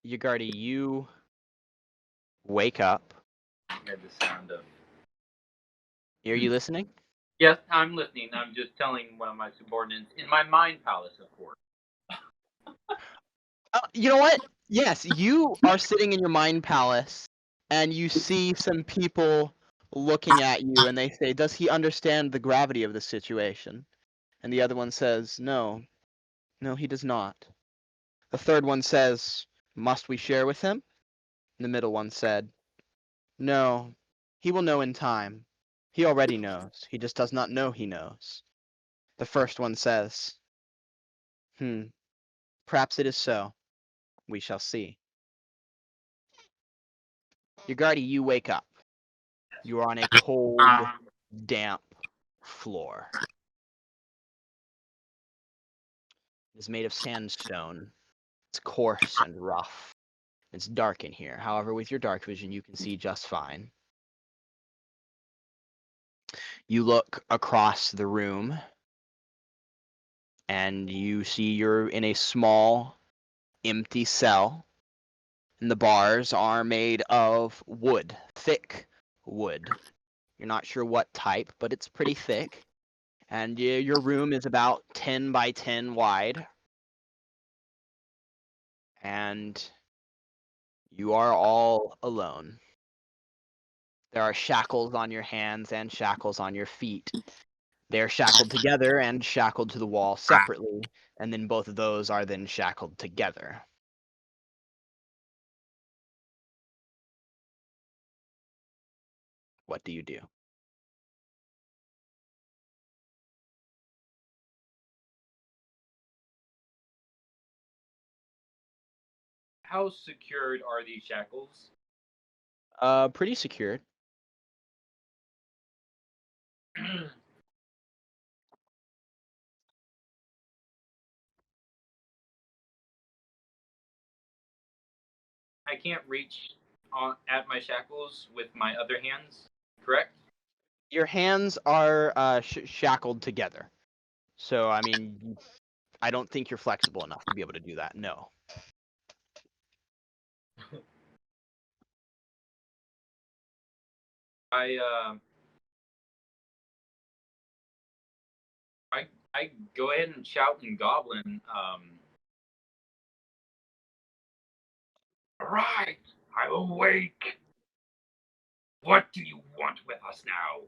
Yagardi, you wake up. I heard the sound of... Are you listening? Yes, I'm listening. I'm just telling one of my subordinates in my mind palace, of course. You know what? Yes, you are sitting in your mind palace, and you see some people looking at you, and they say, "Does he understand the gravity of the situation?" And the other one says, "No, no, he does not." The third one says, "Must we share with him?" And the middle one said, "No, he will know in time. He already knows. He just does not know he knows." The first one says, perhaps it is so. We shall see." Yagardi, you wake up. You are on a cold, damp floor. It is made of sandstone. It's coarse and rough. It's dark in here. However, with your dark vision, you can see just fine. You look across the room, and you see you're in a small, empty cell. And the bars are made of wood, thick wood. You're not sure what type, but it's pretty thick. And your room is about 10 by 10 wide. And you are all alone. There are shackles on your hands and shackles on your feet. They're shackled together and shackled to the wall separately, and then both of those are then shackled together. What do you do? How secured are these shackles? Pretty secured. I can't reach at my shackles with my other hands, correct? Your hands are shackled together. So, I mean, I don't think you're flexible enough to be able to do that, no. I go ahead and shout in Goblin. Right, I'm awake. What do you want with us now?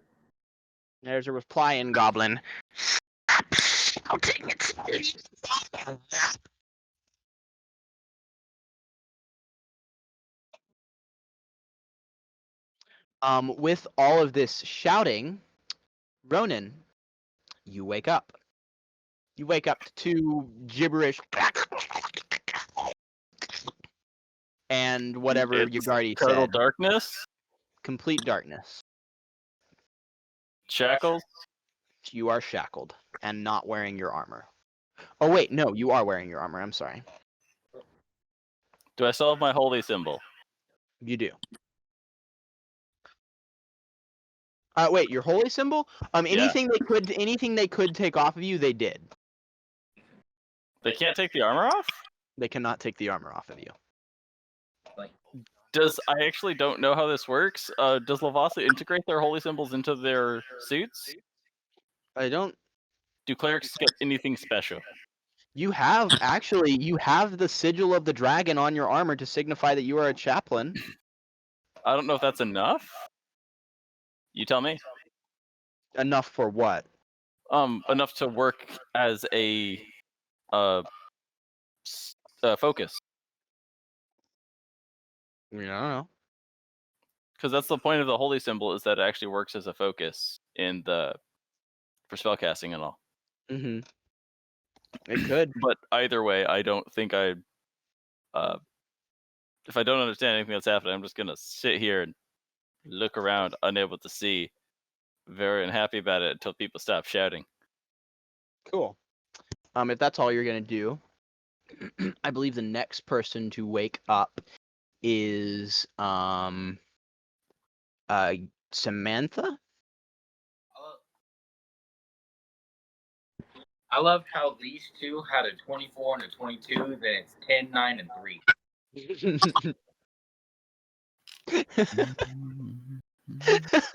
There's a reply in Goblin. With all of this shouting, Ronan, you wake up. You wake up to gibberish and whatever It's Yagardi total said. darkness. Complete darkness. Shackles. You are shackled and not wearing your armor. Oh wait, no, you are wearing your armor. I'm sorry. Do I still have my holy symbol? You do. Wait, your holy symbol? Anything they could take off of you, they did. They can't take the armor off? They cannot take the armor off of you. I actually don't know how this works. Does Lavasa integrate their holy symbols into their suits? I don't. Do clerics get anything special? You have the sigil of the dragon on your armor to signify that you are a chaplain. I don't know if that's enough. You tell me. Enough for what? Enough to work as a focus. I don't know. Because that's the point of the holy symbol, is that it actually works as a focus for spellcasting and all. Mm-hmm. It could. But either way, I don't think if I don't understand anything that's happening, I'm just gonna sit here and look around, unable to see, very unhappy about it until people stop shouting. Cool. If that's all you're gonna do, I believe the next person to wake up is Samantha. I love how these two had a 24 and a 22, then it's 10, 9, and 3. The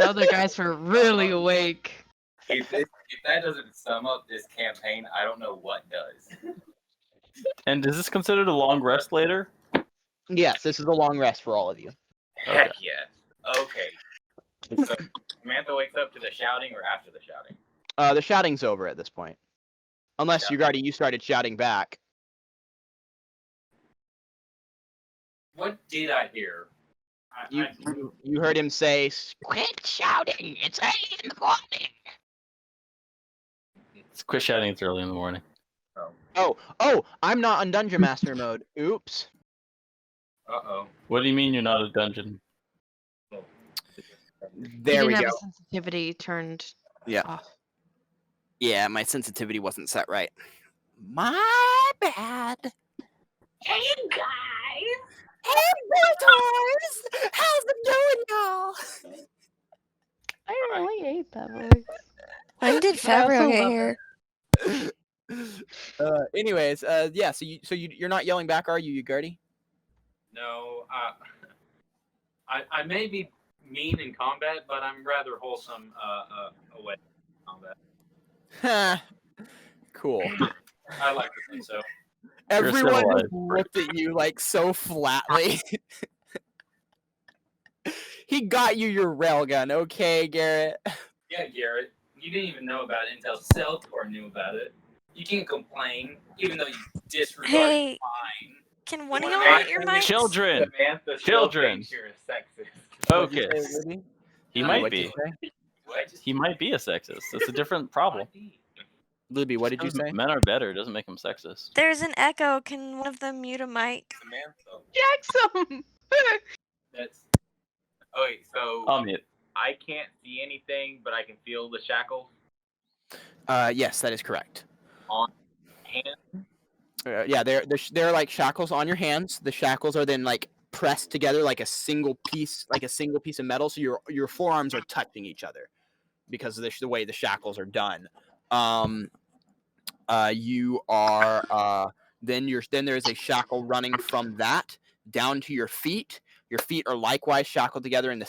other guys were really awake. If that doesn't sum up this campaign, I don't know what does. And is this considered a long rest later? Yes, this is a long rest for all of you. Heck yes. Okay. So Samantha wakes up to the shouting or after the shouting? The shouting's over at this point. Unless you started shouting back. What did I hear? You heard him say, "Quit shouting! It's early in the morning." Quit shouting, it's early in the morning. Oh! I'm not on Dungeon Master mode. Oops. Uh-oh. What do you mean you're not a dungeon? There we He didn't go. have a sensitivity turned off. Yeah, my sensitivity wasn't set right. My bad. Hey guys! Hey, Toys! How's it going, y'all? I really hate that voice. When did Fabio get here? Anyways, yeah. So you're not yelling back, are you, Gertie? No, I may be mean in combat, but I'm rather wholesome away from combat. Cool. I like to think so. Everyone civilized just looked at you like so flatly. He got you your railgun, okay, Garrett? Yeah, Garrett, you didn't even know about it until Cellcore knew about it. You can't complain, even though you disregard Hey, mine. can one of Well, y'all I- mute your I- mics? Children! Samantha still Children. thinks you're a sexist. Focus. He No, might What'd you be. say? What? He might be a sexist. It's a different problem. Libby, what did you say? Men are better doesn't make them sexist. There's an echo. Can one of them mute a mic? Samantha. Jackson! That's. Oh, wait, so I'll mute. I can't see anything, but I can feel the shackles Yes, that is correct. on hand. Yeah, they're like shackles on your hands. The shackles are then like pressed together like a single piece of metal. So your forearms are touching each other because of the way the shackles are done. You are then there's a shackle running from that down to your feet. Your feet are likewise shackled together in a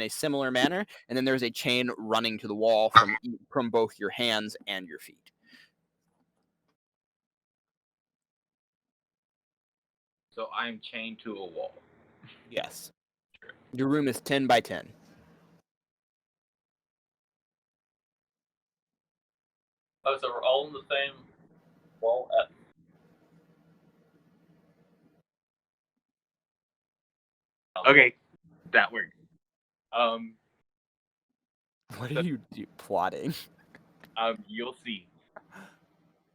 similar manner, and then there's a chain running to the wall from both your hands and your feet. So I'm chained to a wall. Yes. Your room is 10 by 10. Oh, so we're all in the same wall at. Okay, that works. What are you plotting? You'll see.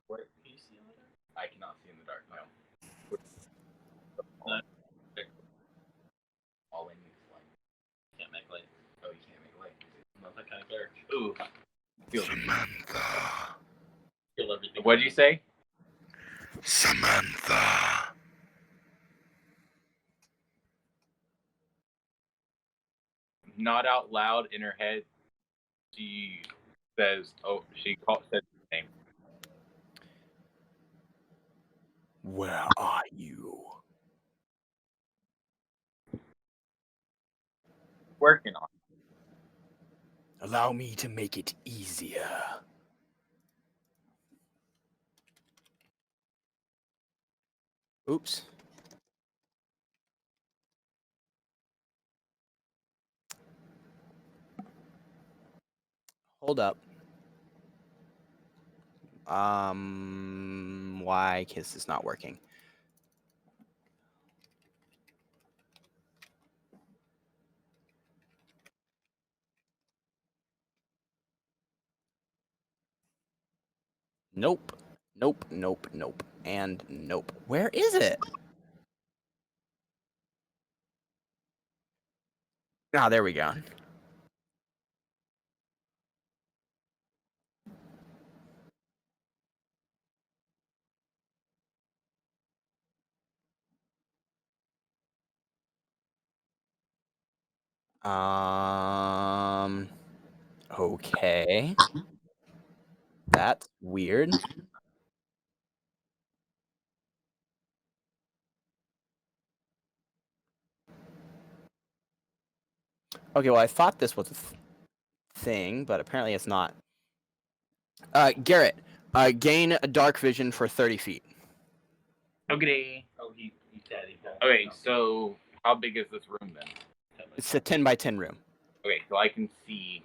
What can you see in the dark? I cannot see in the dark. No. All I need is light. Can't make light. Oh, you can't make light. I'm not that kind of character. Ooh. Samantha. Feel everything. What did you say? Samantha. Not out loud in her head. She says, "Oh, said his name." Where are you? Working on. Allow me to make it easier. Oops. Hold up. Why Kiss is not working? Nope. Nope, nope, nope, and nope. Where is it? Ah, there we go. Okay. That's weird. Okay, well, I thought this was a thing, but apparently it's not. Garrett, gain a dark vision for 30 feet. Okay. Oh, he said he got. Okay, so how big is this room then? It's a 10 by 10 room. Okay, so I can see.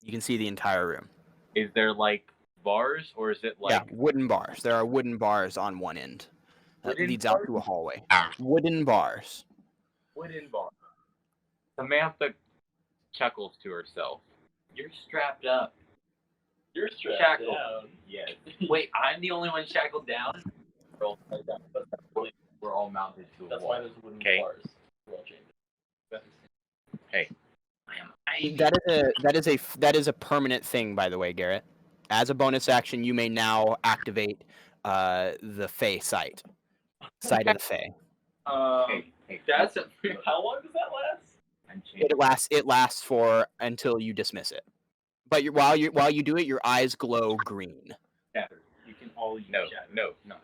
You can see the entire room. Is there like bars or is it like? Yeah, wooden bars. There are wooden bars on one end. That Wooden leads out bars? to a hallway. Wooden bars. Wooden bar. Samantha chuckles to herself. You're strapped up. You're strapped Shackled. down. Yes. Wait, I'm the only one shackled down? We're all tied down. We're all mounted to a That's wall. why there's wooden Okay. bars. Well, James. Hey. That is a permanent thing, by the way, Garrett. As a bonus action, you may now activate the Fey sight. Sight of the Fey. Hey, That's a. How long does that last? I'm changing. It lasts for until you dismiss it. But while you do it, your eyes glow green. You can all use No, shadow. no.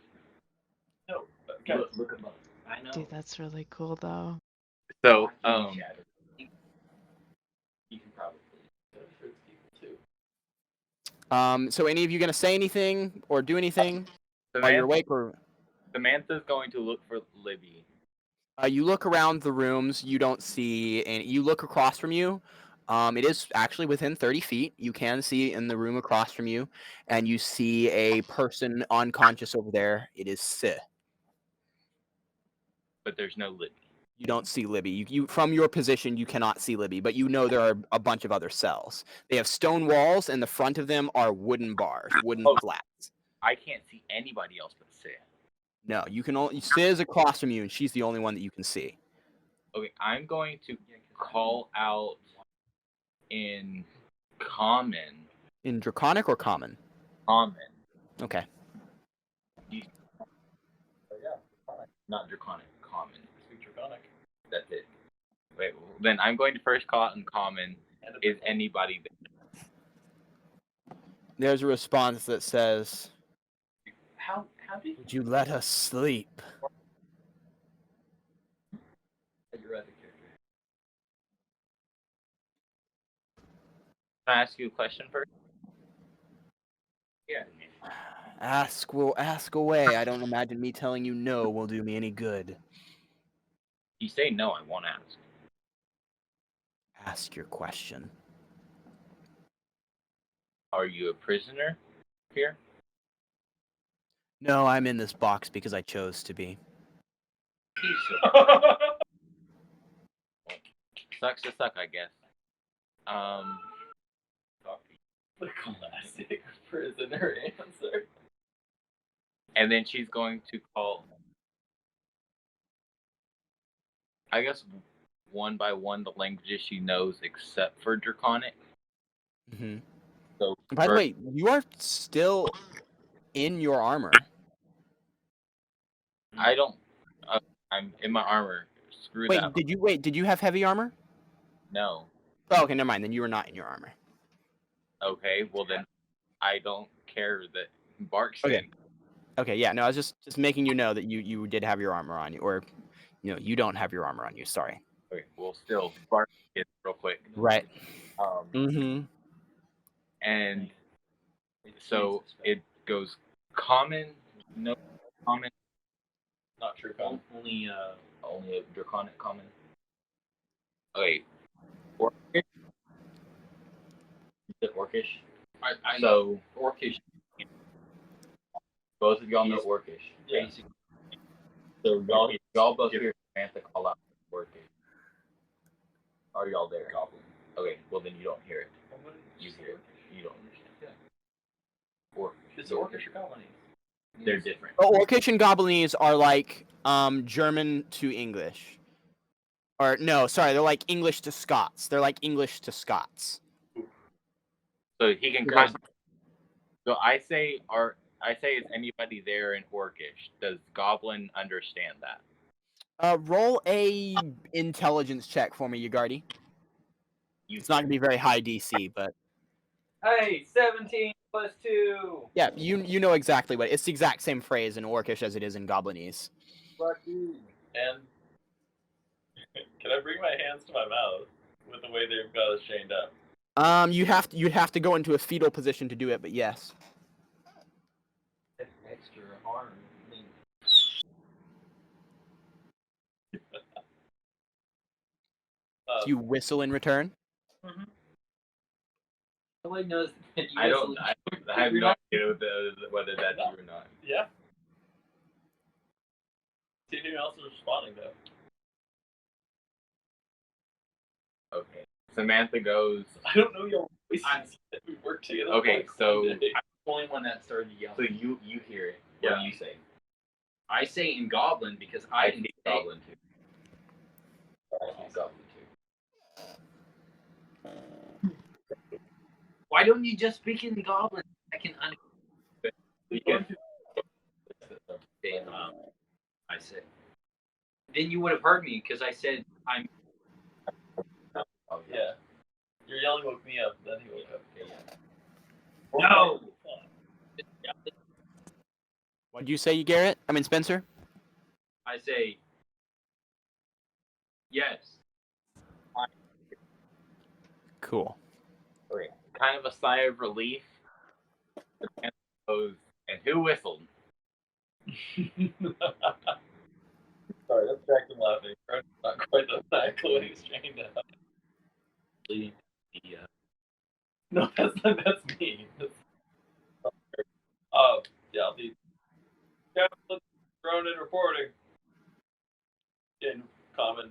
No. Guys, look above. I know. Dude, that's really cool though. So, Shadow. You can probably. For people too. So any of you gonna say anything or do anything while you're awake, or Samantha's going to look for Libby. you look around the rooms, you don't see any. You look across from you. It is actually within 30 feet. You can see in the room across from you, and you see a person unconscious over there. It is Sith. But there's no Libby. You don't see Libby. You from your position, you cannot see Libby, but you know there are a bunch of other cells. They have stone walls, and the front of them are wooden bars, wooden flats. I can't see anybody else but Sid. No, you can only. Sid is across from you, and she's the only one that you can see. Okay, I'm going to call out in common. In Draconic or Common? Common. Okay. Not draconic. Common. Speak Draconic. That's it. Wait, well, then I'm going to first call out in common. Is anybody there? There's a response that says, How did "Would you let us sleep?" your other character? Can I ask you a question first? Yeah. Ask away. I don't imagine me telling you no will do me any good. You say no, I won't ask. Ask your question. Are you a prisoner here? No, I'm in this box because I chose to be. Sucks to suck, I guess. The classic prisoner answer. And then she's going to call, I guess, one by one the languages she knows except for Draconic. Mm-hmm. So By the way, you are still in your armor. I don't. I'm in my armor. Screw that. Did you have heavy armor? No. Oh, okay, never mind. Then you were not in your armor. Okay. Well then, I don't care that Bark's Okay. in. Okay, yeah. No, I was just making you know that you did have your armor on you, or you don't have your armor on you. Sorry. Okay. Well, still, Bark is real quick. Right. And so it goes common, no common, Not true. Only only a Draconic common. Okay. Orcish. Is it Orcish? I So Orcish. both of y'all know Orcish. Yeah. Basically. So y'all both hear Samantha call out Orcish. Are y'all there? Goblin. Okay, well then you don't hear it. You hear it. You don't understand. Orcish. Is it Orcish or Goblin? They're different. Oh, Orcish and Goblinese are like German to English. Or no, sorry, they're like English to Scots. They're like English to Scots. So he can Because- So I say is anybody there in Orcish? Does Goblin understand that? Roll a intelligence check for me, Yugardi. It's not gonna be very high DC, but Hey, 17 plus 2. yeah, you know exactly what it's the exact same phrase in Orcish as it is in Goblinese. Fuck you. And can I bring my hands to my mouth? with the way they've got us chained up. You'd have to go into a fetal position to do it, but yes. Extra arm. Do you whistle in return? Nobody knows that you I don't. whistle. I have no idea whether that's true or not. Yeah. See who else is responding though. Okay. Samantha goes. I don't know your voices. We work together. Okay, so I'm the only one that started yelling. So you hear it. What Yeah. do you say? I say in Goblin because I can speak say Goblin too. I speak Goblin too. Why don't you just speak in Goblin? I can understand. You can. I said. Then you would have heard me because I said I'm. Yeah. Your yelling woke me up. Then he woke up. Okay, yeah. No. What did you say, Garrett? I mean, Spencer? I say. Yes. Cool. Okay. Kind of a sigh of relief. Samantha goes, and who whistled? Sorry, that's Jackson laughing. Not quite that clue he's chained up. No, that's me. Yeah, I'll be. Captain Ronan reporting. In common.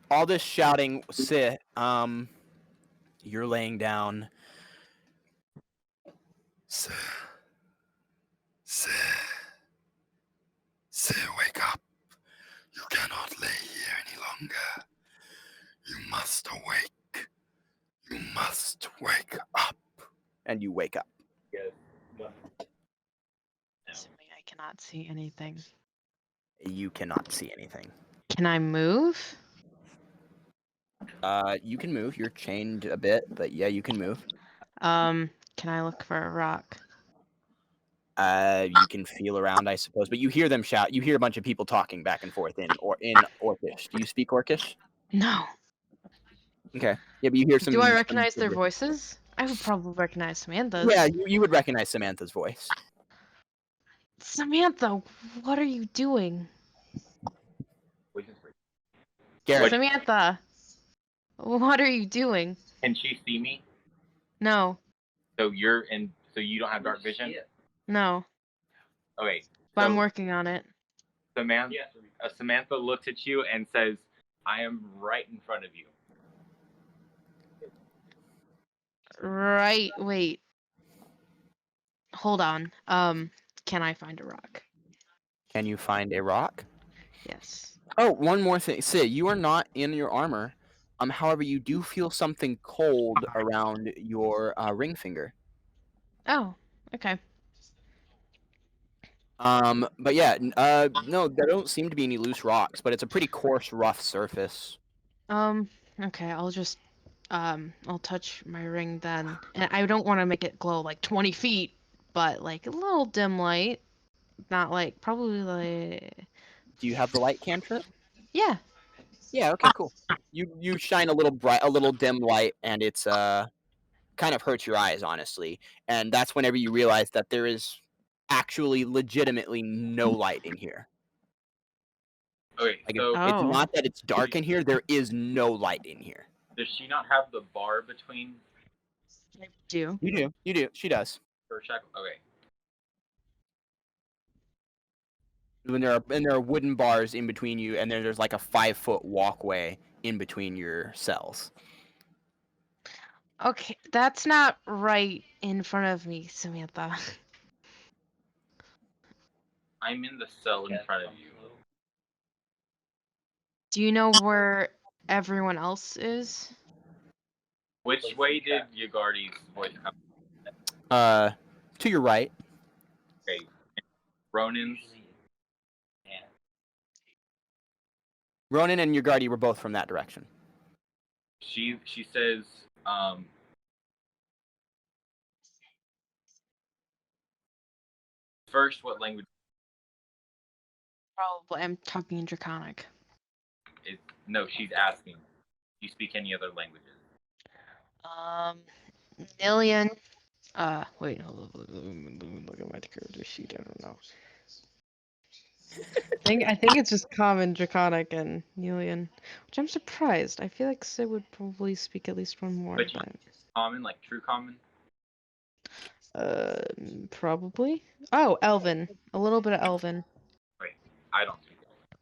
All this shouting, sit. You're laying down. Sit. Wake up. You cannot lay here any longer. You must awake. You must wake up. And you wake up. Assuming I cannot see anything. You cannot see anything. Can I move? You can move. You're chained a bit, but yeah, you can move. Can I look for a rock? You can feel around, I suppose, but you hear them shout. You hear a bunch of people talking back and forth in Orcish. Do you speak Orcish? No. Okay. Yeah, but you hear some. Do I recognize their voices? I would probably recognize Samantha's. Yeah, you would recognize Samantha's voice. Samantha, what are you doing? Garrett. Samantha, what are you doing? Can she see me? No. So you're in. So you don't have dark vision. No. Okay. But I'm so working on it. Samantha looks at you and says, "I am right in front of you." Right. Wait. Hold on. Can I find a rock? Can you find a rock? Yes. Oh, one more thing. Sid, you are not in your armor. However, you do feel something cold around your ring finger. Oh, okay. But yeah, no, there don't seem to be any loose rocks, but it's a pretty coarse, rough surface. Okay, I'll touch my ring then. And I don't want to make it glow like 20 feet, but like a little dim light. Not like, probably like... Do you have the light cantrip? Yeah. Yeah, okay, cool. You shine a little dim light, and it's kind of hurts your eyes, honestly. And that's whenever you realize that there is actually legitimately no light in here. Okay, Like, so it's not that it's dark in here, there is no light in here. does she not have the bar between I do. You do. She does. her shackle? Okay. When there are wooden bars in between you, and then there's like a 5-foot walkway in between your cells. Okay, that's not right in front of me, Samantha. I'm in the cell in front of you. Do you know where everyone else is? Which way did Yagardi's voice come? To your right. Okay. Ronan's. Ronan and Yagardi were both from that direction. She says, first, what language? Probably. I'm talking in Draconic. No, she's asking. you speak any other languages? Nilean. Wait, hold on. Look at my character sheet. I don't know. I think it's just common, draconic, and Nilean, which I'm surprised. I feel like Sid would probably speak at least one more. But you common, like true common? Probably. Oh, Elven. A little bit of Elven. Wait, I don't speak Elven.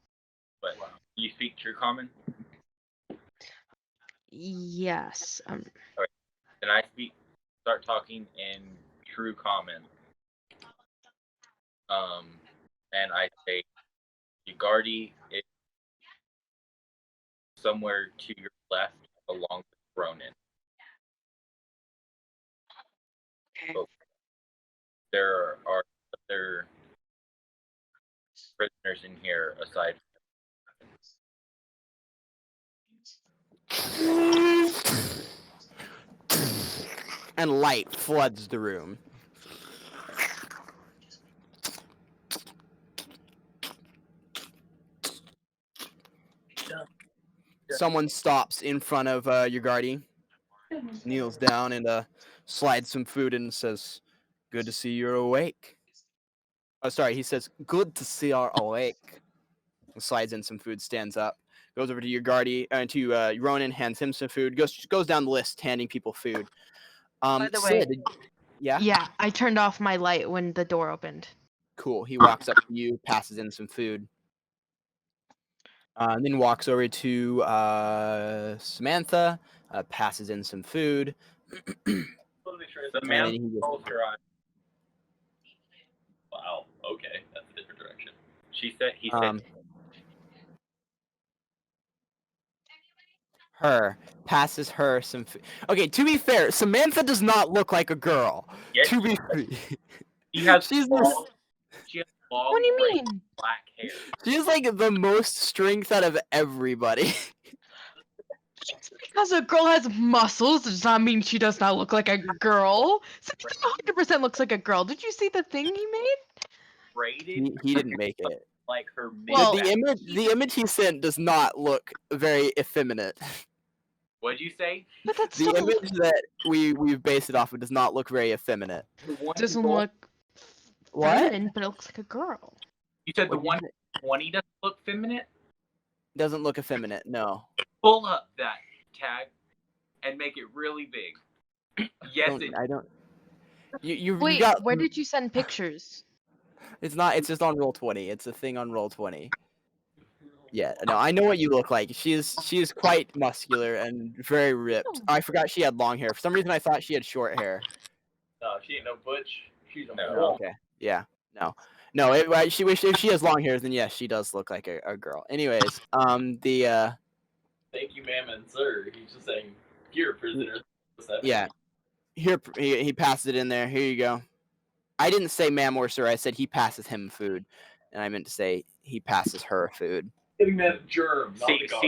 But you speak true common? Yes. Then I start talking in true common. And I say, Ugardi is somewhere to your left, along with Ronin. Okay. So there are other prisoners in here aside. And light floods the room. Someone stops in front of Ugardi, kneels down and slides some food in and says, "Good to see you're awake." Oh, sorry, he says, "Good to see you're awake." And slides in some food, stands up, goes over to Ugardi, to Ronan, hands him some food, goes down the list, handing people food. By the way, Sid, yeah? Yeah, I turned off my light when the door opened. Cool. He walks up to you, passes in some food. And then walks over to Samantha, passes in some food. Samantha he just- rolls her eyes. Wow. Okay, that's a different direction. He said, passes her some food. Okay, to be fair, Samantha does not look like a girl. Yes, To be she has she's long, she has long What do you gray mean? black hair. she has like the most strength out of everybody. Just because a girl has muscles does not mean she does not look like a girl. Samantha 100% looks like a girl. Did you see the thing he made? Braided he didn't make it. like her Well, the image he sent does not look very effeminate. What'd you say? But that's The still image that we've based it off of does not look very effeminate. The one doesn't roll- look What? feminine, but it looks like a girl. You said the What did you 120 doesn't look feminine? Doesn't look effeminate, no. Pull up that tag and make it really big. Yes, I don't. You Wait, got. where did you send pictures? It's not. It's just on Roll20. It's a thing on Roll20. Yeah, no, I know what you look like. She is quite muscular and very ripped. Oh. I forgot she had long hair. For some reason, I thought she had short hair. No, she ain't no butch. She's a No. girl. Okay. Yeah. No. No. If she has long hair, then yes, she does look like a girl. Anyways, Thank you, ma'am and sir. He's just saying, you're a prisoner. yeah. Here he passes it in there. Here you go. I didn't say ma'am or sir. I said he passes him food, and I meant to say he passes her food. Getting that germ, not the guard.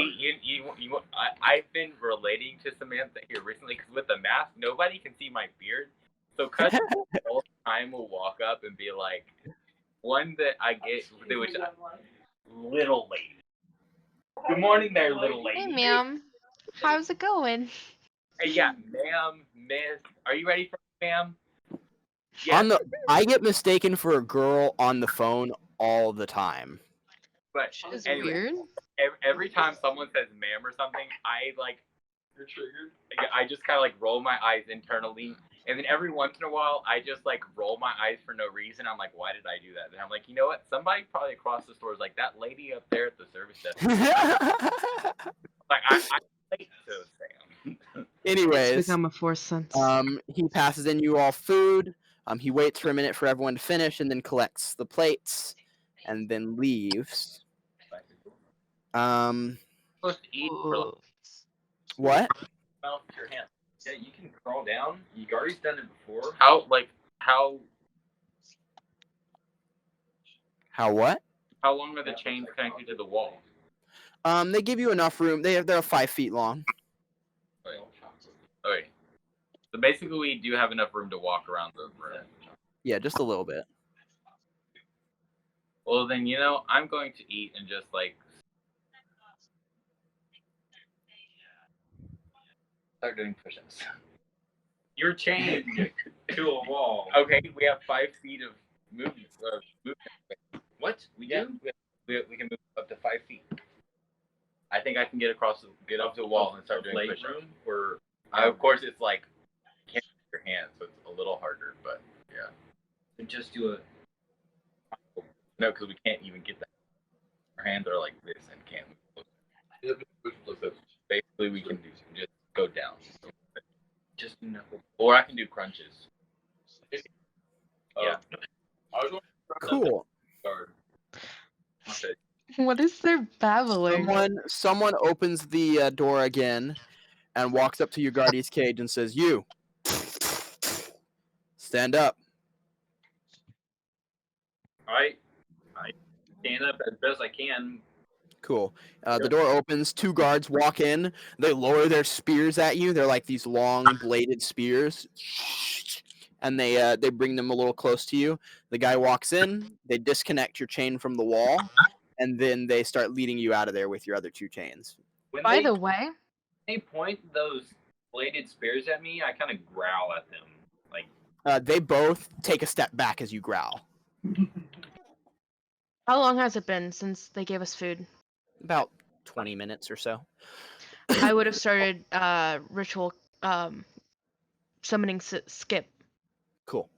I've been relating to Samantha here recently because with the mask, nobody can see my beard. So Cousin all the time will walk up and be like, one that I get, which little lady. Good morning there, little lady. Hey, ma'am. How's it going? Hey, yeah, ma'am, miss. Are you ready for ma'am? Yeah, I get mistaken for a girl on the phone all the time. but It's anyway, weird. every time someone says ma'am or something, you're triggered. I just kind of like roll my eyes internally, and then every once in a while, I just like roll my eyes for no reason. I'm like, why did I do that? And I'm like, you know what? Somebody probably across the store is like that lady up there at the service desk. Like I relate to Sam. Anyways, Become a force sense. he passes in you all food. He waits for a minute for everyone to finish, and then collects the plates, and then leaves. Supposed to eat for like, What? Mouth with your hand. Yeah, you can crawl down. Ugardi's done it before. how How what? long are the chains connected to the wall? They give you enough room. They're 5 feet long. Okay. So basically, we do have enough room to walk around the room. Yeah, just a little bit. Well, then, I'm going to eat and just, like... start doing push-ups. You're chained to a wall. Okay, we have 5 feet of movement. What? We Yeah, do? we can move up to 5 feet. I think I can get up to the wall and start doing leg push-ups. room? Or Of course, it's like you can't use your hands, so it's a little harder. But yeah, just do a. no, because we can't even get that. Our hands are like this and can't move. Basically, we can just go down. Just knuckle. Or I can do crunches. Yeah. Cool. Okay. What is their babbling? Someone opens the door again and walks up to Ugardi's cage and says, "You stand up." I stand up as best I can. Cool. The door opens. 2 guards walk in. They lower their spears at you. They're like these long bladed spears, and they bring them a little close to you. The guy walks in. They disconnect your chain from the wall, and then they start leading you out of there with your other 2 chains. When By the way, they point those bladed spears at me, I kind of growl at them. Like, They both take a step back as you growl. how long has it been since they gave us food? About 20 minutes or so. I would have started ritual summoning Skip. Cool.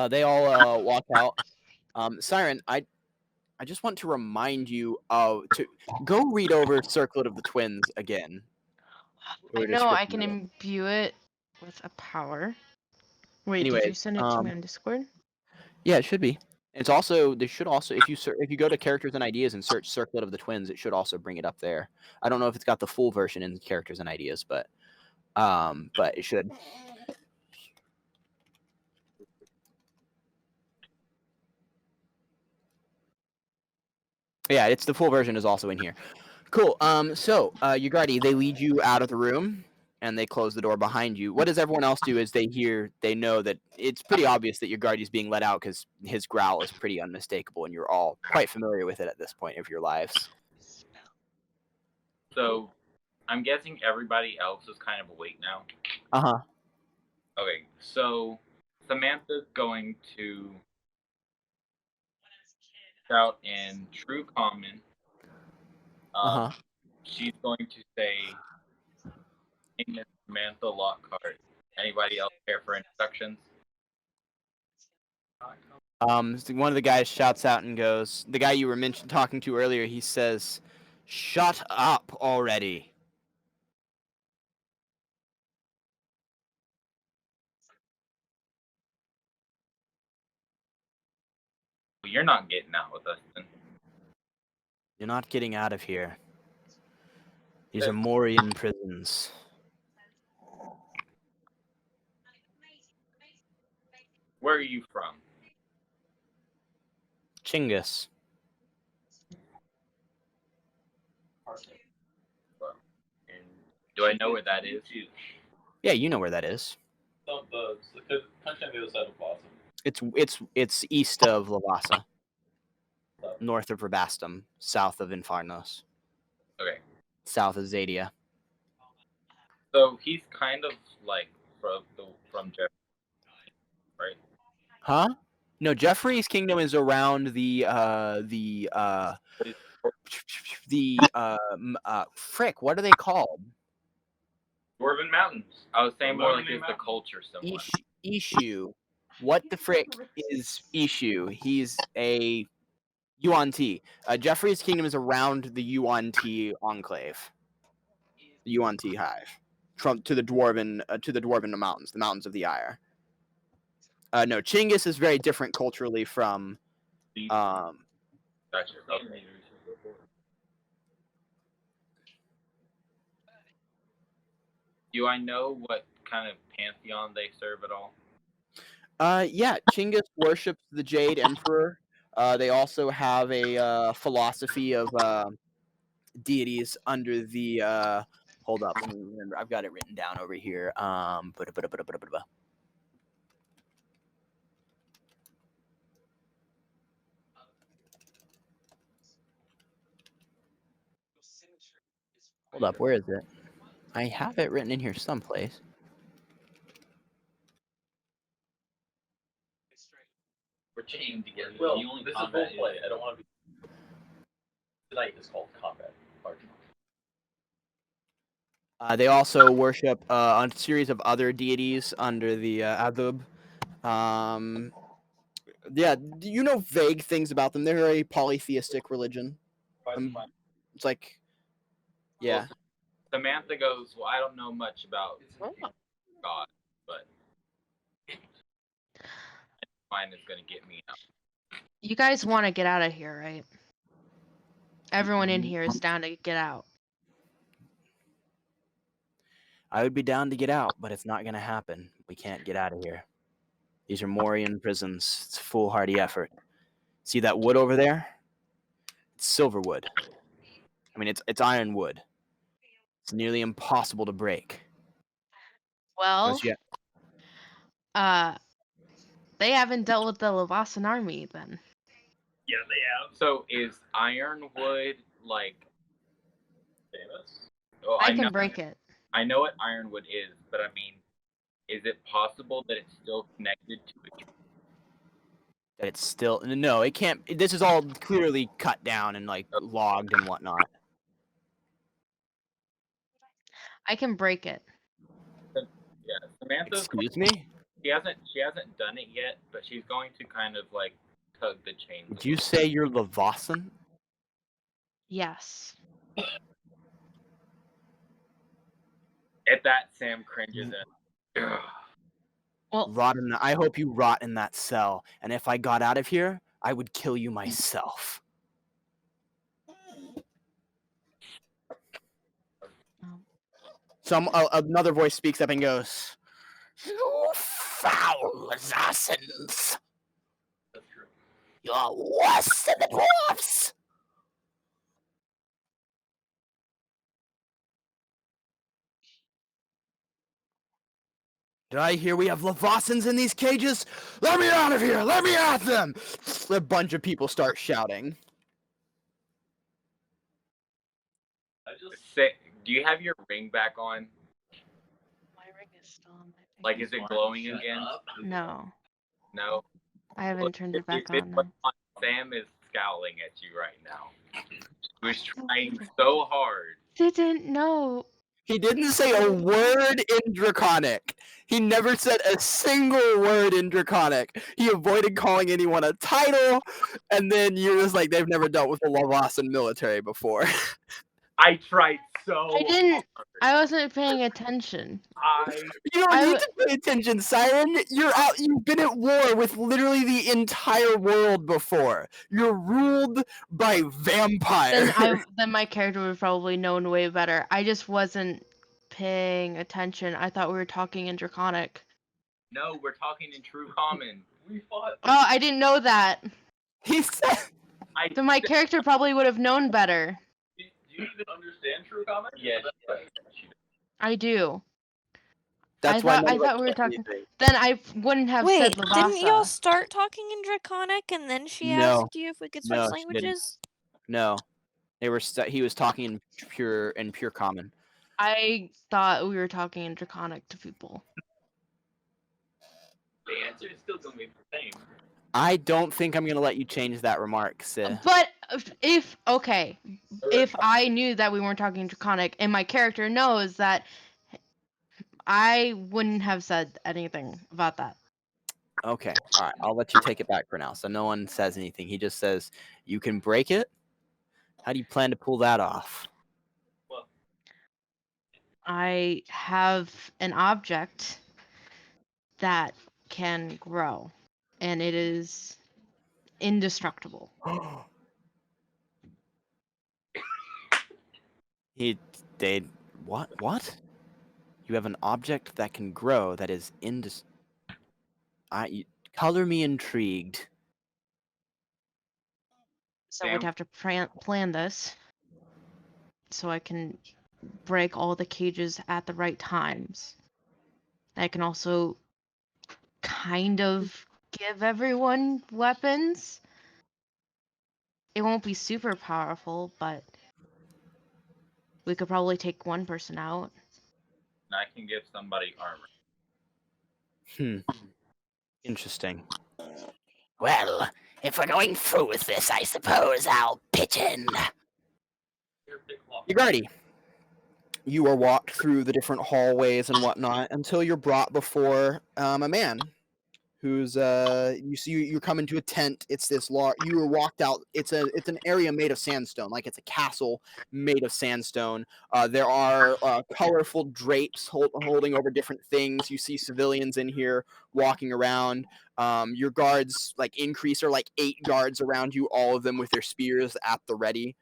They all walk out. Siren, I just want to remind you to go read over Circlet of the Twins again. I know I can imbue it with a power. Wait, did you Anyways, send it to me on Discord? Yeah, it should be. It's also they should also if you go to characters and ideas and search Circlet of the Twins, it should also bring it up there. I don't know if it's got the full version in characters and ideas, but it should. Yeah, it's the full version is also in here. Cool. So Ugardi, they lead you out of the room and they close the door behind you. What does everyone else do as they know that it's pretty obvious that Ugardi's being let out because his growl is pretty unmistakable and you're all quite familiar with it at this point of your lives. So, I'm guessing everybody else is kind of awake now. Uh-huh. Okay, so Samantha's going to shout in True Common. Uh-huh. She's going to say, "Name is Samantha Lockhart. Anybody else care for introductions?" So one of the guys shouts out and goes, the guy you were talking to earlier, he says, "Shut up already." Well, you're not getting out with us then. You're not getting out of here. These are Morian prisons. Where are you from? Chinggis. And do I know where that is? Yeah, you know where that is. the country on the other side of Blossom. It's east of Lavassa, north of Rabastum, south of Infarnos, Okay. south of Zadia. So he's kind of like from Jeff, right? Huh? No, Jeffrey's kingdom is around frick, what are they called? Dwarven Mountains. I was saying more like Lonely is the Mountain. culture similar. Ishu. What the frick is Ishu? He's a Yuan-Ti. Jeffrey's kingdom is around the Yuan-Ti enclave. The Yuan-Ti hive. To the dwarven mountains, the mountains of the Ire. No, Chinggis is very different culturally from Gotcha. Okay. Do I know what kind of pantheon they serve at all? Yeah, Chinggis worships the Jade Emperor. They also have a philosophy of deities under the hold up, let me remember. I've got it written down over here. Hold up, where is it? I have it written in here someplace. We're chained together. Well, this is role play. I don't want to be. Tonight is called combat. They also worship a series of other deities under the Adub. Yeah, you know vague things about them. They're a polytheistic religion. It's like, yeah. Samantha goes, well, I don't know much about Oh. God, but mine is going to get me out. You guys want to get out of here, right? Everyone in here is down to get out. I would be down to get out, but it's not going to happen. We can't get out of here. These are Morian prisons. It's a foolhardy effort. See that wood over there? It's silver wood. I mean, it's iron wood. It's nearly impossible to break. Well, Yeah. they haven't dealt with the Levasan army then. Yeah, they have. So is ironwood like Famous. Oh, I can know, break it. I know what ironwood is, but I mean, is it possible that it's still connected to a tree? That it's still no, it can't. This is all clearly cut down and like logged and whatnot. I can break it. Yeah, Samantha's. Excuse me? She hasn't done it yet, but she's going to kind of like tug the chain. Did you say you're Levasan? Yes. At that, Sam cringes and. Well, Rot in I hope you rot in that cell. And if I got out of here, I would kill you myself. Another voice speaks up and goes, "You foul assassins! That's true. You're worse than the dwarfs!" Did I hear we have Levasans in these cages? Let me out of here! Let me at them! A bunch of people start shouting. Do you have your ring back on? my ring is still on my finger. Like, is it glowing again? No, No. I haven't turned it back If on. what's on, Sam is scowling at you right now. He was trying so hard. Didn't know. He didn't say a word in Draconic. He never said a single word in Draconic. He avoided calling anyone a title, and then you're just like, they've never dealt with the Levasan military before. I tried so I didn't. hard. I wasn't paying attention. You don't need to pay attention, Siren. You're out. You've been at war with literally the entire world before. You're ruled by vampires. Then my character would have probably known way better. I just wasn't paying attention. I thought we were talking in Draconic. No, we're talking in True Common. We fought. Oh, I didn't know that. He said. Then my character probably would have known better. Do you even understand True Common? Yeah. I do. That's I why thought we were talking. Then I wouldn't have Wait, said Levasa. didn't y'all start talking in Draconic and then she No. asked you if we could switch No, she didn't. languages? No, they were. He was talking in pure common. I thought we were talking in Draconic to people. The answer is still going to be the same. I don't think I'm gonna let you change that remark, Sid. But if I knew that we weren't talking Draconic, and my character knows that, I wouldn't have said anything about that. Okay, all right. I'll let you take it back for now. So no one says anything. He just says, "You can break it." How do you plan to pull that off? Well, I have an object that can grow, and it is indestructible. What? You have an object that can grow that is color me intrigued. So we'd have to plan this so I can break all the cages at the right times. I can also kind of give everyone weapons. It won't be super powerful, but we could probably take one person out. and I can give somebody armor. Interesting. Well, if we're going through with this, I suppose I'll pitch in. Yagardi, you are walked through the different hallways and whatnot until you're brought before a man who's you see you come into a tent. It's this large. You were walked out. It's an area made of sandstone, like it's a castle made of sandstone. There are colorful drapes holding over different things. You see civilians in here walking around. Your guards increase, or 8 guards around you, all of them with their spears at the ready.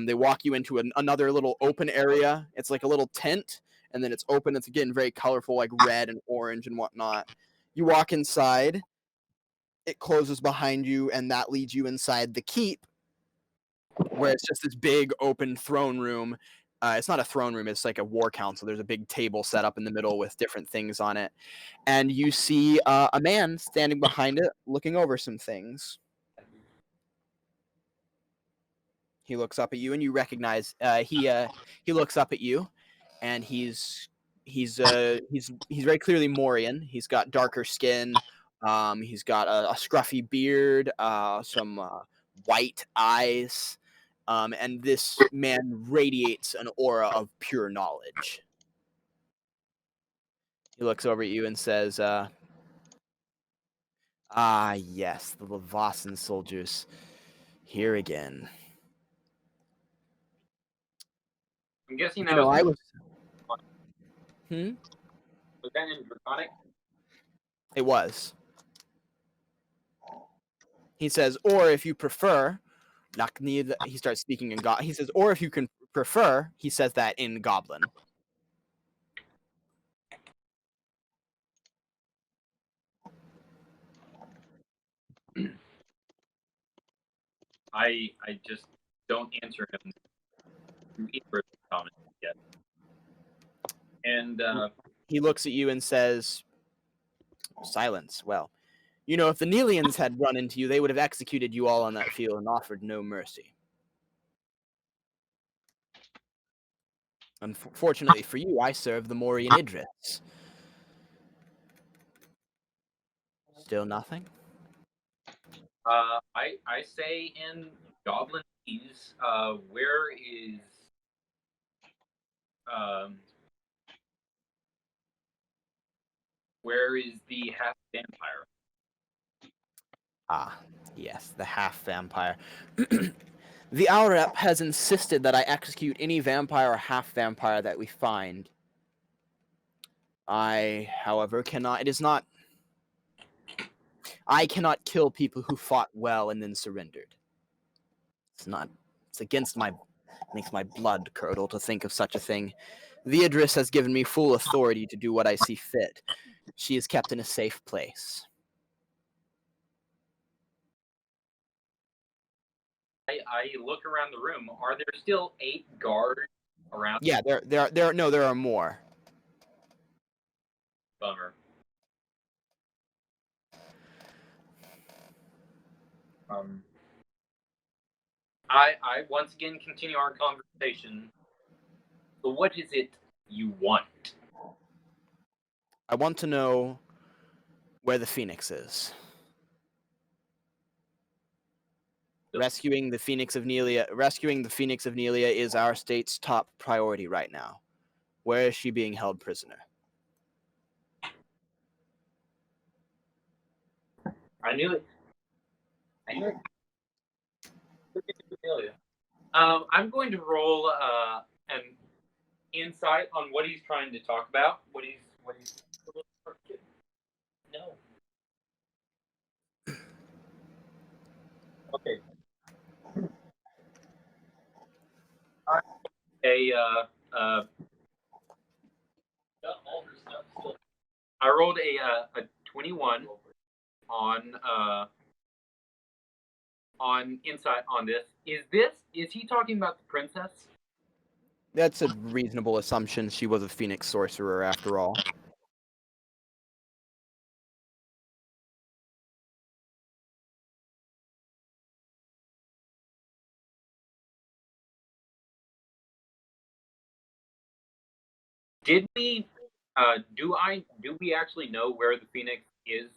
They walk you into another little open area. It's like a little tent, and then it's open. It's again very colorful, like red and orange and whatnot. You walk inside, it closes behind you, and that leads you inside the keep, where it's just this big open throne room. It's not a throne room, it's like a war council. There's a big table set up in the middle with different things on it. And you see a man standing behind it, looking over some things. He looks up at you, and you recognize he looks up at you, and he's very clearly Morian. He's got darker skin. He's got a scruffy beard, some white eyes, and this man radiates an aura of pure knowledge. He looks over at you and says, "Ah, yes, the Levasan soldiers, here again." I'm guessing You that know, was. I was. Was that in Draconic? It was. He says, or if you prefer, he starts speaking in he says, or if you can prefer, he says that in Goblin. I just don't answer him either comment yet. And He looks at you and says, silence. Well, you know, if the Nileans had run into you, they would have executed you all on that field and offered no mercy. Unfortunately for you, I serve the Morian Idris. Still nothing? I say in Goblinese, where is the half vampire? Ah, yes, the half vampire. The Aurep has insisted that I execute any vampire or half vampire that we find. I, however, cannot. It is not. I cannot kill people who fought well and then surrendered. It's not. It's against my. Makes my blood curdle to think of such a thing. The Idris has given me full authority to do what I see fit. She is kept in a safe place. I look around the room. Are there still 8 guards around? Yeah, there are more. Bummer. I once again continue our conversation. So what is it you want? I want to know where the Phoenix is. Rescuing the Phoenix of Nilean is our state's top priority right now. Where is she being held prisoner? I knew it. I'm going to roll an insight on what he's trying to talk about. What he's. No. Okay. I rolled a 21 on insight on this. Is he talking about the princess? That's a reasonable assumption. She was a Phoenix sorcerer after all. Did we Do we actually know where the Phoenix is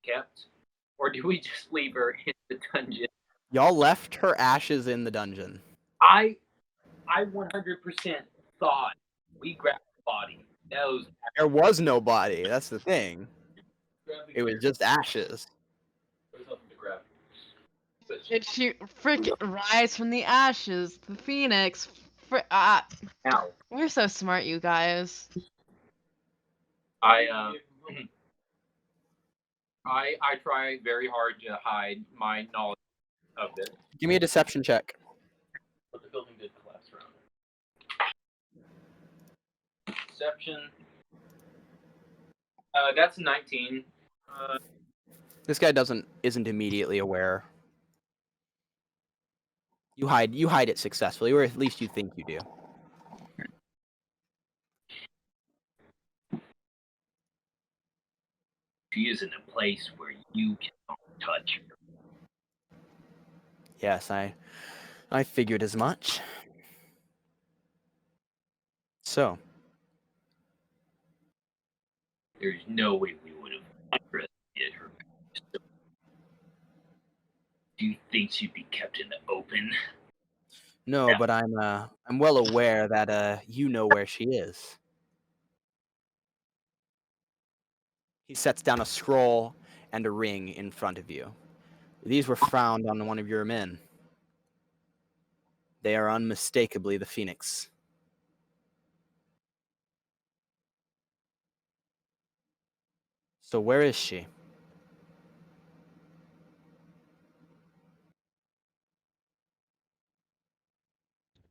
kept, or do we just leave her in the dungeon? Y'all left her ashes in the dungeon. I 100% thought we grabbed the body. There was no body. That's the thing. It was just ashes. There's nothing to grab. Did she freaking rise from the ashes? The phoenix. Now, We're so smart, you guys. I try very hard to hide my knowledge of this. Give me a deception check. But the building did collapse around it. Deception. That's 19. This guy isn't immediately aware. You hide it successfully, or at least you think you do. She is in a place where you cannot touch her. Yes, I figured as much. So, There's no way we would have underestimated her. Do you think she'd be kept in the open? no, Yeah. but I'm well aware that you know where she is. He sets down a scroll and a ring in front of you. These were found on one of your men. They are unmistakably the Phoenix. So where is she?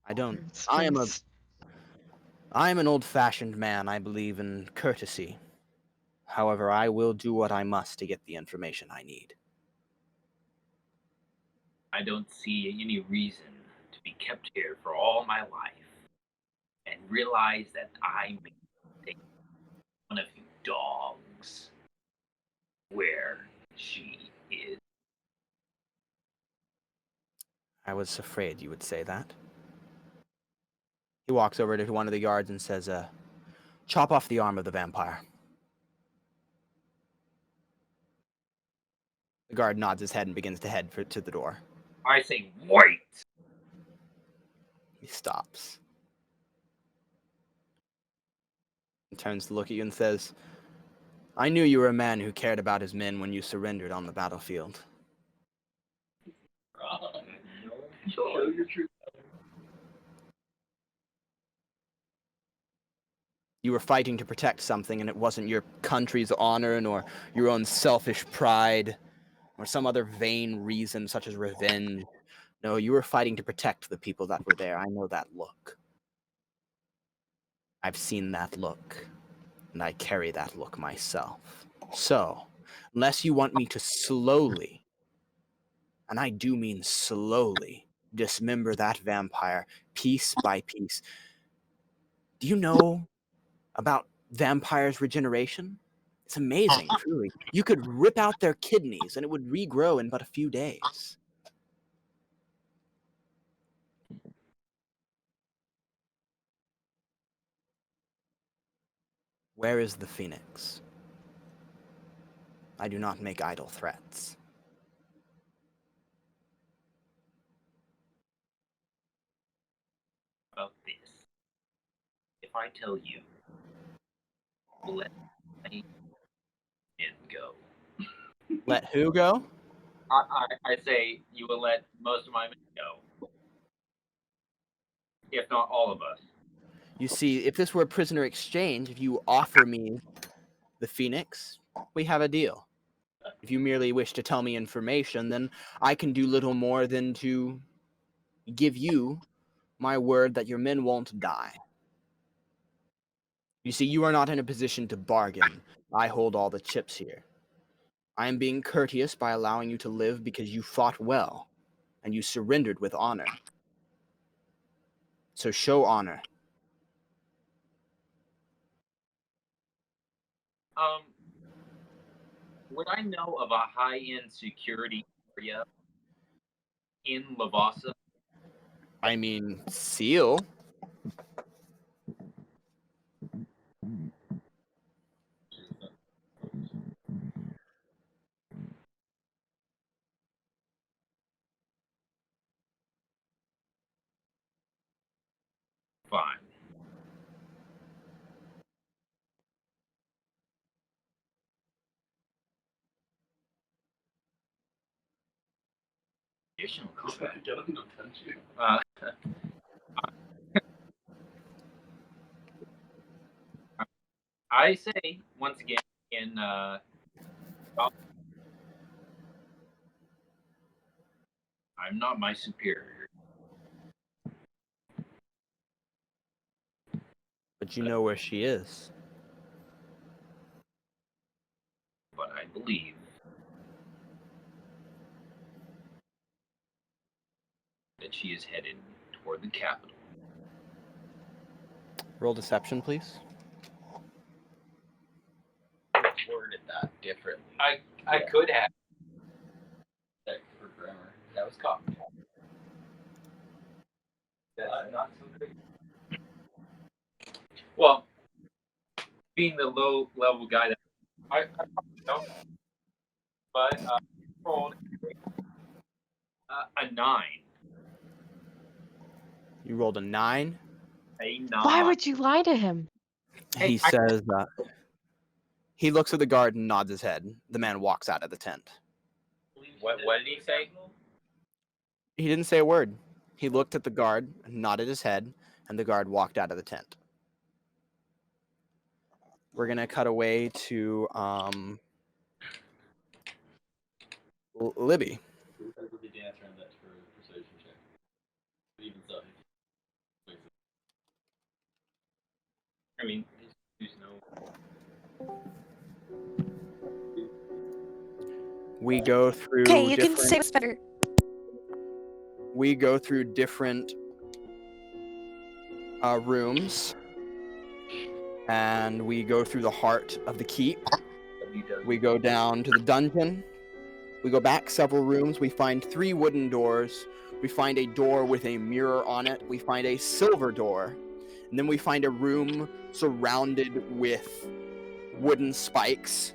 I don't. I am an old-fashioned man. I believe in courtesy. However, I will do what I must to get the information I need. I don't see any reason to be kept here for all my life and realize that I may take one of you dogs where she is. I was afraid you would say that. He walks over to one of the guards and says, chop off the arm of the vampire. The guard nods his head and begins to head to the door. I say, wait! He stops. He turns to look at you and says, I knew you were a man who cared about his men when you surrendered on the battlefield. Show your truth. You were fighting to protect something, and it wasn't your country's honor nor your own selfish pride or some other vain reason such as revenge. No, you were fighting to protect the people that were there. I know that look. I've seen that look, and I carry that look myself. So, unless you want me to slowly, and I do mean slowly, dismember that vampire piece by piece, do you know about vampires' regeneration? It's amazing, truly. You could rip out their kidneys and it would regrow in but a few days. Where is the Phoenix? I do not make idle threats. About this. If I tell you, let me go. Let who go? I say you will let most of my men go, if not all of us. You see, if this were a prisoner exchange, if you offer me the Phoenix, we have a deal. If you merely wish to tell me information, then I can do little more than to give you my word that your men won't die. You see, you are not in a position to bargain. I hold all the chips here. I am being courteous by allowing you to live because you fought well, and you surrendered with honor. So show honor. Would I know of a high-end security area in Lavassa? I mean, Seal. Fine. Additional combat. I say once again in I'm not my superior. But you know where she is. But I believe that she is headed toward the capital. Roll deception, please. Worded that differently. I could have. Check for grammar. That was copy. That's not so great. Well, being the low level guy that I probably don't. But rolled a 9. You rolled a 9. A 9. Why would you lie to him? Hey, He says that. He looks at the guard and nods his head. The man walks out of the tent. What did he say? He didn't say a word. He looked at the guard, nodded his head, and the guard walked out of the tent. We're going to cut away to Libby. I mean, We go through Okay, you can different- say this better. We go through different rooms, and we go through the heart of the keep. We go down to the dungeon. We go back several rooms. We find 3 wooden doors. We find a door with a mirror on it. We find a silver door. And then we find a room surrounded with wooden spikes.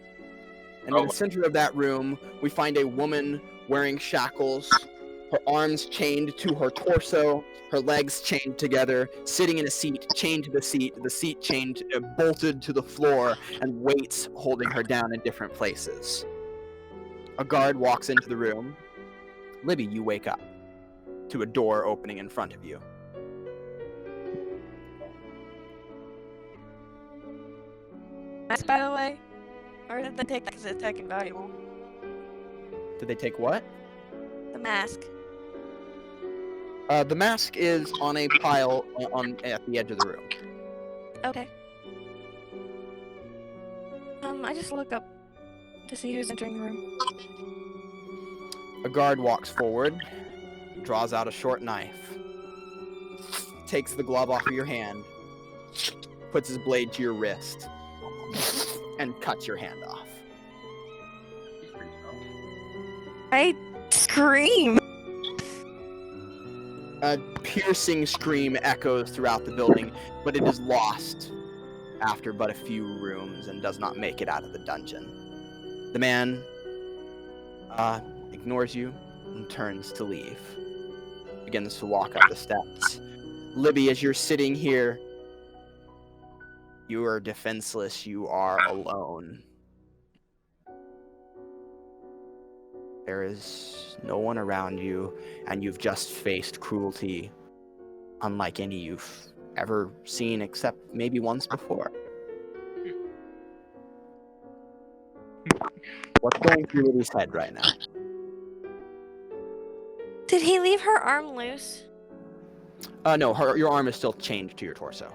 And in the center of that room, we find a woman wearing shackles, her arms chained to her torso, her legs chained together, sitting in a seat, chained to the seat chained, bolted to the floor, and weights holding her down in different places. A guard walks into the room. Libby, you wake up to a door opening in front of you. Mask, by the way? Or did they take that because it's tech and valuable? Did they take what? The mask. The mask is on a pile at the edge of the room. Okay. I just look up to see who's entering the room. A guard walks forward, draws out a short knife, takes the glove off of your hand, puts his blade to your wrist, and cuts your hand off. I scream! A piercing scream echoes throughout the building, but it is lost after but a few rooms and does not make it out of the dungeon. The man ignores you and turns to leave. Begins to walk up the steps. Libby, as you're sitting here, you are defenseless. You are alone. There is no one around you, and you've just faced cruelty unlike any you've ever seen, except maybe once before. What's going through Libby's head right now? Did he leave her arm loose? No, your arm is still chained to your torso.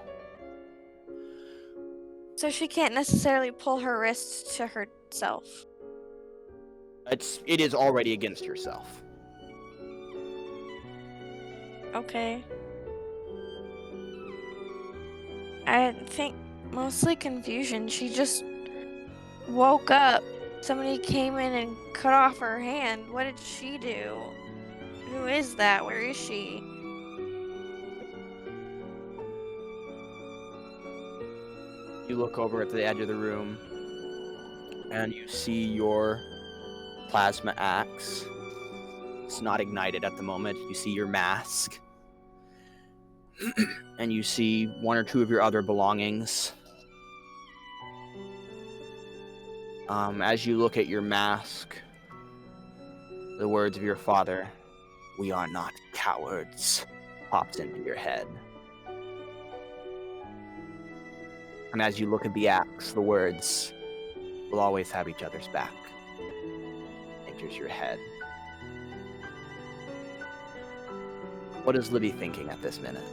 So she can't necessarily pull her wrists to herself. It is already against yourself. Okay. I think mostly confusion. She just woke up. Somebody came in and cut off her hand. What did she do? Who is that? Where is she? You look over at the edge of the room, and you see your plasma axe. It's not ignited at the moment. You see your mask. And you see one or two of your other belongings. As you look at your mask, the words of your father, "We are not cowards," pops into your head. And as you look at the axe, the words, "We'll always have each other's back," enters your head. What is Libby thinking at this minute?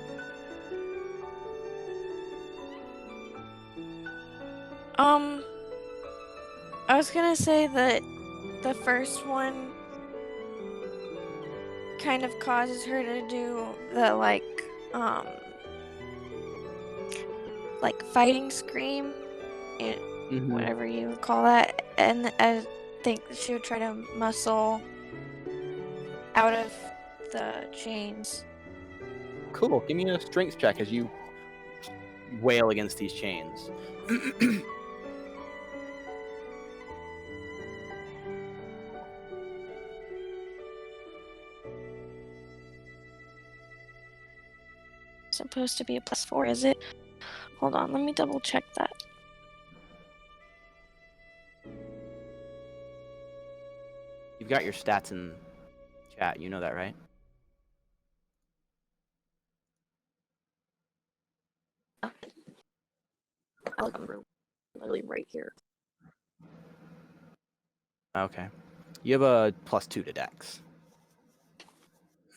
I was gonna say that the first one kind of causes her to do the fighting scream, whatever you would call that, and I think that she would try to muscle out of the chains. Cool. Give me a strength check as you wail against these chains. Supposed to be a +4, is it? Hold on, let me double check that. You've got your stats in chat. You know that, right? Literally right here. Okay. You have a +2 to Dex.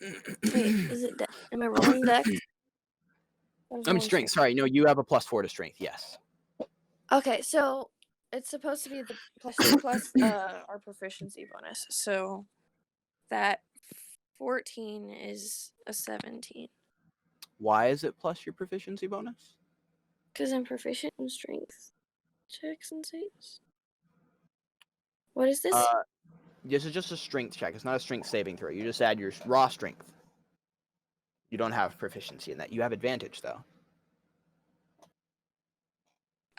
Wait, is it? Am I rolling Dex? Strength. Sorry, no, you have a +4 to strength. Yes. Okay, so it's supposed to be the +2 plus our proficiency bonus. So that 14 is a 17. Why is it plus your proficiency bonus? Because I'm proficient in strength checks and saves. What is this? This is just a strength check. It's not a strength saving throw. You just add your raw strength. You don't have proficiency in that. You have advantage, though.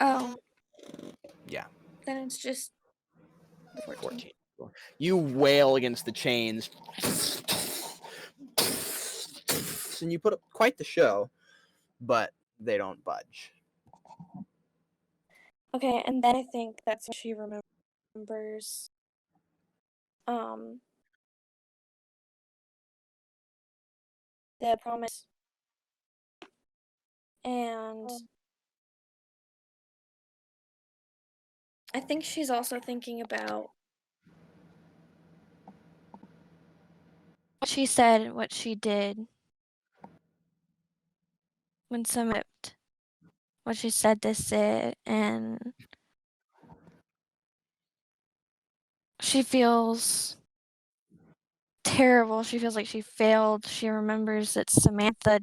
Oh. Yeah. Then it's just 14. You wail against the chains. And you put up quite the show, but they don't budge. Okay, and then I think that's when she remembers the promise. And I think she's also thinking about what she said, what she did when summoned, what she said to Sid, and she feels terrible. She feels like she failed. She remembers that Samantha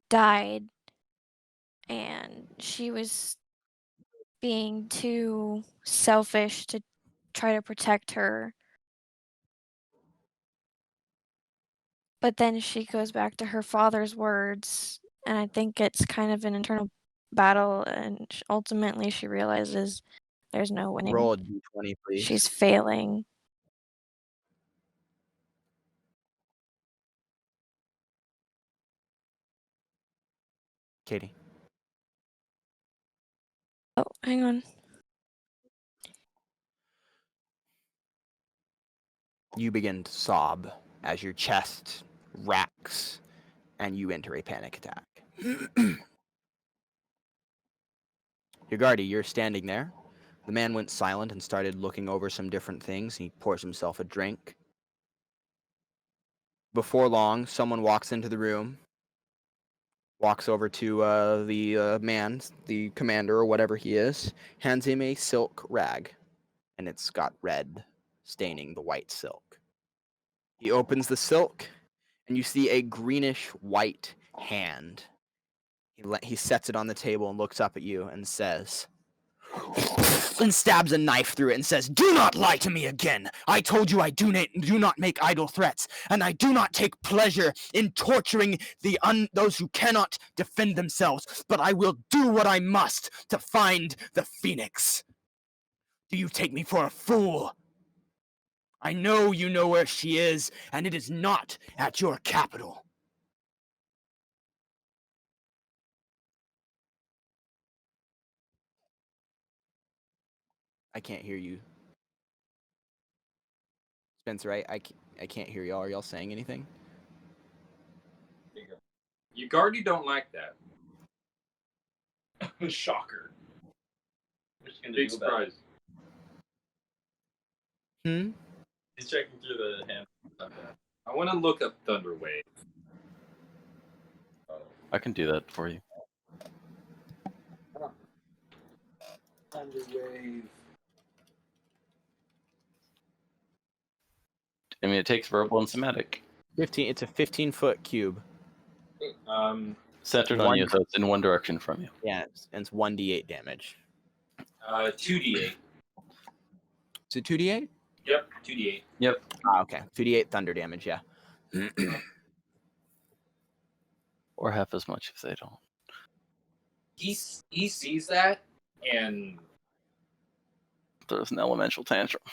died and she was being too selfish to try to protect her. But then she goes back to her father's words, and I think it's kind of an internal battle, and ultimately she realizes there's no winning. Roll a d20, please. She's failing. Katie. Oh, hang on. You begin to sob as your chest racks and you enter a panic attack. Yugardi, you're standing there. The man went silent and started looking over some different things. He pours himself a drink. Before long, someone walks into the room, walks over to the man, the commander or whatever he is, hands him a silk rag, and it's got red staining the white silk. He opens the silk, and you see a greenish-white hand. He sets it on the table and looks up at you and says, and stabs a knife through it and says, "Do not lie to me again. I told you I do not make idle threats, and I do not take pleasure in torturing those who cannot defend themselves, but I will do what I must to find the Phoenix. Do you take me for a fool? I know you know where she is, and it is not at your capital." I can't hear you. Spencer, I can't hear y'all. Are y'all saying anything? You Guardy don't like that. Shocker. Big surprise. Hmm? He's checking through the hand. I want to look up Thunderwave. I can do that for you. Thunderwave. I mean, it takes verbal and somatic. 15. It's a 15-foot cube. Centered on you, so it's in one direction from you. Yeah, and it's 1d8 damage. 2d8. Is it 2d8? Yep, 2d8. Yep. Ah, okay. 2d8 thunder damage, yeah. Or half as much if they don't. He sees that, and There's an elemental tantrum.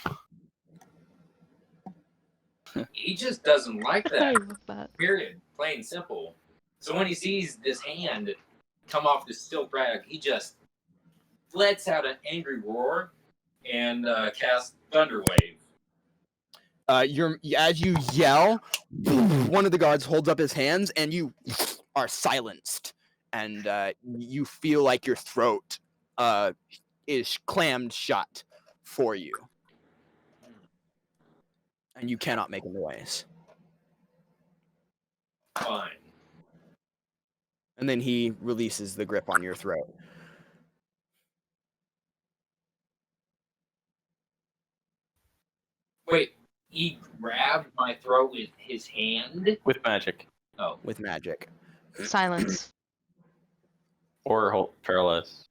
he just doesn't like I that. love that. Period. Plain and simple. So when he sees this hand come off this silk rag, he just lets out an angry roar and casts Thunderwave. As you yell, one of the guards holds up his hands, and you are silenced, and you feel like your throat is clammed shut for you, and you cannot make a noise. Fine. And then he releases the grip on your throat. Wait, he grabbed my throat with his hand? With magic. Oh. With magic. Silence. Or hold paralyzed.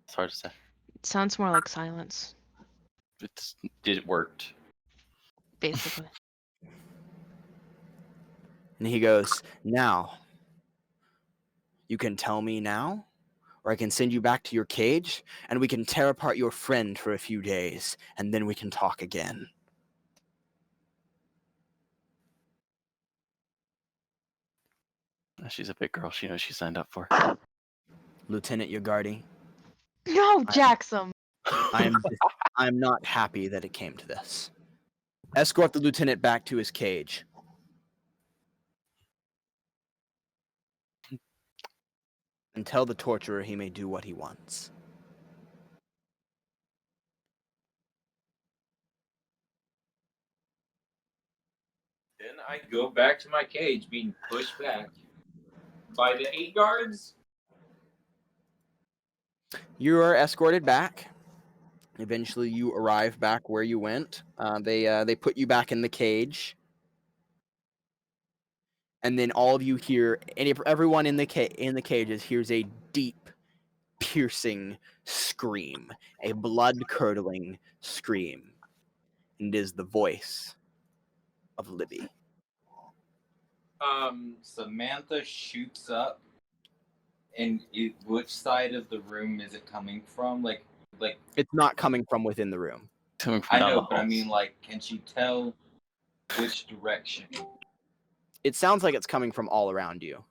It's hard to say. It sounds more like silence, It worked. basically. And he goes, now, you can tell me now, or I can send you back to your cage, and we can tear apart your friend for a few days, and then we can talk again. She's a big girl. She knows she signed up for. Lieutenant Yagardi, No, Jackson. I'm not happy that it came to this. Escort the lieutenant back to his cage. And tell the torturer he may do what he wants. Then I go back to my cage, being pushed back by the 8 guards. You are escorted back. Eventually, you arrive back where you went. They put you back in the cage, and then all of you hear, everyone in the cages hears a deep, piercing scream, a blood-curdling scream, and it is the voice of Libby. Samantha shoots up, and which side of the room is it coming from? Like It's not coming from within the room. Coming from I down know, the but I halls. mean, like, can she tell which direction? It sounds like it's coming from all around you.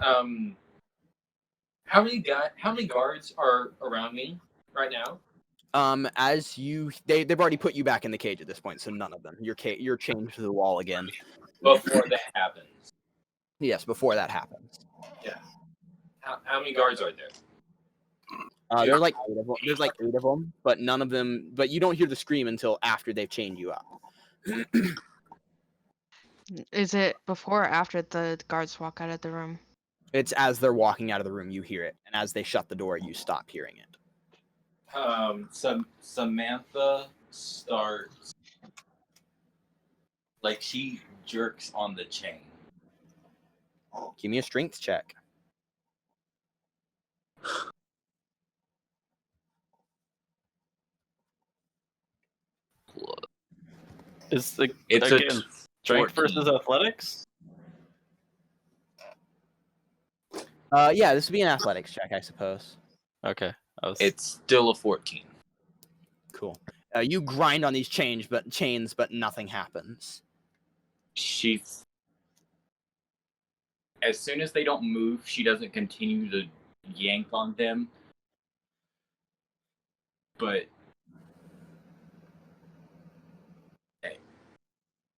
How many guards are around me right now? They've already put you back in the cage at this point, so none of them. You're chained to the wall again. Before that happens. Yes, before that happens. Yeah. How many guards are there? There's like 8 of them. There's like 8 of them, but none of them. But you don't hear the scream until after they've chained you up. Is it before or after the guards walk out of the room? It's as they're walking out of the room, you hear it, and as they shut the door, you stop hearing it. Samantha starts, like, she jerks on the chain. Give me a strength check. It's It's again strength 14. versus athletics. Yeah, this would be an athletics check, I suppose. Okay, It's still a 14. Cool. You grind on these chains, but nothing happens. As soon as they don't move, she doesn't continue to yank on them. but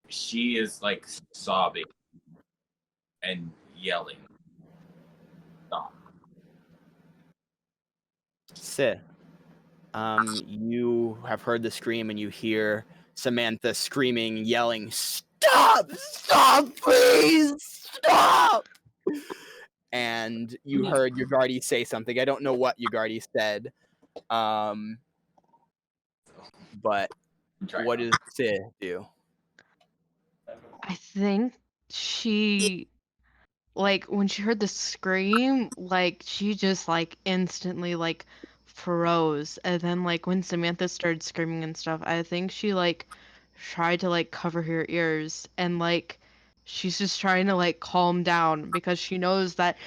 she is like sobbing and yelling. Stop. Sid, you have heard the scream and you hear Samantha screaming, yelling, "Stop! Stop, please! Stop!" And you heard Yugardi say something. I don't know what Yugardi said. But what does Sid do? I think she, like, when she heard the scream, like, she just, like, instantly, like, froze. And then, like, when Samantha started screaming and stuff, I think she, like, tried to, like, cover her ears. And, like, she's just trying to, like, calm down because she knows that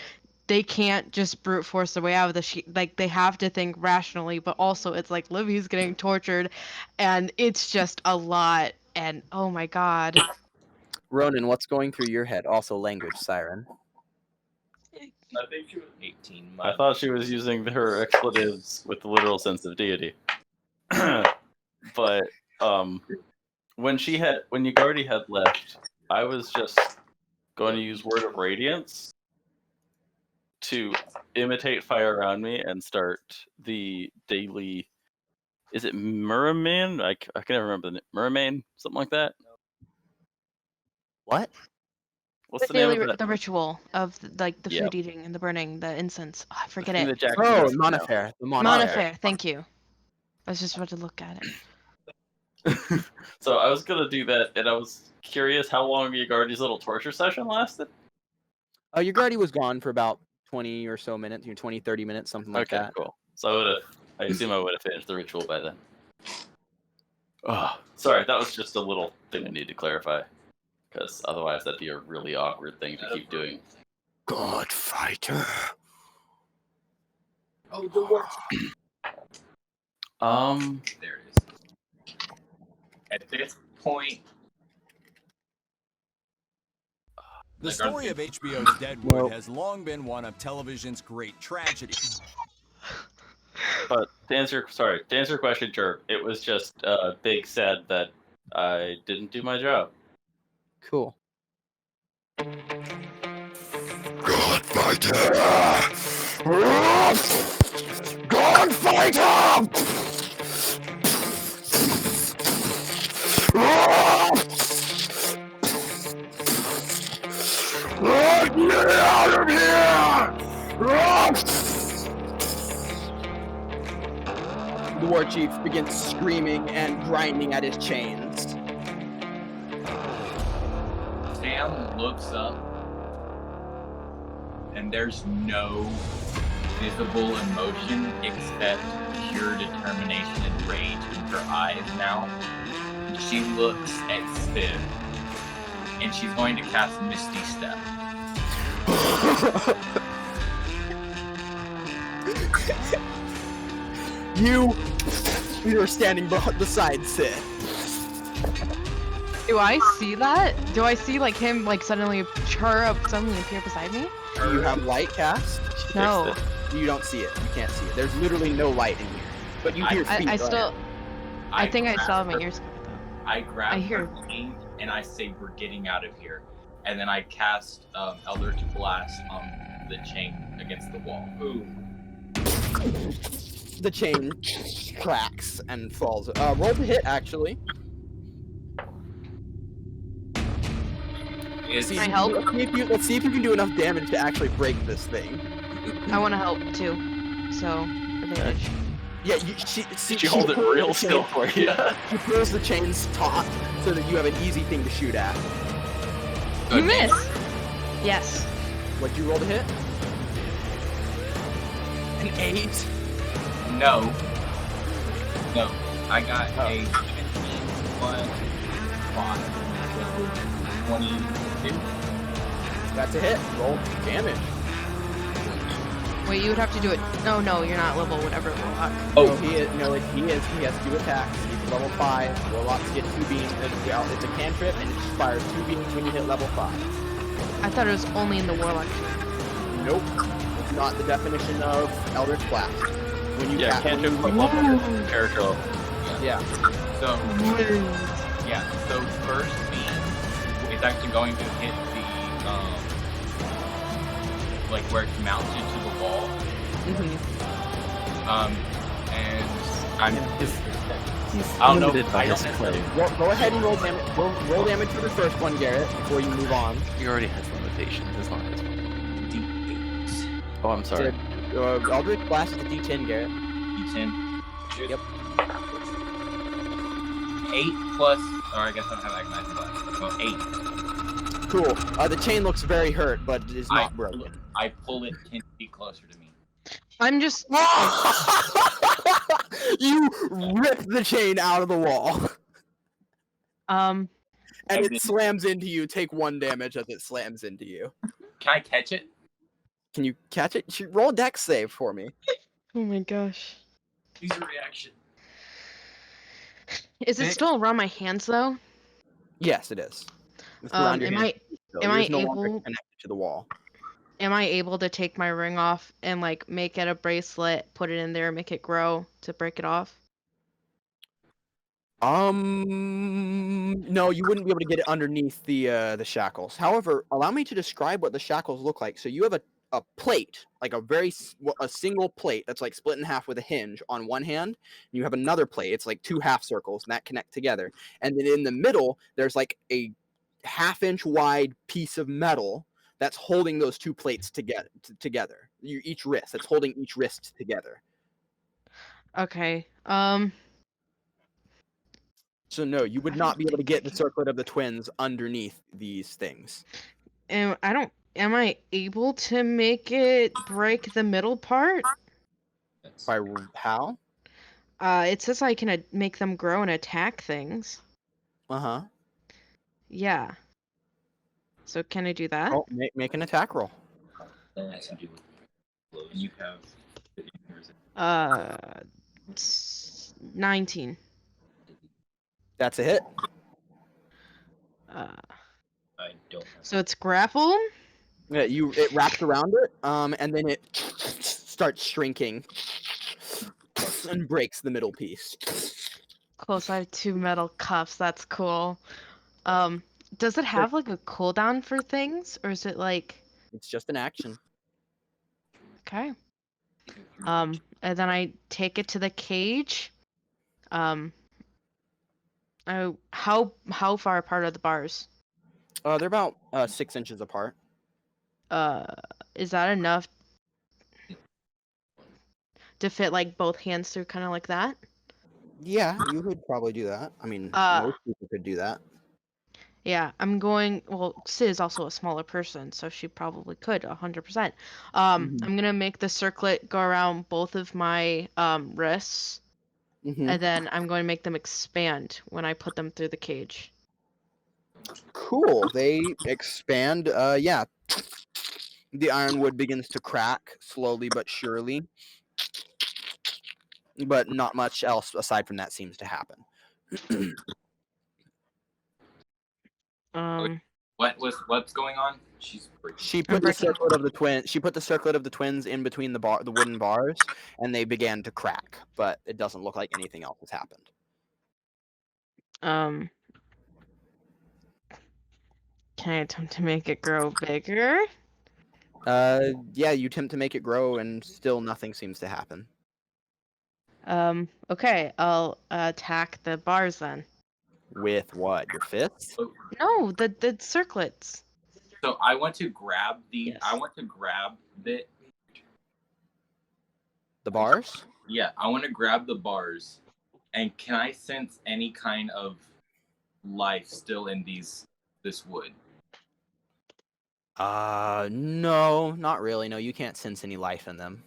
they can't just brute force their way out of this. Like, they have to think rationally, but also it's like Livy's getting tortured, and it's just a lot. And oh my god. Ronan, what's going through your head? Also, language siren. I think she was 18 I months. thought she was using her expletives with the literal sense of deity. But when Yugardi had left, I was just going to use Word of Radiance to imitate fire around me and start the daily. Is it Merman? I can never remember the name. Merman, something like that. What? What's The the name daily of that? the ritual of like the Yep. food eating and the burning, the incense. Oh, I forget thing it. that Jack Oh, does now. Monofair. The Monofair. Monofair, thank you. I was just about to look at it. So I was gonna do that, and I was curious how long Yugardi's little torture session lasted. Yugardi was gone for about 20 or so minutes, 20, 30 minutes, something like Okay, that. cool. So I assume I would have finished the ritual by then. Oh, sorry, that was just a little thing I need to clarify, because otherwise that'd be a really awkward thing to keep doing. God fighter. Oh, the word. There it is. At this point, The story of HBO's Deadwood has long been one of television's great tragedies. But to answer your question, Jerp, it was just big sad that I didn't do my job. Cool. God fighter! God fighter! Let me out of here! The war chief begins screaming and grinding at his chains. Sam looks up, and there's no visible emotion except pure determination and rage in her eyes now. She looks at Sid, and she's going to cast Misty Step. You're standing beside Sid. Do I see that? Do I see like him like suddenly appear beside me? Do you have light cast? No. You don't see it. You can't see it. There's literally no light in here. But you hear feet. I Go still ahead. I think I grab still have my her- ears covered though. I grab I hear- her chain and I say, "We're getting out of here." And then I cast Eldritch Blast on the chain against the wall. Ooh. The chain cracks and falls. Roll to hit, actually. It's, Can I help? Let's see if you can do enough damage to actually break this thing. I want to help too. So advantage. Yeah, She hold it real still for you. She pulls the chains taut so that you have an easy thing to shoot at. You miss. Yes. What'd you roll to hit? An 8. No. I got a 17 plus 5. So 22. That's a hit. Roll damage. Wait, you would have to do it. No, you're not level whatever warlock. Oh, he is. He has 2 attacks. He's level 5. Warlocks get 2 beams. It's a cantrip and it fires 2 beams when you hit level 5. I thought it was only in the warlock. Nope. It's not the definition of Eldritch Blast. When you Yeah, when cantrip you- flip level character level. Yeah. So yeah, so first beam is actually going to hit the like where it's mounted to the wall. And I'm He's I don't know. limited by I his don't clay. necessarily. Go ahead and roll damage. Roll damage for the first one, Garrett, before you move on. He already has limitations. It's not his fault. Oh, I'm sorry. Eldritch Blast is a D10, Garrett. D10. Yep. 8 plus, or I guess I don't have Agnited Blast. So 8. Cool. The chain looks very hurt, but it is not broken. I pull it 10 feet closer to me. I'm just. You rip the chain out of the wall, Um. and it slams into you. Take 1 damage as it slams into you. Can I catch it? Can you catch it? Roll a dex save for me. Oh my gosh. Use a reaction. Is it still around my hands though? Yes, it is. It's around your Am hand, I so am yours I no longer able connected to the wall? am I able to take my ring off and like make it a bracelet, put it in there, make it grow to break it off? No, you wouldn't be able to get it underneath the shackles. However, allow me to describe what the shackles look like. So you have a plate, like a single plate that's like split in half with a hinge on one hand. And you have another plate. It's like 2 half circles, and that connect together. And then in the middle, there's like a 1/2 inch wide piece of metal that's holding those 2 plates together. Each wrist. That's holding each wrist together. Okay. So no, you would I not don't be able to think I get the can- circlet of the twins underneath these things. Am I able to make it break the middle part? By how? It says I can make them grow and attack things. Uh-huh. Yeah. So can I do that? Oh, make an attack roll. That has to do with you have 19. That's a hit. I don't have So it's grapple. Yeah, it wraps around it, and then it starts shrinking and breaks the middle piece. Close. I have 2 metal cuffs. That's cool. Does it have like a cooldown for things, or is it like It's just an action. okay? And then I take it to the cage. How far apart are the bars? They're about 6 inches apart. Is that enough to fit like both hands through, kind of like that? Yeah, you could probably do that. I mean, most people could do that. Yeah, I'm going. Well, Sid is also a smaller person, so she probably could 100%. I'm gonna make the circlet go around both of my wrists, and then I'm going to make them expand when I put them through the cage. Cool. They expand. Yeah. The ironwood begins to crack slowly but surely. But not much else aside from that seems to happen. What's going on? She put the circlet of the twins. She put the circlet of the twins in between the wooden bars, and they began to crack. But it doesn't look like anything else has happened. Can I attempt to make it grow bigger? Yeah, you attempt to make it grow, and still nothing seems to happen. Okay, I'll attack the bars then. With what? Your fists? No, the circlets. So I want to grab the. Yes. I want to grab the. The bars? Yeah, I want to grab the bars, and can I sense any kind of life still in this wood? No, not really. No, you can't sense any life in them.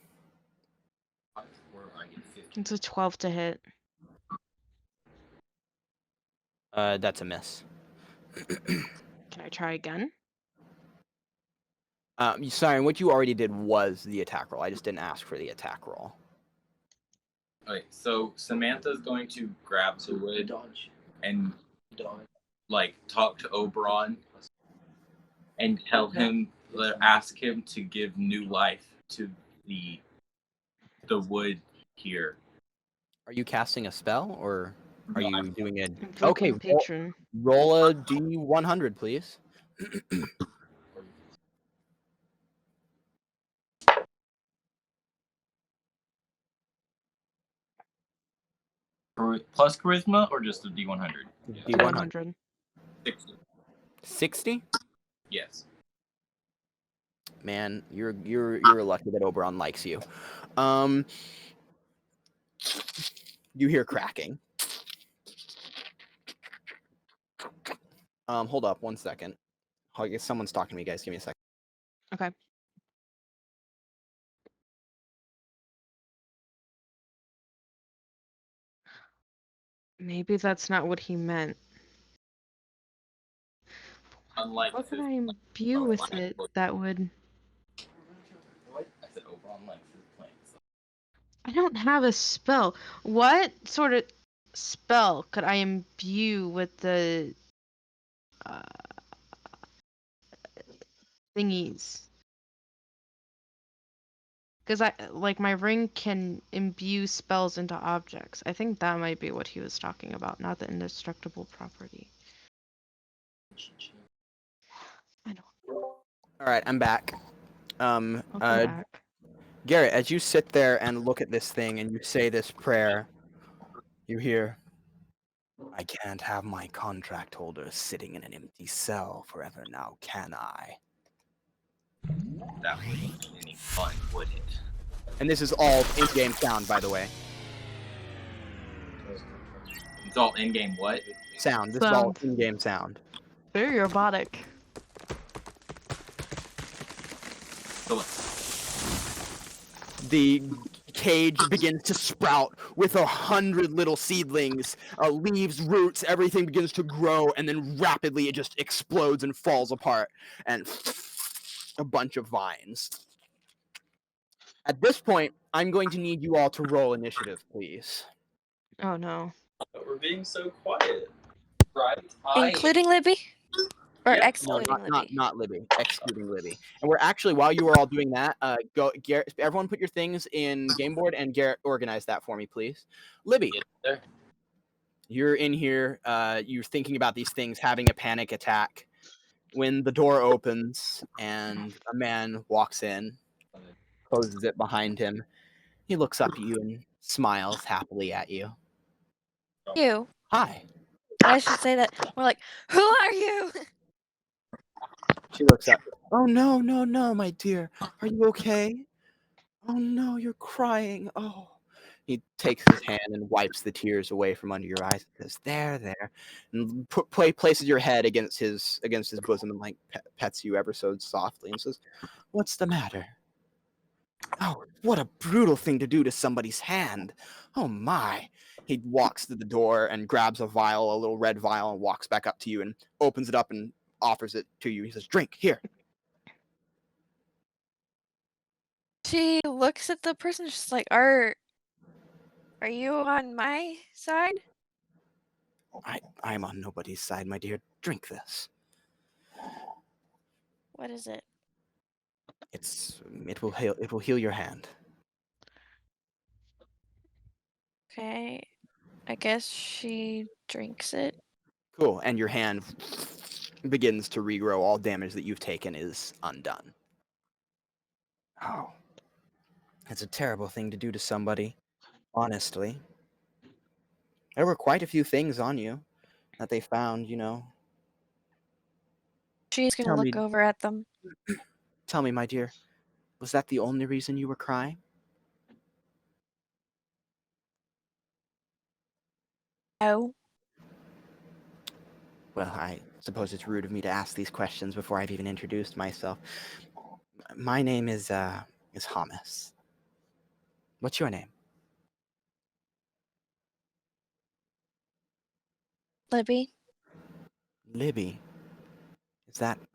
It's a 12 to hit. That's a miss. Can I try again? Sorry, what you already did was the attack roll. I just didn't ask for the attack roll. Okay, so Samantha's going to grab the wood and like talk to Oberon and tell him, ask him to give new life to the wood here. Are you casting a spell or are you doing a? Invoking Okay, patron. roll a d100, please. Plus charisma or just a D100? D100. 100. 60. 60? Yes. Man, you're lucky that Oberon likes you. You hear cracking. Hold up 1 second. I guess someone's talking to me, guys. Give me a second. Okay. Maybe that's not what he meant. Unlike What could his- I imbue with it that would... What? I said Oberon likes his plants. I don't have a spell. What sort of spell could I imbue with the thingies? Because my ring can imbue spells into objects. I think that might be what he was talking about, not the indestructible property. I don't. All right, I'm back. Welcome back. Garrett, as you sit there and look at this thing and you say this prayer, you hear, I can't have my contract holder sitting in an empty cell forever now, can I? That wouldn't be any fun, would it? And this is all in-game sound, by the way. It's all in-game what? Sound. This is all in-game sound. Very robotic. So The cage begins to sprout with 100 little seedlings, leaves, roots, everything begins to grow, and then rapidly it just explodes and falls apart, and a bunch of vines. At this point, I'm going to need you all to roll initiative, please. Oh no. But we're being so quiet, right? Including Libby? Or Yeah. No, excluding Libby? not Libby, excluding Libby. And we're actually, while you are all doing that, Garrett, everyone put your things in game board, and Garrett, organize that for me, please. Libby, Yes, sir. you're in here, you're thinking about these things, having a panic attack, when the door opens and a man walks in, closes it behind him. He looks up at you and smiles happily at you. You. Hi. I should say that. We're like, who are you? She looks up. Oh, no, my dear. Are you okay? Oh, no, you're crying. Oh. He takes his hand and wipes the tears away from under your eyes. And says, there. And places your head against his bosom and like pets you ever so softly and says, what's the matter? Oh, what a brutal thing to do to somebody's hand. Oh, my. He walks to the door and grabs a little red vial, and walks back up to you and opens it up and offers it to you. He says, drink, here. She looks at the person, she's like, are you on my side? I'm on nobody's side, my dear. Drink this. What is it? It will heal your hand. Okay. I guess she drinks it. Cool. And your hand begins to regrow. All damage that you've taken is undone. Oh. It's a terrible thing to do to somebody, honestly. There were quite a few things on you that they found, She's gonna Tell look me- over at them. Tell me, my dear, was that the only reason you were crying? No. Well, I suppose it's rude of me to ask these questions before I've even introduced myself. My name is Hamas. What's your name? Libby? Libby.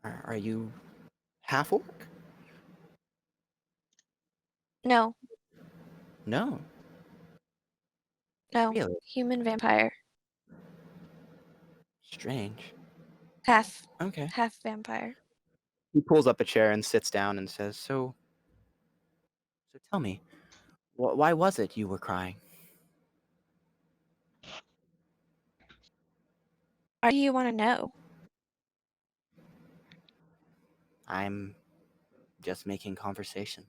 Are you half orc? No. No. No. Really? Human vampire. Strange. Half Okay. vampire. He pulls up a chair and sits down and says, So tell me, Why was it you were crying? Why do you want to know? I'm just making conversation.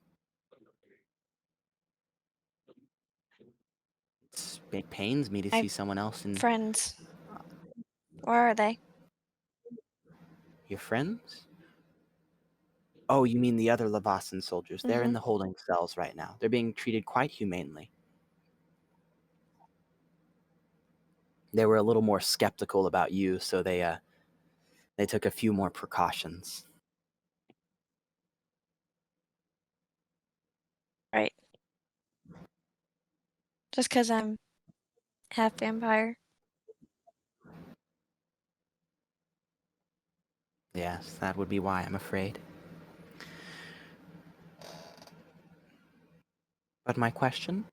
It pains me to My see someone else in Friends. Where are they? your friends. Oh, you mean the other Levasan soldiers? They're in Mhm. the holding cells right now. They're being treated quite humanely. They were a little more skeptical about you, so they took a few more precautions. Right. Just because I'm half vampire. Yes, that would be why, I'm afraid. But my question?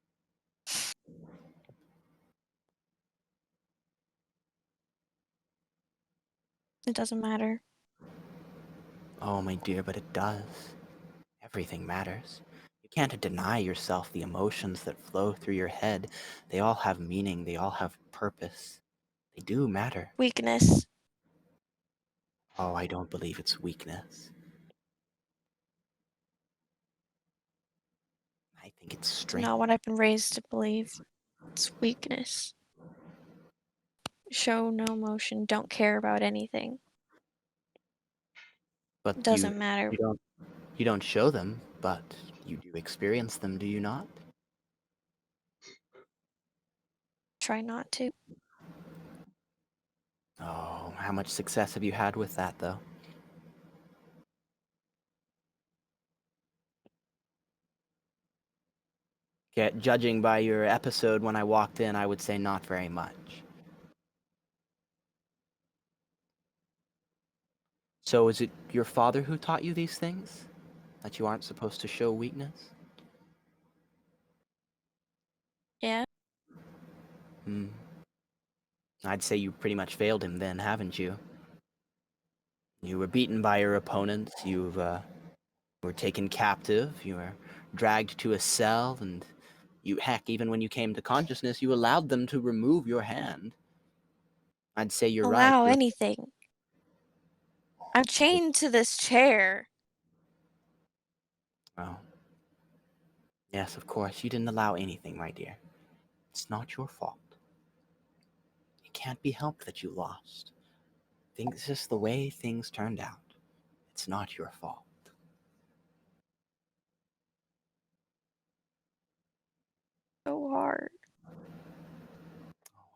It doesn't matter. Oh, my dear, but it does. Everything matters. You can't deny yourself the emotions that flow through your head. They all have meaning, they all have purpose. They do matter. Weakness. Oh, I don't believe it's weakness. I think it's It's strength. not what I've been raised to believe. It's weakness. Show no emotion. Don't care about anything. But Doesn't matter. you don't show them, but you do experience them, do you not? Try not to. Oh, how much success have you had with that, though? Judging by your episode when I walked in, I would say not very much. So is it your father who taught you these things? That you aren't supposed to show weakness? Yeah. Hmm. I'd say you pretty much failed him then, haven't you? You were beaten by your opponents, you were taken captive, you were dragged to a cell, and even when you came to consciousness, you allowed them to remove your hand. I'd say you're right. Allow anything. I'm chained to this chair. Oh. Yes, of course, you didn't allow anything, my dear. It's not your fault. It can't be helped that you lost. It's just the way things turned out. It's not your fault. So hard.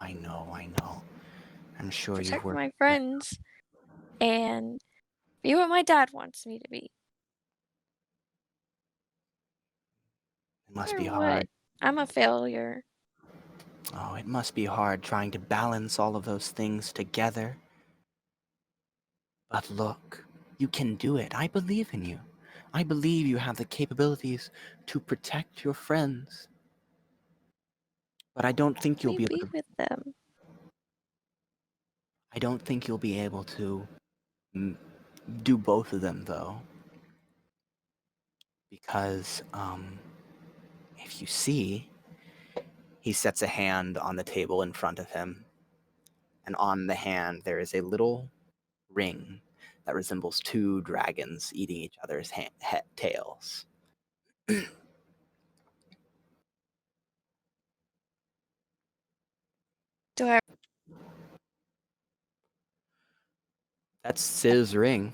I know. I'm sure you've Protect worked. my friends and be what my dad wants me to be. It must Or be what? hard. I'm a failure. Oh, it must be hard trying to balance all of those things together. But look, you can do it. I believe in you. I believe you have the capabilities to protect your friends. But I don't think you'll Let me be able be to. with them. I don't think you'll be able to do both of them, though. Because, if you see, he sets a hand on the table in front of him, and on the hand there is a little ring that resembles two dragons eating each other's tails. Do I? That's Ciz's ring.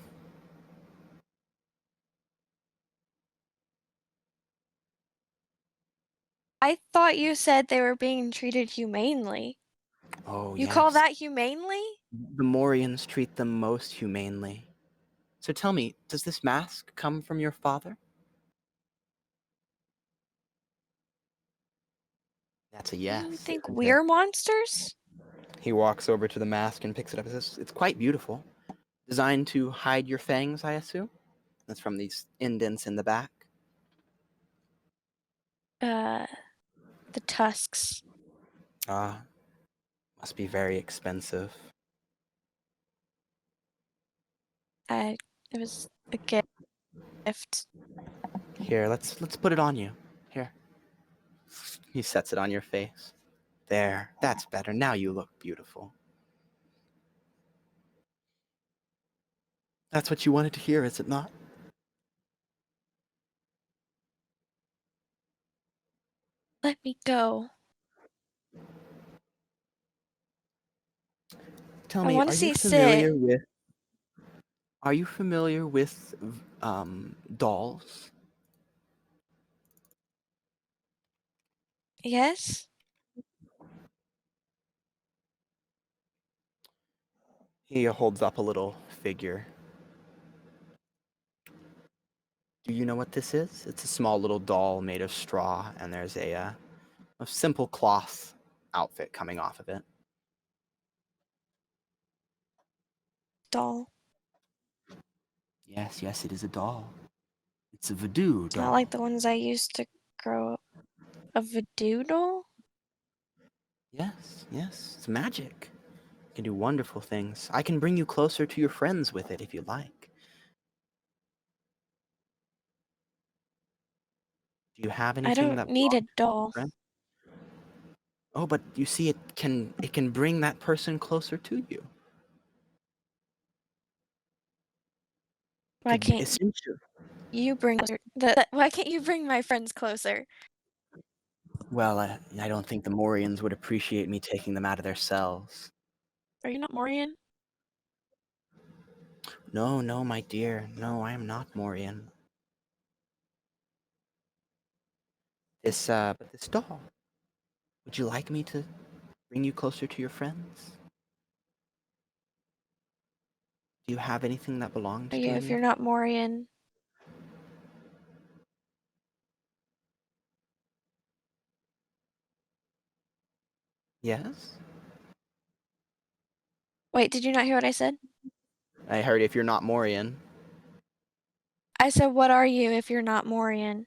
I thought you said they were being treated humanely. Oh, You yes. call that humanely? The Morians treat them most humanely. So tell me, does this mask come from your father? That's a yes. You think isn't it? we're monsters? He walks over to the mask and picks it up. It's quite beautiful. Designed to hide your fangs, I assume? That's from these indents in the back. The tusks. Ah, must be very expensive. It was a gift. Here, let's put it on you. Here. He sets it on your face. There, that's better. Now you look beautiful. That's what you wanted to hear, is it not? Let me go. Tell I me, want are to you see Sid. familiar with dolls? Yes? He holds up a little figure. Do you know what this is? It's a small little doll made of straw, and there's a simple cloth outfit coming off of it. Doll. Yes, yes, it is a doll. It's a voodoo It's doll. not like the ones I used to grow up. A voodoo doll? Yes, yes, it's magic. It can do wonderful things. I can bring you closer to your friends with it if you like. Do you have I anything don't that need a belongs to doll. your friend? Oh, but you see, it can bring that person closer to you. Why can't Essentially. you bring why can't you bring my friends closer? Well, I don't think the Morians would appreciate me taking them out of their cells. Are you not Morian? No, no, my dear. No, I am not Morian. But this doll. Would you like me to bring you closer to your friends? Do you have anything that belonged Are to you any if of you're them? not Morian? Yes? Wait, did you not hear what I said? I heard if you're not Morian. I said, what are you if you're not Morian?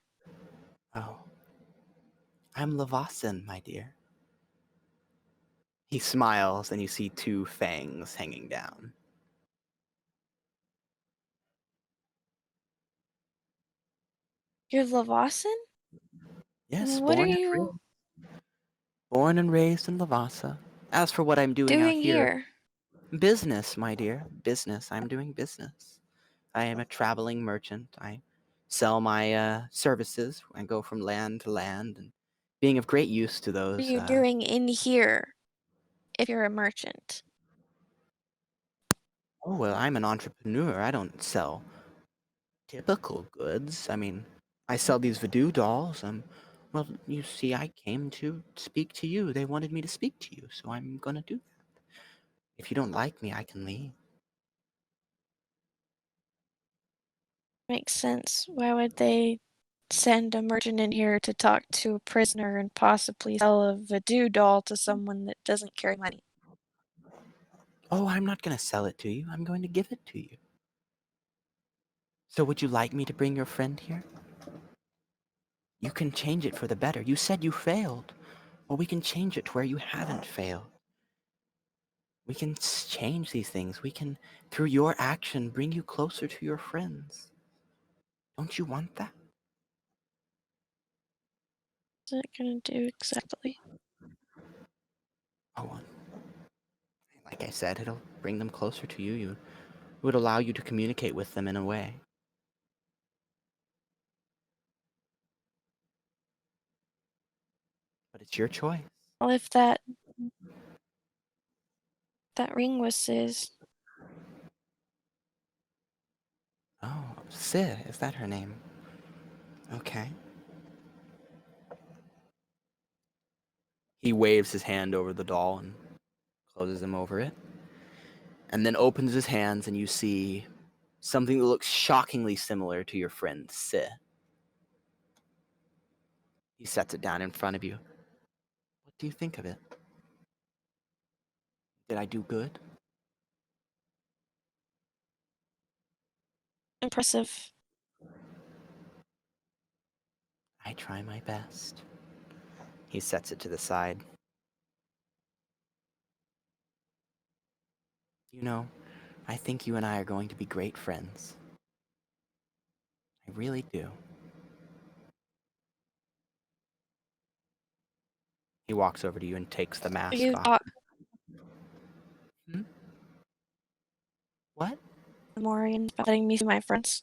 Oh. I'm Lavasin, my dear. He smiles, and you see two fangs hanging down. You're Lavasin? Yes, What are you born and raised in Lavassa. As for what I'm doing out doing here, here? business, my dear. Business. I'm doing business. I am a traveling merchant. I sell my services. I go from land to land, and being of great use to What are those. you doing in here if you're a merchant? Oh, well, I'm an entrepreneur. I don't sell typical goods. I mean, I sell these voodoo dolls. Well, you see, I came to speak to you. They wanted me to speak to you, so I'm gonna do that. If you don't like me, I can leave. Makes sense. Why would they send a merchant in here to talk to a prisoner and possibly sell a voodoo doll to someone that doesn't carry money? Oh, I'm not gonna sell it to you. I'm going to give it to you. So would you like me to bring your friend here? You can change it for the better. You said you failed. Well, we can change it to where you haven't failed. We can change these things. We can, through your action, bring you closer to your friends. Don't you want that? What's it gonna do exactly? Oh, like I said, it'll bring them closer to you. It would allow you to communicate with them in a way. But it's your choice. Well, if that ring was Sis, Oh, Sid, is that her name? Okay. He waves his hand over the doll and closes him over it. And then opens his hands, and you see something that looks shockingly similar to your friend Sid. He sets it down in front of you. What do you think of it? Did I do good? impressive. I try my best. He sets it to the side. You know, I think you and I are going to be great friends. I really do. He walks over to you and takes the mask You off. talk What? Morian letting me see my friends.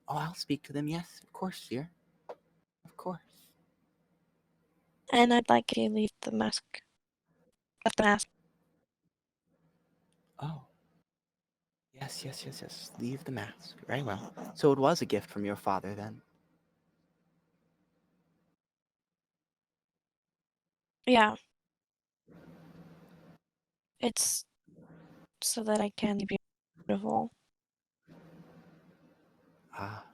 Oh, I'll speak to them. Yes, of course, dear. Of course. And I'd like you to leave the mask. Left the mask. Oh. Yes. Leave the mask. Very well. So it was a gift from your father, then. Yeah. It's so that I can be beautiful. Ah.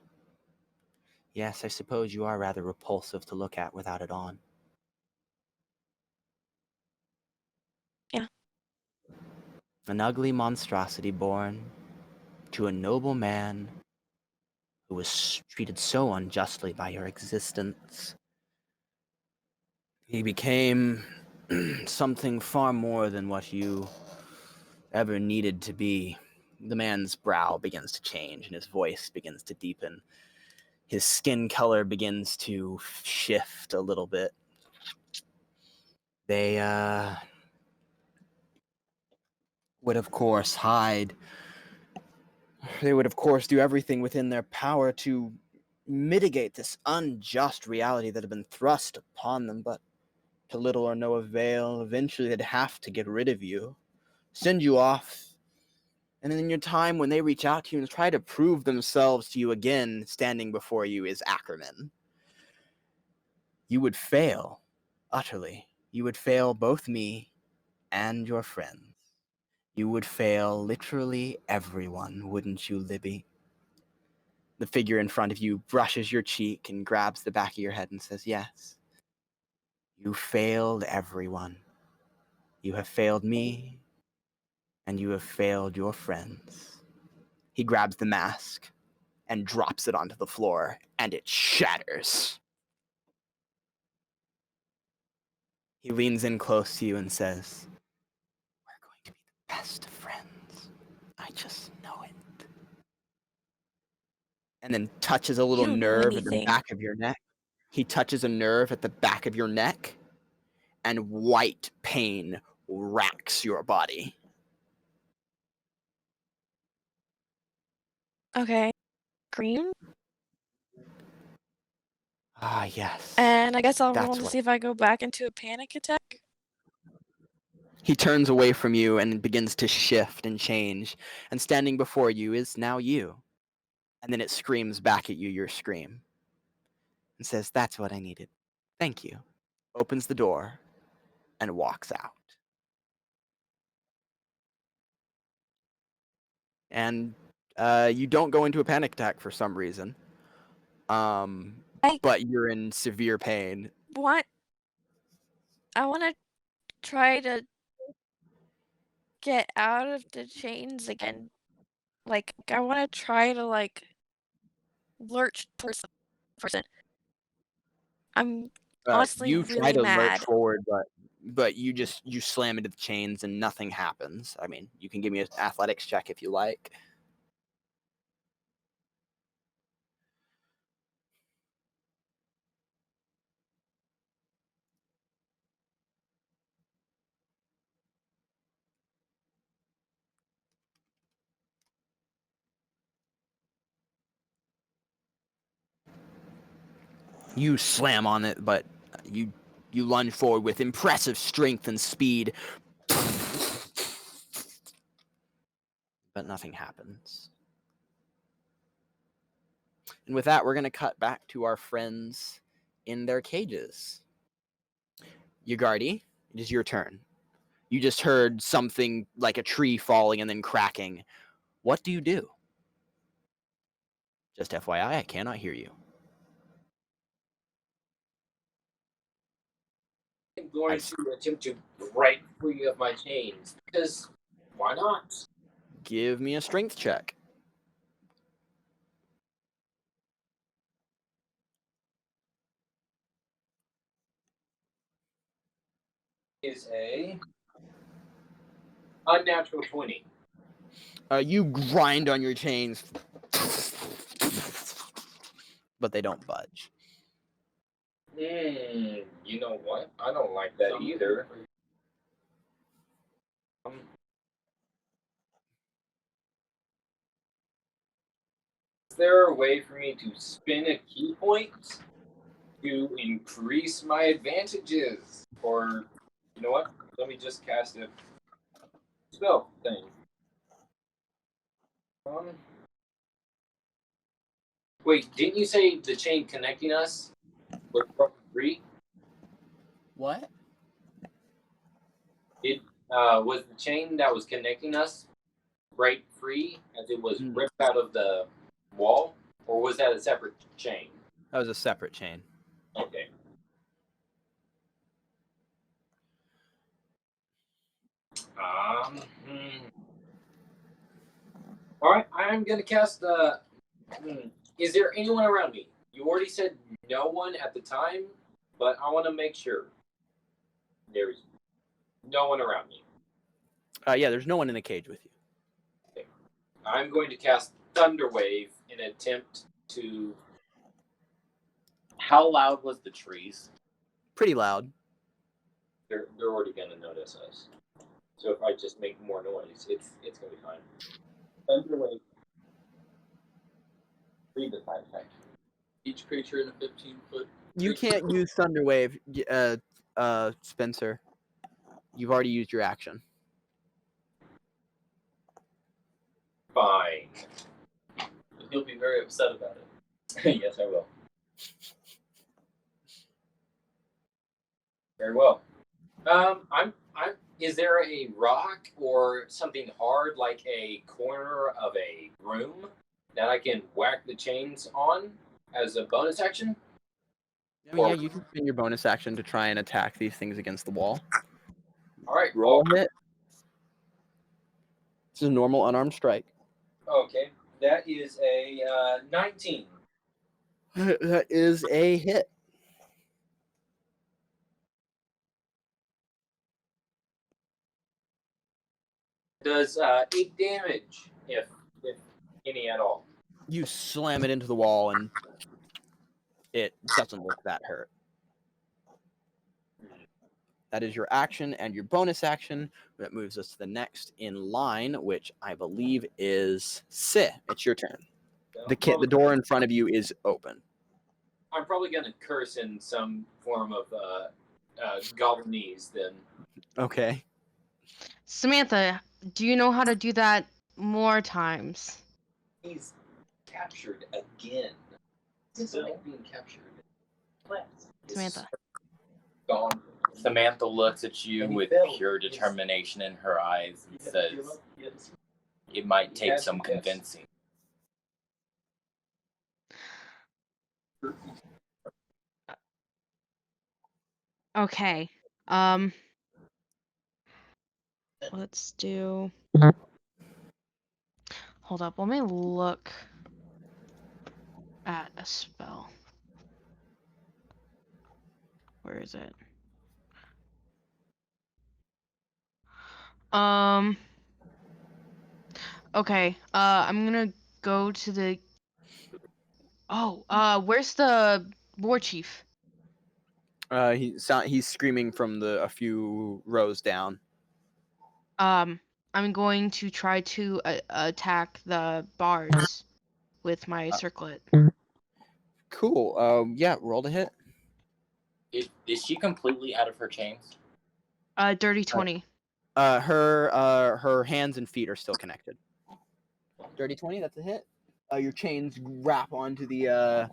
Yes, I suppose you are rather repulsive to look at without it on. Yeah. An ugly monstrosity born to a noble man who was treated so unjustly by your existence. He became something far more than what you ever needed to be. The man's brow begins to change and his voice begins to deepen. His skin color begins to shift a little bit. They would of course hide. They would of course do everything within their power to mitigate this unjust reality that had been thrust upon them, but to little or no avail. Eventually they'd have to get rid of you, send you off, and then in your time when they reach out to you and try to prove themselves to you again, standing before you is Ackerman. You would fail utterly. You would fail both me and your friends. You would fail literally everyone, wouldn't you, Libby? The figure in front of you brushes your cheek and grabs the back of your head and says, yes, you failed everyone. You have failed me, and you have failed your friends. He grabs the mask and drops it onto the floor, and it shatters. He leans in close to you and says, we're going to be the best of friends. I just know it. And then touches a little You don't know nerve at the anything. back of your neck. He touches a nerve at the back of your neck, and white pain racks your body. Okay. Green? Ah, yes. And I guess I'll roll That's to what. see if I go back into a panic attack. He turns away from you and begins to shift and change, and standing before you is now you. And then it screams back at you your scream and says, that's what I needed. Thank you. Opens the door and walks out. And you don't go into a panic attack for some reason. But you're in severe pain. I want to try to get out of the chains again. Like, I want to try to, like, lurch towards the person. I'm honestly You try really to lurch mad. forward, but you slam into the chains and nothing happens. I mean, you can give me an athletics check if you like. You slam on it, but you lunge forward with impressive strength and speed. But nothing happens. And with that, we're going to cut back to our friends in their cages. Yugardi, it is your turn. You just heard something like a tree falling and then cracking. What do you do? Just FYI, I cannot hear you. I'm going to attempt to break free of my chains, because why not? Give me a strength check. Is a unnatural 20. You grind on your chains, but they don't budge. You know what? I don't like that either. Is there a way for me to spin a key point to increase my advantages? Or, you know what? Let me just cast a spell thing. Wait, didn't you say the chain connecting us was broken free? What? It was the chain that was connecting us break free as it was ripped out of the wall, or was that a separate chain? That was a separate chain. Okay. All right, I'm gonna cast the. Is there anyone around me? You already said no one at the time, but I want to make sure there's no one around me. Yeah, there's no one in the cage with you. Okay. I'm going to cast Thunder Wave in an attempt to. How loud was the trees? Pretty loud. They're already gonna notice us. So if I just make more noise, it's gonna be fine. Thunder Wave. Read the side effect. Each creature in a 15-foot. You can't use Thunderwave, Spencer. You've already used your action. Fine. He'll be very upset about it. Yes, I will. Very well. Is there a rock or something hard like a corner of a room that I can whack the chains on as a bonus action? I mean, yeah, you can spend your bonus action to try and attack these things against the wall. All right. Roll hit. This is a normal unarmed strike. Okay. That is a 19. That is a hit. Does 8 damage, if any at all. You slam it into the wall, and it doesn't look that hurt. That is your action and your bonus action. That moves us to the next in line, which I believe is Si. It's your turn. The door in front of you is open. I'm probably going to curse in some form of Goblinese then. Okay. Samantha, do you know how to do that more times? He's captured again. It's like being captured. Samantha. Gone. Samantha looks at you with pure determination in her eyes and says, "It might take some convincing." Okay. Let's do. Hold up. Let me look at a spell. Where is it? Okay. I'm gonna go to the. Oh. Where's the war chief? He's screaming from a few rows down. I'm going to try to attack the bars with my circlet. Cool. Yeah, roll to hit. Is she completely out of her chains? Dirty 20. Her hands and feet are still connected. Dirty 20, that's a hit. Your chains wrap onto the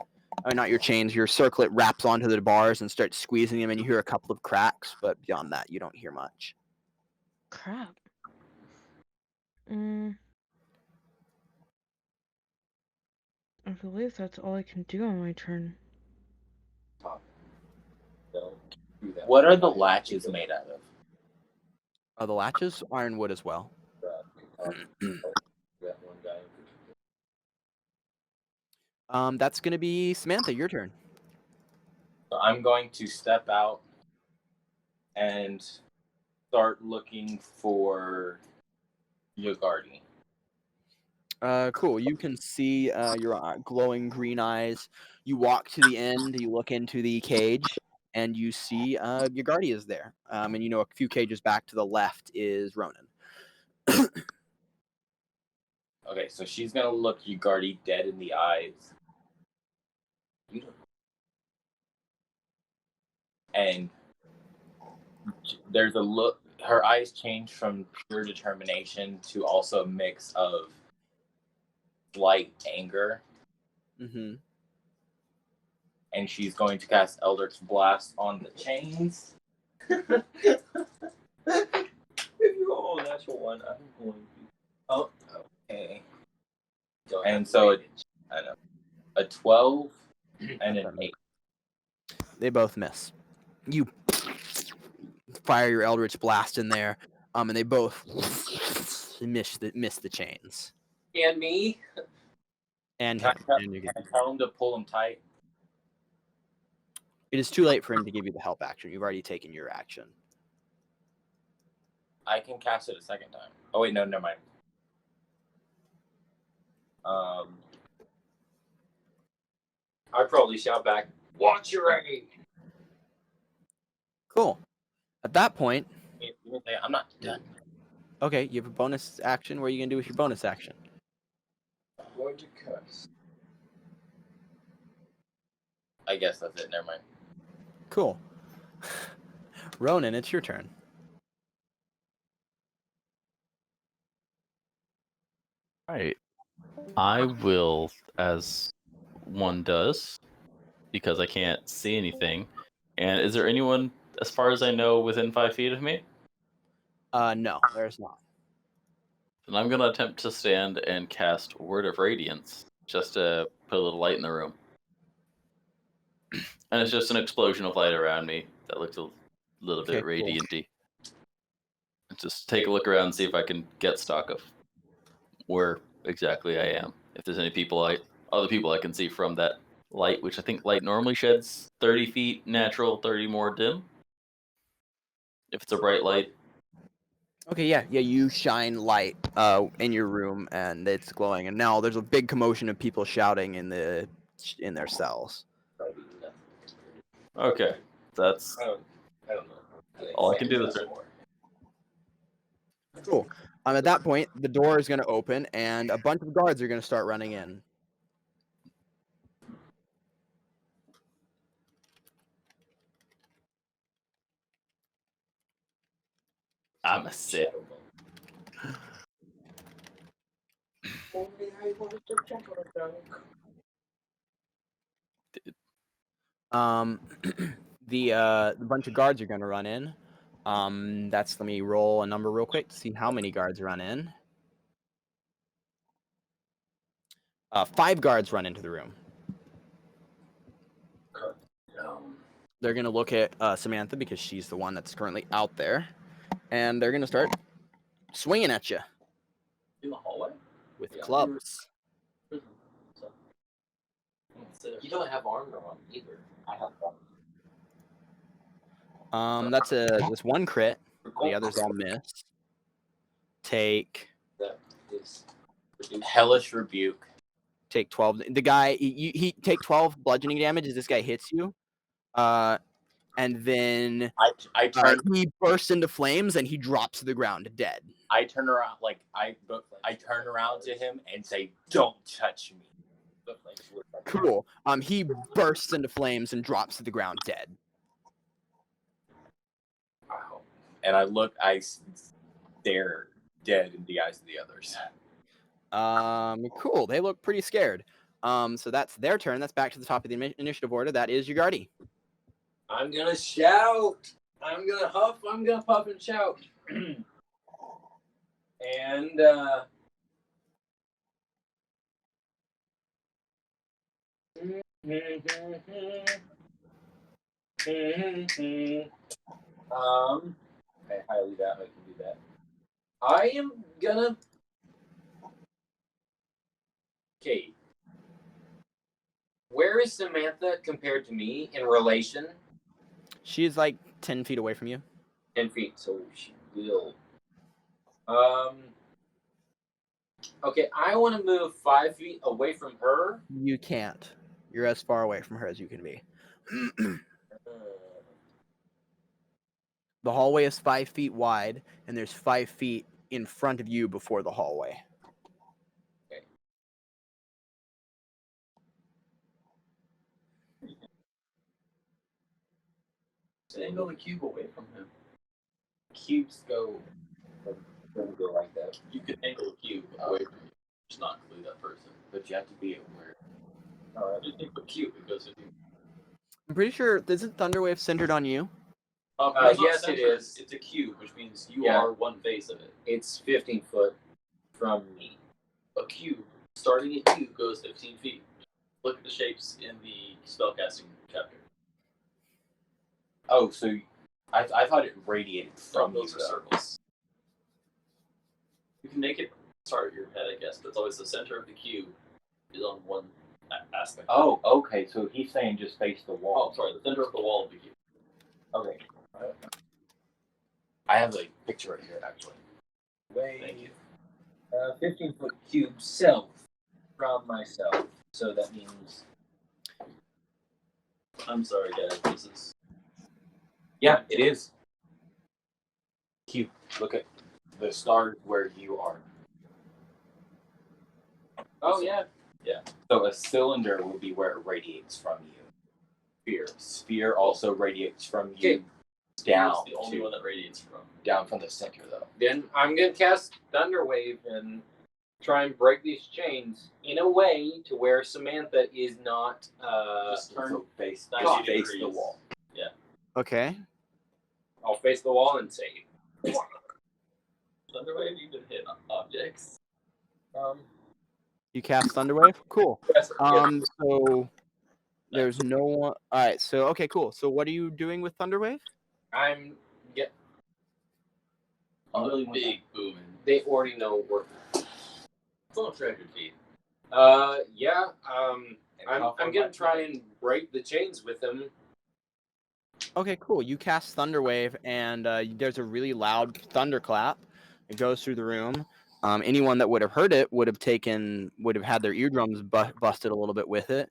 not your chains, your circlet wraps onto the bars and starts squeezing them, and you hear a couple of cracks, but beyond that, you don't hear much. Crap. I believe that's all I can do on my turn. What are the latches made out of? The latches, ironwood as well. That's gonna be Samantha. Your turn. So I'm going to step out and start looking for Yagardi. Cool. You can see your glowing green eyes. You walk to the end. You look into the cage, and you see your guardy is there. And you know a few cages back to the left is Ronan. Okay, so she's gonna look Ugardi dead in the eyes. And there's a look, her eyes change from pure determination to also a mix of slight anger. Mm-hmm. And she's going to cast Eldritch Blast on the chains. If you roll a natural one, I'm going to. Oh, okay. And so I know a 12 and an 8. They both miss. You fire your Eldritch Blast in there, and they both miss the chains. And me? And Can him. I tell him to pull him tight? It is too late for him to give you the help action. You've already taken your action. I can cast it a second time. Oh wait, no, never mind. I probably shout back, "Watch your aim!" Cool. At that point, I'm not done. okay, you have a bonus action. What are you gonna do with your bonus action? I'm going to cuss. I guess that's it. Never mind. Cool. Ronan, it's your turn. Right. I will, as one does, because I can't see anything. And is there anyone, as far as I know, within 5 feet of me? No, there's not. Then I'm going to attempt to stand and cast Word of Radiance, just to put a little light in the room. And it's just an explosion of light around me that looks a little bit radiant-y. Just take a look around and see if I can get stock of where exactly I am. If there's any other people I can see from that light, which I think light normally sheds 30 feet natural, 30 more dim. If it's a bright light. Okay, yeah, you shine light in your room, and it's glowing. And now there's a big commotion of people shouting in their cells. Okay, that's I don't know. all I can do this turn. Cool. At that point, the door is going to open, and a bunch of guards are going to start running in. I'm a sit. The bunch of guards are going to run in. Let me roll a number real quick to see how many guards run in. 5 guards run into the room. They're going to look at Samantha because she's the one that's currently out there. And they're going to start swinging at you. In the hallway? With clubs. You don't have armor on either. I have armor. That's just one crit. The others all miss. Take. That is Hellish Rebuke. Take 12. The guy, he take 12 bludgeoning damage as this guy hits you. And then I turn. He bursts into flames and he drops to the ground dead. I turn around, I turn around to him and say, "Don't touch me." Cool. He bursts into flames and drops to the ground dead. Wow. And I stare dead in the eyes of the others. Cool. They look pretty scared. So that's their turn. That's back to the top of the initiative order. That is Ugardi. I'm gonna shout. I'm gonna huff. I'm gonna puff and shout. And I highly doubt I can do that. I am gonna. Okay. Where is Samantha compared to me in relation? She's like 10 feet away from you. 10 feet, so she will. Okay, I want to move 5 feet away from her. You can't. You're as far away from her as you can be. The hallway is 5 feet wide, and there's 5 feet in front of you before the hallway. Angle the cube away from him. Cubes go like that. You can angle the cube away from you. Just not include that person. But you have to be aware. You think the cube, it goes with you. I'm pretty sure, isn't Thunderwave centered on you? It's not Yes, it centered. is. It's a cube, which means you Yeah. are one face of it. It's 15 foot from me. A cube, starting at you, goes 15 feet. Look at the shapes in the spellcasting chapter. Oh, so I thought it radiated from you. Those are circles. You can make it start at your head, I guess, but it's always the center of the cube is on one aspect. Oh, okay. So he's saying just face the Oh, wall. sorry, the center of the wall of the cube. Okay. I have a picture right here, actually. Thank you. 15 foot cube south from myself. So that means. I'm sorry, guys. This is. Yeah, it is. Cube. Look at the stars where you are. Oh, yeah. So a cylinder would be where it radiates from you. Sphere also radiates from you Okay. down It's the only to one that radiates from. down from the center, though. Then I'm going to cast Thunderwave and try and break these chains in a way to where Samantha is not. Just turn So face 90 face the degrees. wall. Okay. I'll face the wall and say. Thunderwave, you can hit objects. You cast Thunderwave? Cool. Yes, So there's no one. All right. So okay, cool. So what are you doing with Thunderwave? I'm. Yeah, Really big booming. they already know we're. It's almost 300 feet. Yeah. And I'm how far gonna back? try and break the chains with them. Okay, cool. You cast Thunderwave, and there's a really loud thunderclap. It goes through the room. Anyone that would have heard it would have had their eardrums busted a little bit with it,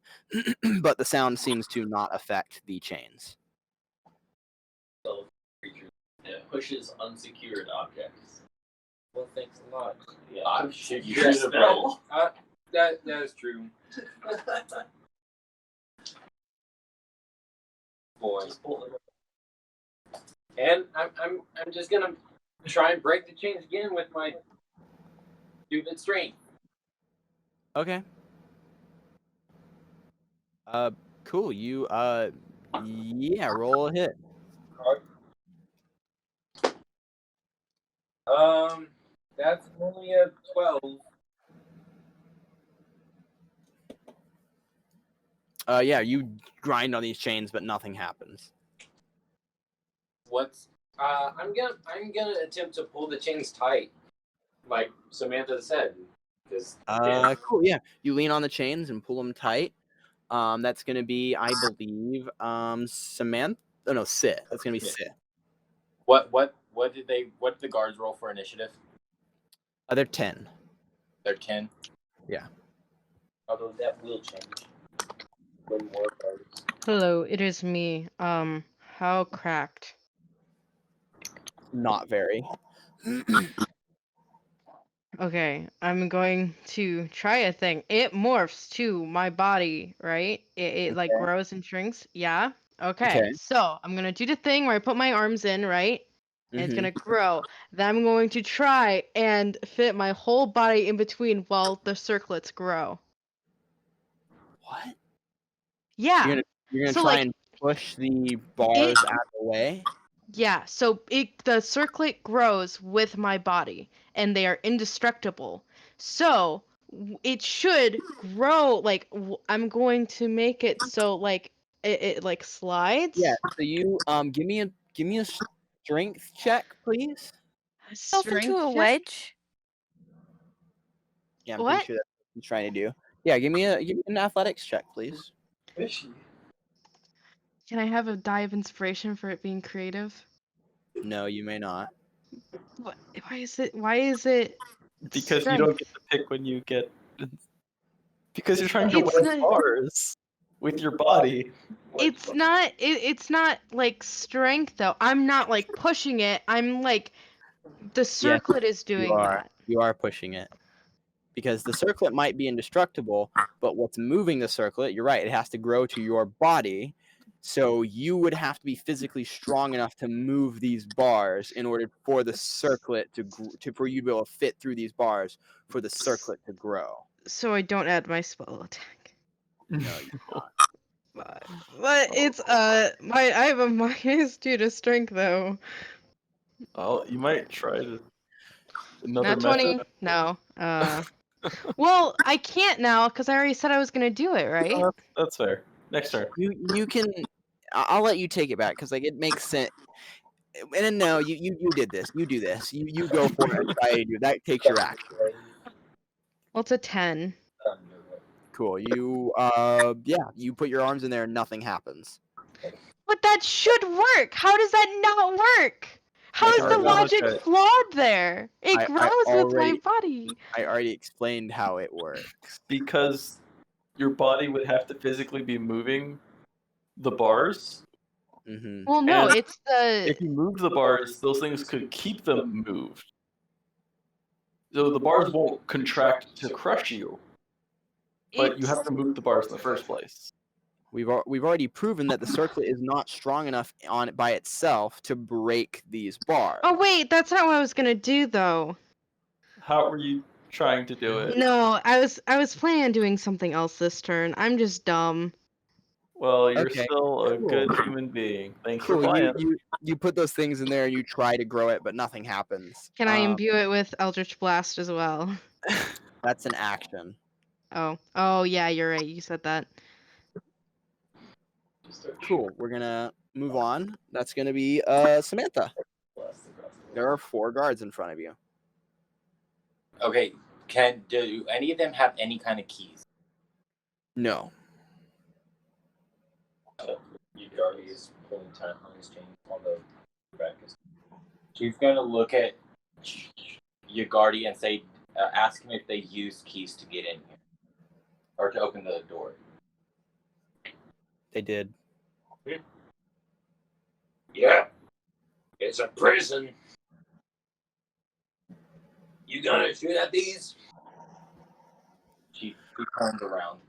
but the sound seems to not affect the chains. So, creature. Yeah, pushes unsecured objects. Well, thanks a lot. Yeah, I'm you sure you should have should read. That is true. Boy. Just pull it. And I'm just gonna try and break the chains again with my stupid strength. Okay. Cool. You yeah, roll a hit. That's only a 12. Yeah, you grind on these chains, but nothing happens. What's I'm gonna attempt to pull the chains tight, like Samantha said, because Cool. Yeah, you lean on the chains and pull them tight. That's gonna be, I believe, Samantha. Oh no, Sit. That's gonna be Sit. What did the guards roll for initiative? They're 10. They're 10. although that will change when more cards. Hello, it is me. How cracked? Not very. Okay, I'm going to try a thing. It morphs to my body, right? It like Okay. grows and shrinks. Yeah. Okay. Okay. So I'm gonna do the thing where I put my arms in, right? And it's Mhm. gonna grow. Then I'm going to try and fit my whole body in between while the circlets grow. What? Yeah. You're gonna So, try like, and push the bars out of the way? Yeah, so the circlet grows with my body, and they are indestructible. So it should grow like I'm going to make it so like it like slides. Yeah. So you give me a strength check, please. Yourself into Strength a check? wedge. Yeah, I'm What? pretty sure that's what he's trying to do. Yeah, give me an athletics check, please. Can I have a die of inspiration for it being creative? No, you may not. What? Why is it? Because you don't get to pick when you get. Because you're trying to It's wear not- bars with your body. It's not. It's not like strength though. I'm not like pushing it. I'm like the circlet is doing that. You are pushing it. Because the circlet might be indestructible, but what's moving the circlet, you're right, it has to grow to your body. So you would have to be physically strong enough to move these bars in order for the circlet for you to be able to fit through these bars for the circlet to grow. So I don't add my spell attack. No, you not. But it's I have a -2 to strength though. Oh, you might try to. Another Not 20. method. No. Well, I can't now because I already said I was gonna do it, right? Oh, that's fair. Next turn. You can. I'll let you take it back because like it makes sense. And then no, you did this. You do this. You go for it. That takes your action. Well, it's a 10. Cool. You you put your arms in there and nothing happens. But that should work. How does that not work? How is the already- logic okay. flawed there? It I grows with my already- body. I already explained how it works. Because your body would have to physically be moving the bars. Mm-hmm. Well, no, And it's the If you move the bars, those things could keep them moved. So the bars won't contract to crush you, but you have to move the bars in the first place. We've already proven that the circlet is not strong enough on it by itself to break these bars. Oh wait, that's not what I was gonna do though. How were you trying to do it? No, I was planning on doing something else this turn. I'm just dumb. Well, you're Okay, still a cool. good human being. Thanks for Cool. playing. You put those things in there and you try to grow it, but nothing happens. Can I imbue it with Eldritch Blast as well? That's an action. Oh yeah, you're right. You said that. Cool. We're gonna move on. That's gonna be Samantha. There are 4 guards in front of you. Okay, do any of them have any kind of keys? No. Darby is pulling time on his chain on the practice. She's gonna look at Yagardi and say, ask him if they use keys to get in here or to open the door. They did. Yeah, it's a prison. You gonna shoot at these? She turns around,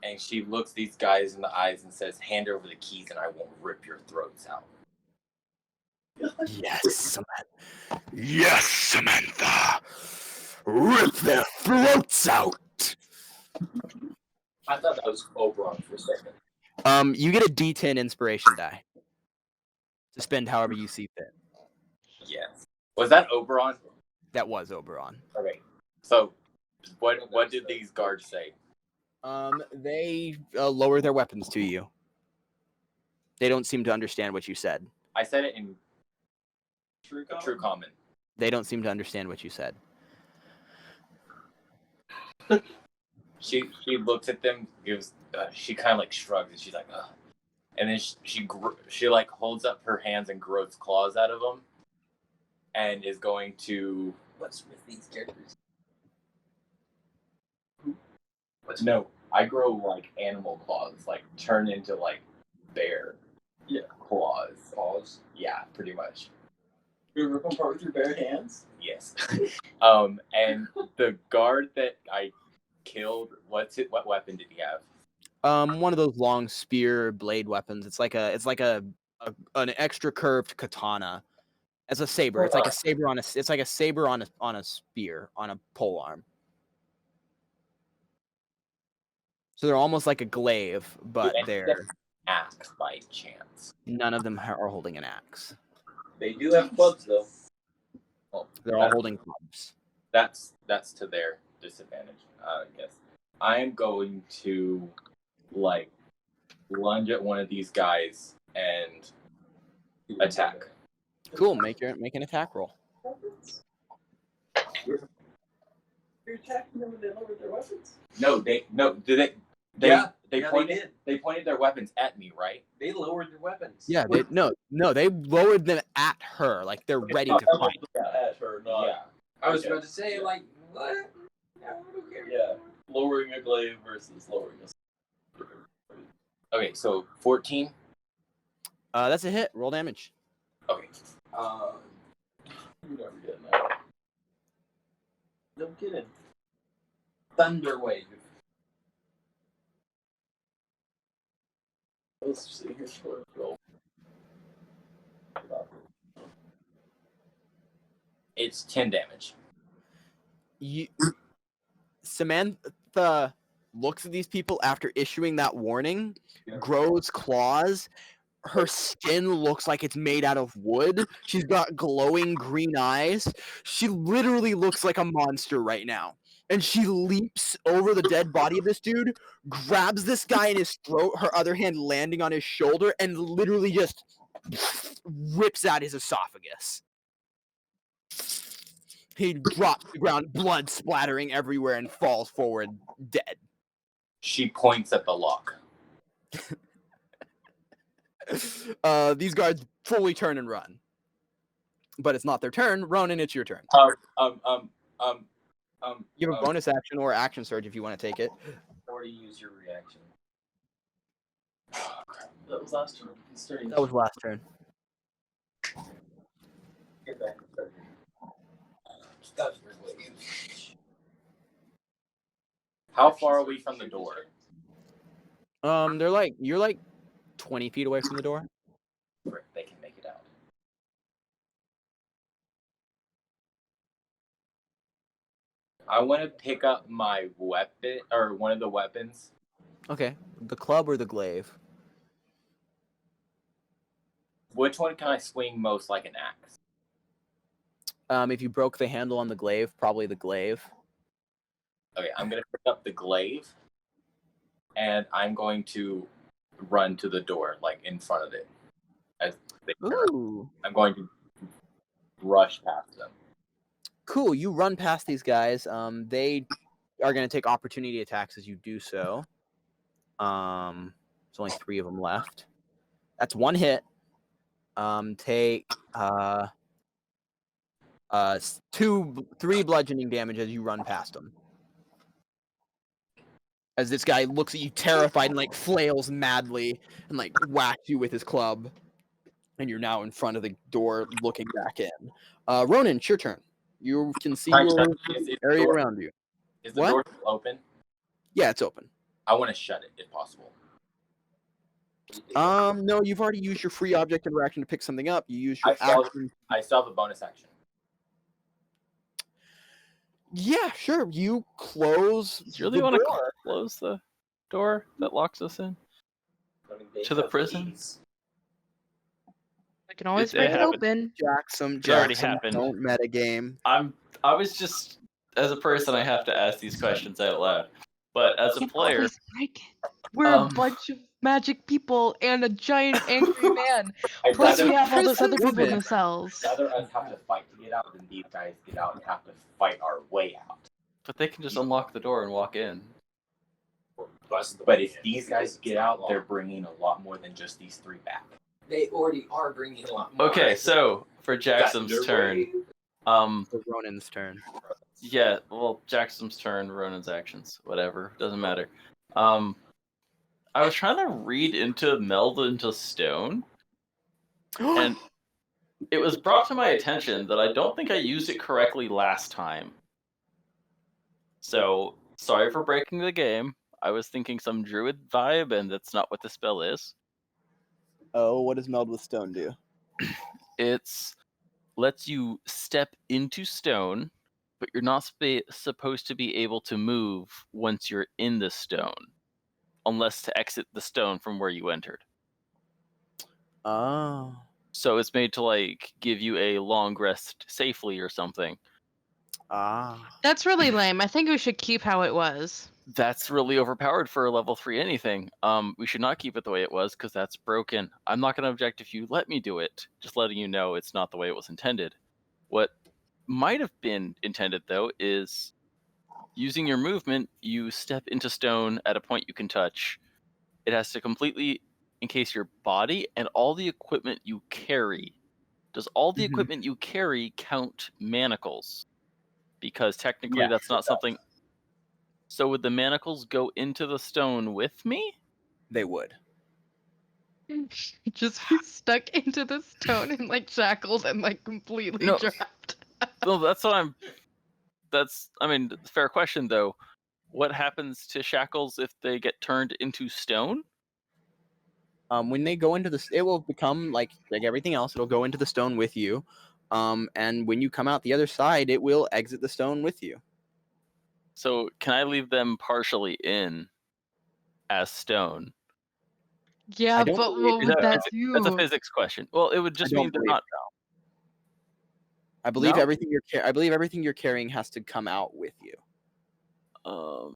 and she looks these guys in the eyes and says, "Hand over the keys, and I won't rip your throats out." Yes, Samantha. Yes, Samantha. Rip their throats out. I thought that was Oberon for a second. You get a D10 inspiration die to spend however you see fit. Yes. Was that Oberon? That was Oberon. Okay. So, what did these guards say? They lower their weapons to you. They don't seem to understand what you said. I said it in True Common. They don't seem to understand what you said. She looks at them, gives she kind of like shrugs, and she's like, ugh. And then she like holds up her hands and grows claws out of them, and is going to What's with these characters? no. I grow like animal claws, like turn into like bear claws. Claws. Yeah, pretty much. You rip them apart with your bare hands? Yes. And the guard that I killed, what weapon did he have? One of those long spear blade weapons. It's like an extra curved katana. As a saber. It's like a saber on a spear on a pole arm. So they're almost like a glaive, but they're axe by chance. None of them are holding an axe. They do have clubs though. Well, They're all holding clubs. That's to their disadvantage, I guess. I am going to like lunge at one of these guys and attack. Cool. Make an attack roll. You're attacking them when they lowered their weapons? No, they pointed their weapons at me, right? They lowered their weapons. Yeah. They lowered them at her, like they're ready to fight. At her, not. Yeah. I was about to say, like, what? I don't care. Yeah, lowering a glaive versus lowering a. Okay, so 14. That's a hit. Roll damage. Okay. You never get that. No kidding. Thunder wave. Let's see. Here's what it roll. It's 10 damage. Samantha looks at these people after issuing that warning, grows claws. Her skin looks like it's made out of wood. She's got glowing green eyes. She literally looks like a monster right now. And she leaps over the dead body of this dude, grabs this guy in his throat, her other hand landing on his shoulder, and literally just rips out his esophagus. He drops to the ground, blood splattering everywhere, and falls forward dead. She points at the lock. These guards fully turn and run. But it's not their turn. Ronan, it's your turn. You have a bonus action or action surge if you want to take it. Or to use your reaction. That was last turn. That was last turn. Get back. How far are we from the door? You're like 20 feet away from the door. They can make it out. I want to pick up my weapon, or one of the weapons. Okay. The club or the glaive? Which one can I swing most like an axe? If you broke the handle on the glaive, probably the glaive. Okay, I'm going to pick up the glaive, and I'm going to run to the door, like in front of it. Ooh. I'm going to rush past them. Cool. You run past these guys. They are going to take opportunity attacks as you do so. There's only 3 of them left. That's 1 hit. Take 3 bludgeoning damage as you run past them. As this guy looks at you terrified and like flails madly and like whacks you with his club. And you're now in front of the door looking back in. Ronan, it's your turn. You can see your area around you. Is the door still open? Yeah, it's open. I want to shut it if possible. No, you've already used your free object interaction to pick something up. You use your action. I still have a bonus action. Yeah, sure. You close. Do you really want to close the door that locks us in to the prison? I can always break it open. Jackson, already happened. Don't metagame. I was just, as a person, I have to ask these questions out loud. But as a player, we're a bunch of magic people and a giant angry man. Plus, we have all those other people in the cells. Rather us have to fight to get out than these guys get out and have to fight our way out. But they can just unlock the door and walk in. But if these guys get out, they're bringing a lot more than just these 3 back. They already are bringing a lot more. Okay, so for Jackson's turn, For Ronan's turn. yeah, well, Jackson's turn, Ronan's actions, whatever, doesn't matter. I was trying to read into meld into stone, and it was brought to my attention that I don't think I used it correctly last time. So, sorry for breaking the game. I was thinking some druid vibe, and that's not what the spell is. Oh, what does meld with stone do? It's lets you step into stone, but you're not supposed to be able to move once you're in the stone, unless to exit the stone from where you entered. Oh. So it's made to like give you a long rest safely or something. That's really lame. I think we should keep how it was. That's really overpowered for a level 3 anything. We should not keep it the way it was because that's broken. I'm not going to object if you let me do it. Just letting you know it's not the way it was intended. What might have been intended, though, is using your movement, you step into stone at a point you can touch. It has to completely encase your body and all the equipment you carry. Does all the equipment you carry count manacles? because technically Yes, that's it not does. something. So would the manacles go into the stone with me? They would. Just be stuck into the stone and like shackled and like completely No. trapped. Well, that's what I'm. That's. I mean, fair question though. What happens to shackles if they get turned into stone? When they go into it will become like everything else. It'll go into the stone with you, and when you come out the other side, it will exit the stone with you. So can I leave them partially in as stone? Yeah, don't but believe- what Is would that That's a do? physics question. Well, it would I just don't mean they're believe not. so. I believe No? everything I believe everything you're carrying has to come out with you. To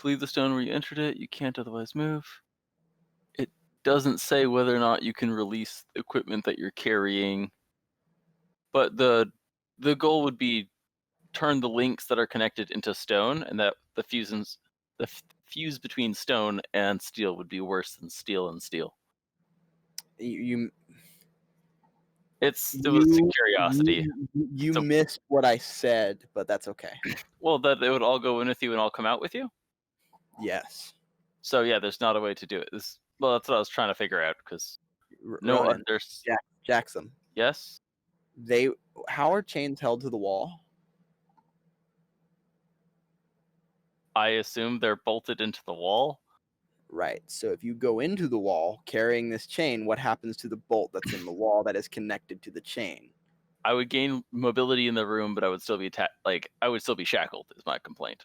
leave the stone where you entered it, you can't otherwise move. It doesn't say whether or not you can release the equipment that you're carrying, but the goal would be turn the links that are connected into stone, and that the fuse between stone and steel would be worse than steel and steel. You It was a curiosity. You So- missed what I said, but that's okay. Well, that it would all go in with you and all come out with you. Yes. So yeah, there's not a way to do it. Well, that's what I was trying to figure out because no Ronan, others. Jackson. Yes. How are chains held to the wall? I assume they're bolted into the wall. Right. So if you go into the wall carrying this chain, what happens to the bolt that's in the wall that is connected to the chain? I would gain mobility in the room, but I would still be I would still be shackled. Is my complaint.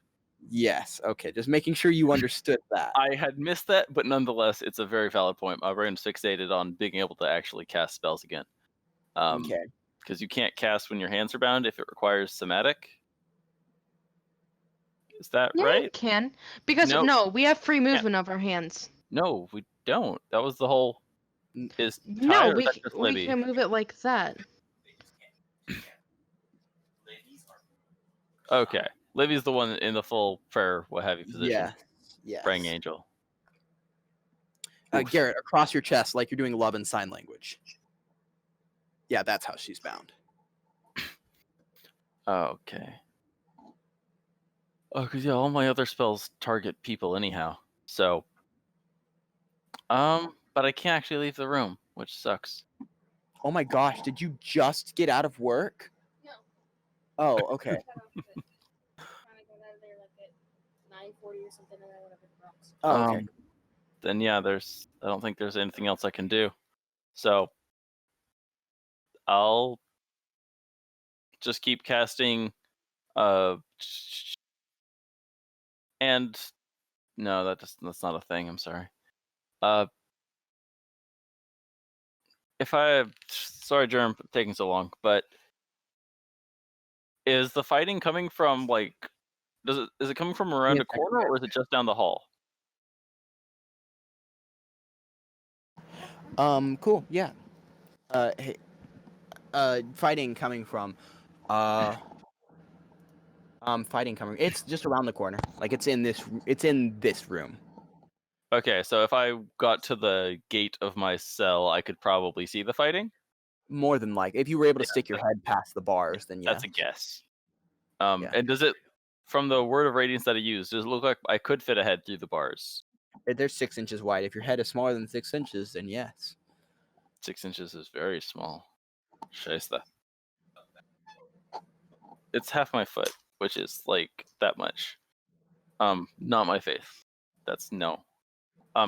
Yes. Okay. Just making sure you understood that. I had missed that, but nonetheless, it's a very valid point. My brain's fixated on being able to actually cast spells again. Okay. Because you can't cast when your hands are bound if it requires somatic. Is that Yeah, right? you can. Because Nope. no, we have free movement of our hands. No, we don't. That was the whole. Is Ty No, or is we that just Libby? can move it like that. Okay, Libby's the one in the full prayer, what have you position. Yes. Praying angel. Garrett, across your chest, like you're doing love and sign language. Yeah, that's how she's bound. Okay. Oh, because yeah, all my other spells target people anyhow. So, but I can't actually leave the room, which sucks. Oh my gosh, did you just get out of work? No. Oh, okay. There like at 9:40 or something, and I went up with rocks. Oh, okay. Then yeah, I don't think there's anything else I can do. So I'll just keep casting and no, that's not a thing, I'm sorry. Sorry, Jerm, for taking so long, but is the fighting coming from is it coming from around a corner or is it just down the hall? Cool. Yeah. Hey. Fighting coming from. Fighting coming. It's just around the corner. Like it's in this room. Okay, so if I got to the gate of my cell, I could probably see the fighting? More than if you were able to stick your head past the bars, then yeah. That's a guess. And does it, from the word of radiance that I used, does it look like I could fit a head through the bars? They're 6 inches wide. If your head is smaller than 6 inches, then yes. 6 inches is very small. Scheisse. It's half my foot, which is like that much. Not my face. That's no.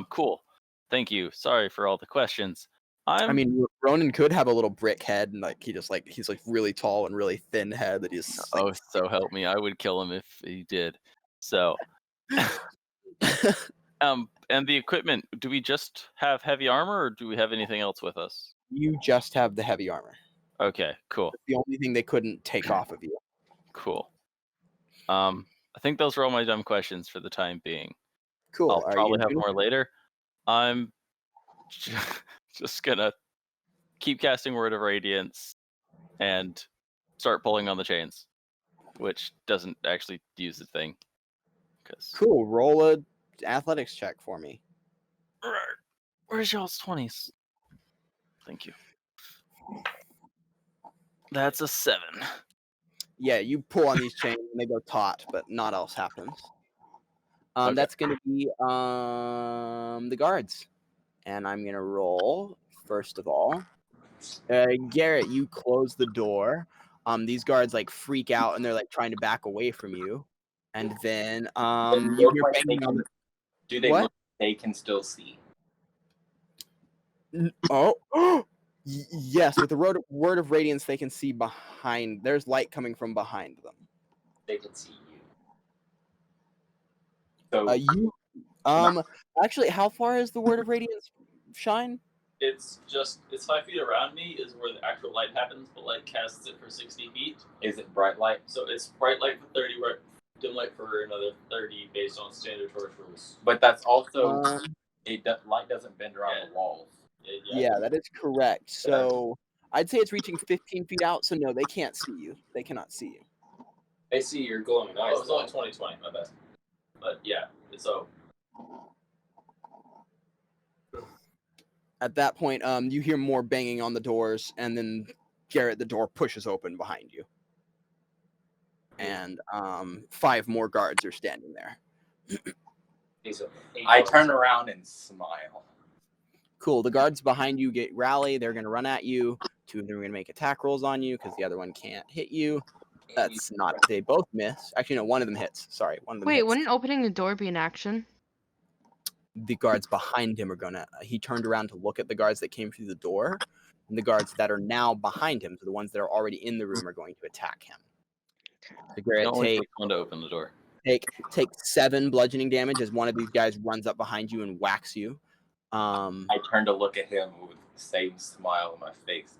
Cool. Thank you. Sorry for all the questions. I mean, Ronan could have a little brick head, and he's really tall and really thin head that he's. Oh, so help me! I would kill him if he did. So, and the equipment. Do we just have heavy armor, or do we have anything else with us? You just have the heavy armor. Okay, cool. That's the only thing they couldn't take off of you. Cool. I think those are all my dumb questions for the time being. Cool. I'll probably have more later. I'm just gonna keep casting Word of Radiance and start pulling on the chains, which doesn't actually use the thing. Cool. Roll a athletics check for me. Where's y'all's 20s? Thank you. That's a 7. Yeah, you pull on these chains and they go taut, but not else happens. Okay. That's gonna be the guards, and I'm gonna roll first of all. Garrett, you close the door. These guards like freak out and they're like trying to back away from you, and then you hear banging on the. Do they What? look like they can still see? Oh, yes. With the word of radiance, they can see behind. There's light coming from behind them. They can see you. So You actually, how far is the word of radiance shine? It's 5 feet around me is where the actual light happens, but light casts it for 60 feet. is it bright light? So it's bright light for 30, dim light for another 30 based on standard torch rules. But that's also light doesn't bend around the walls. Yeah, that is correct. So I'd say it's reaching 15 feet out. So no, they can't see you. They cannot see you. They see your glowing eyes. Oh, it was only 20, my bad. But yeah, so At that point, you hear more banging on the doors, and then Garrett, the door pushes open behind you, and 5 more guards are standing there. I turn around and smile. Cool. The guards behind you get rally. They're gonna run at you. 2 of them are gonna make attack rolls on you because the other one can't hit you. That's not. They both miss. Actually, no. One of them hits. Sorry, one of them. Wait, hits. wouldn't opening the door be an action? The guards behind him are gonna. He turned around to look at the guards that came through the door, and the guards that are now behind him, so the ones that are already in the room, are going to attack him. So Garrett, only take one to open the door. Take 7 bludgeoning damage as one of these guys runs up behind you and whacks you. I turn to look at him with the same smile on my face,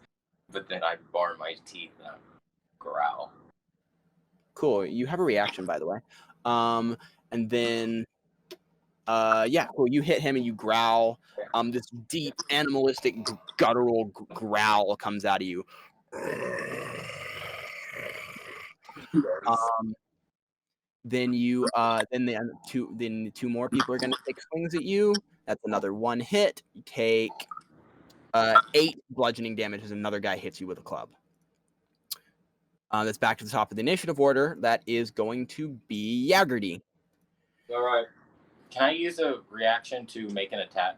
but then I bar my teeth and I growl. Cool. You have a reaction, by the way. And then, yeah, cool. You hit him and you growl. This deep, animalistic, guttural growl comes out of you. Then you, then 2 more people are gonna take swings at you. That's another 1 hit. You take 8 bludgeoning damage as another guy hits you with a club. That's back to the top of the initiative order. That is going to be Yaggerty. All right. Can I use a reaction to make an attack?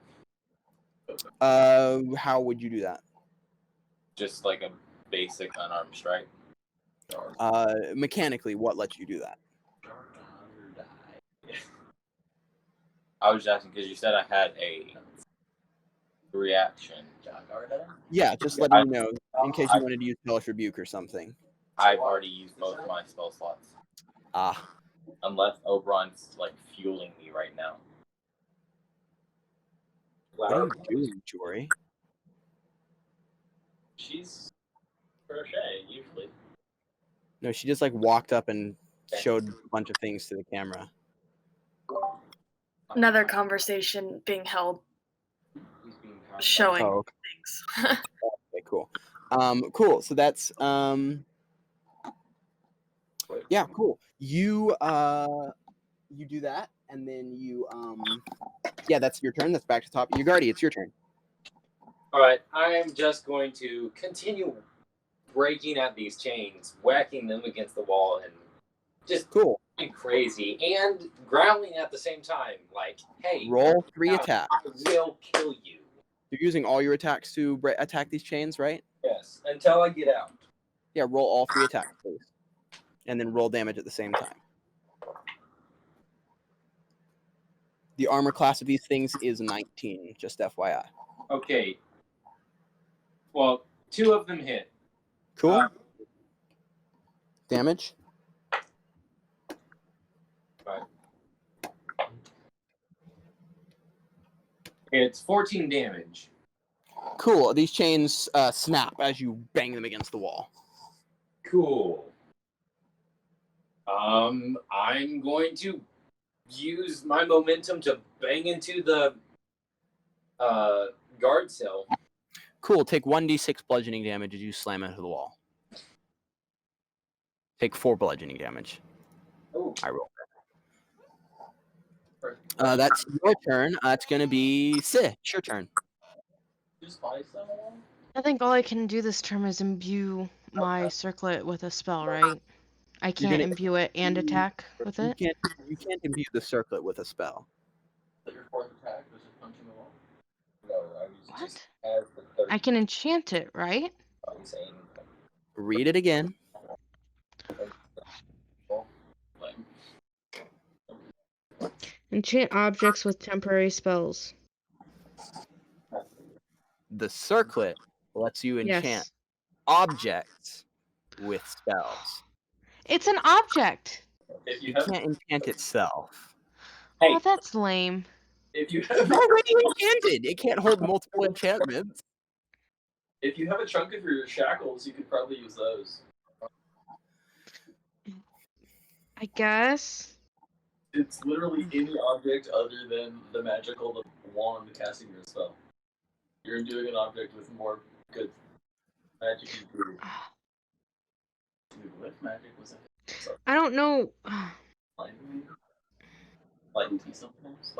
How would you do that? Just like a basic unarmed strike. Mechanically, what lets you do that? I was just asking because you said I had a reaction. Yeah, just letting you know in case you wanted to use Hellish Rebuke or something. I've already used both my spell slots. Unless Oberon's like fueling me right now. What are you doing, Jory? She's crochet usually. No, she just like walked up and showed a bunch of things to the camera. Another conversation being held, showing things. Okay, cool. Cool. So that's yeah, cool. You do that, and then you yeah, that's your turn. That's back to top. Yaggerty, it's your turn. All right, I am just going to continue breaking at these chains, whacking them against the wall, and just cool, going crazy, and growling at the same time, like, "Hey, roll 3 attacks. I will kill you." You're using all your attacks to attack these chains, right? Yes, until I get out. Yeah, roll all 3 attacks, please, and then roll damage at the same time. The armor class of these things is 19, just FYI. Okay. Well, 2 of them hit. Cool. Damage? Right. It's 14 damage. Cool. These chains snap as you bang them against the wall. Cool. I'm going to use my momentum to bang into the guard cell. Cool. Take 1d6 bludgeoning damage as you slam into the wall. Take 4 bludgeoning damage. Oh. I rolled that. That's your turn. It's going to be Sid. It's your turn. I think all I can do this term is imbue my circlet with a spell, right? I can't imbue it and attack with it? You can't imbue the circlet with a spell. Your fourth attack was just punching the wall? No, I was What? just as the third. I can enchant it, right? I'm saying. Read it again. Enchant objects with temporary spells. The circlet lets you enchant Yes. objects with spells. It's an object. If You can't enchant itself. Oh, that's lame. If you It's already enchanted. It can't hold multiple enchantments. If you have a chunk of your shackles, you could probably use those. I guess. It's literally any object other than the magical wand casting your spell. You're doing an object with more good magic you do. With magic was it? I don't know. Lightning sometimes.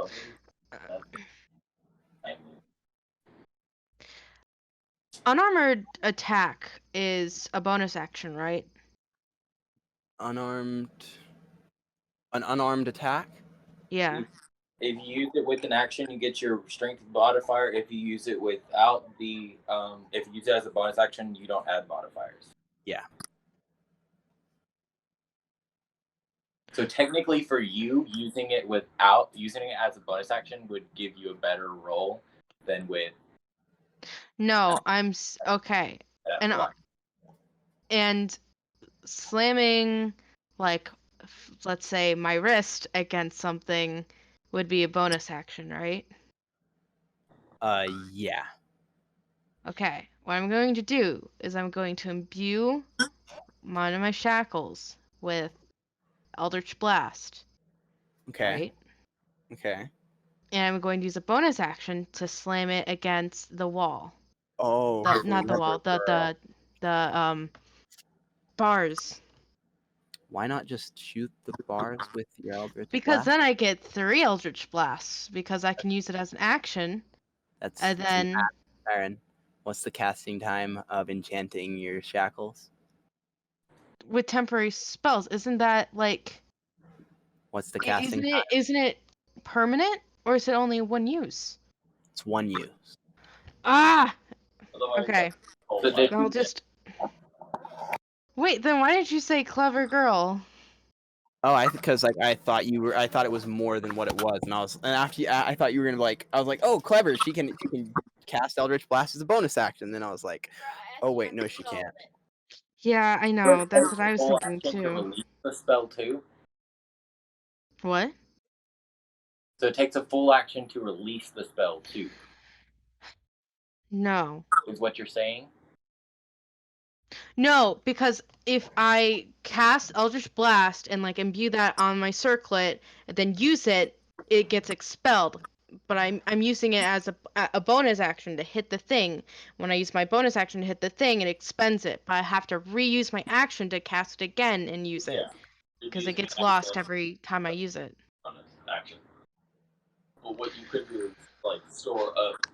Unarmored attack is a bonus action, right? An unarmed attack? Yeah. If you use it with an action, you get your strength modifier. If you use it without the, if you use it as a bonus action, you don't add modifiers. Yeah. So technically, for you, using it as a bonus action would give you a better roll than with. No, okay. And slamming, like, let's say my wrist against something would be a bonus action, right? Yeah. Okay. What I'm going to do is I'm going to imbue one of my shackles with Eldritch Blast. Okay. Right? Okay. And I'm going to use a bonus action to slam it against the wall. Oh. Not the wall. The bars. Why not just shoot the bars with your Eldritch Because Blast? then I get 3 Eldritch Blasts because I can use it as an action. And then Aaron, what's the casting time of enchanting your shackles? with temporary spells, isn't that like? What's the casting time? Isn't it permanent or is it only one use? It's one use. Ah. Okay. I'll just. Wait, then why did you say clever girl? Oh, because I thought it was more than what it was, and I thought you were gonna I was like, oh, clever, she can cast Eldritch Blast as a bonus action. Then I was like, oh wait, no, she can't. Yeah, I know. That's what I was thinking too. Release the spell too. What? So it takes a full action to release the spell too. No. Is what you're saying? No, because if I cast Eldritch Blast and imbue that on my circlet and then use it, it gets expelled. But I'm using it as a bonus action to hit the thing. When I use my bonus action to hit the thing, it expends it. But I have to reuse my action to cast it again and use it. Because it gets lost every time I use it. Action. Well, what you could do is store up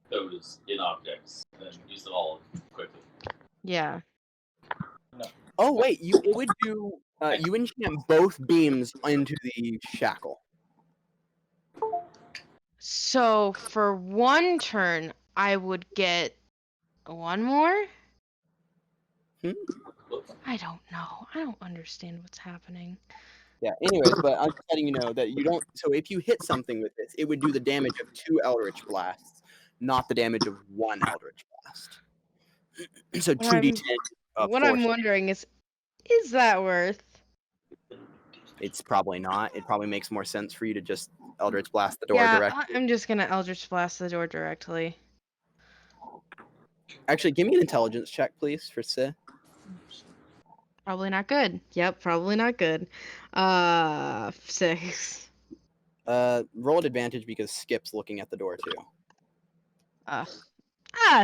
those in objects, and then use them all quickly. Yeah. Oh wait, you enchant both beams into the shackle. So for one turn, I would get one more? I don't know. I don't understand what's happening. Yeah, anyways, but I'm just letting you know that you don't. So if you hit something with this, it would do the damage of 2 Eldritch Blasts, not the damage of 1 Eldritch Blast. So 2d10. What I'm wondering is that worth? It's probably not. It probably makes more sense for you to just Eldritch Blast the door directly. I'm just gonna Eldritch Blast the door directly. Actually, give me an intelligence check, please, for Sith. Probably not good. Yep, probably not good. 6. Roll at advantage because Skip's looking at the door too.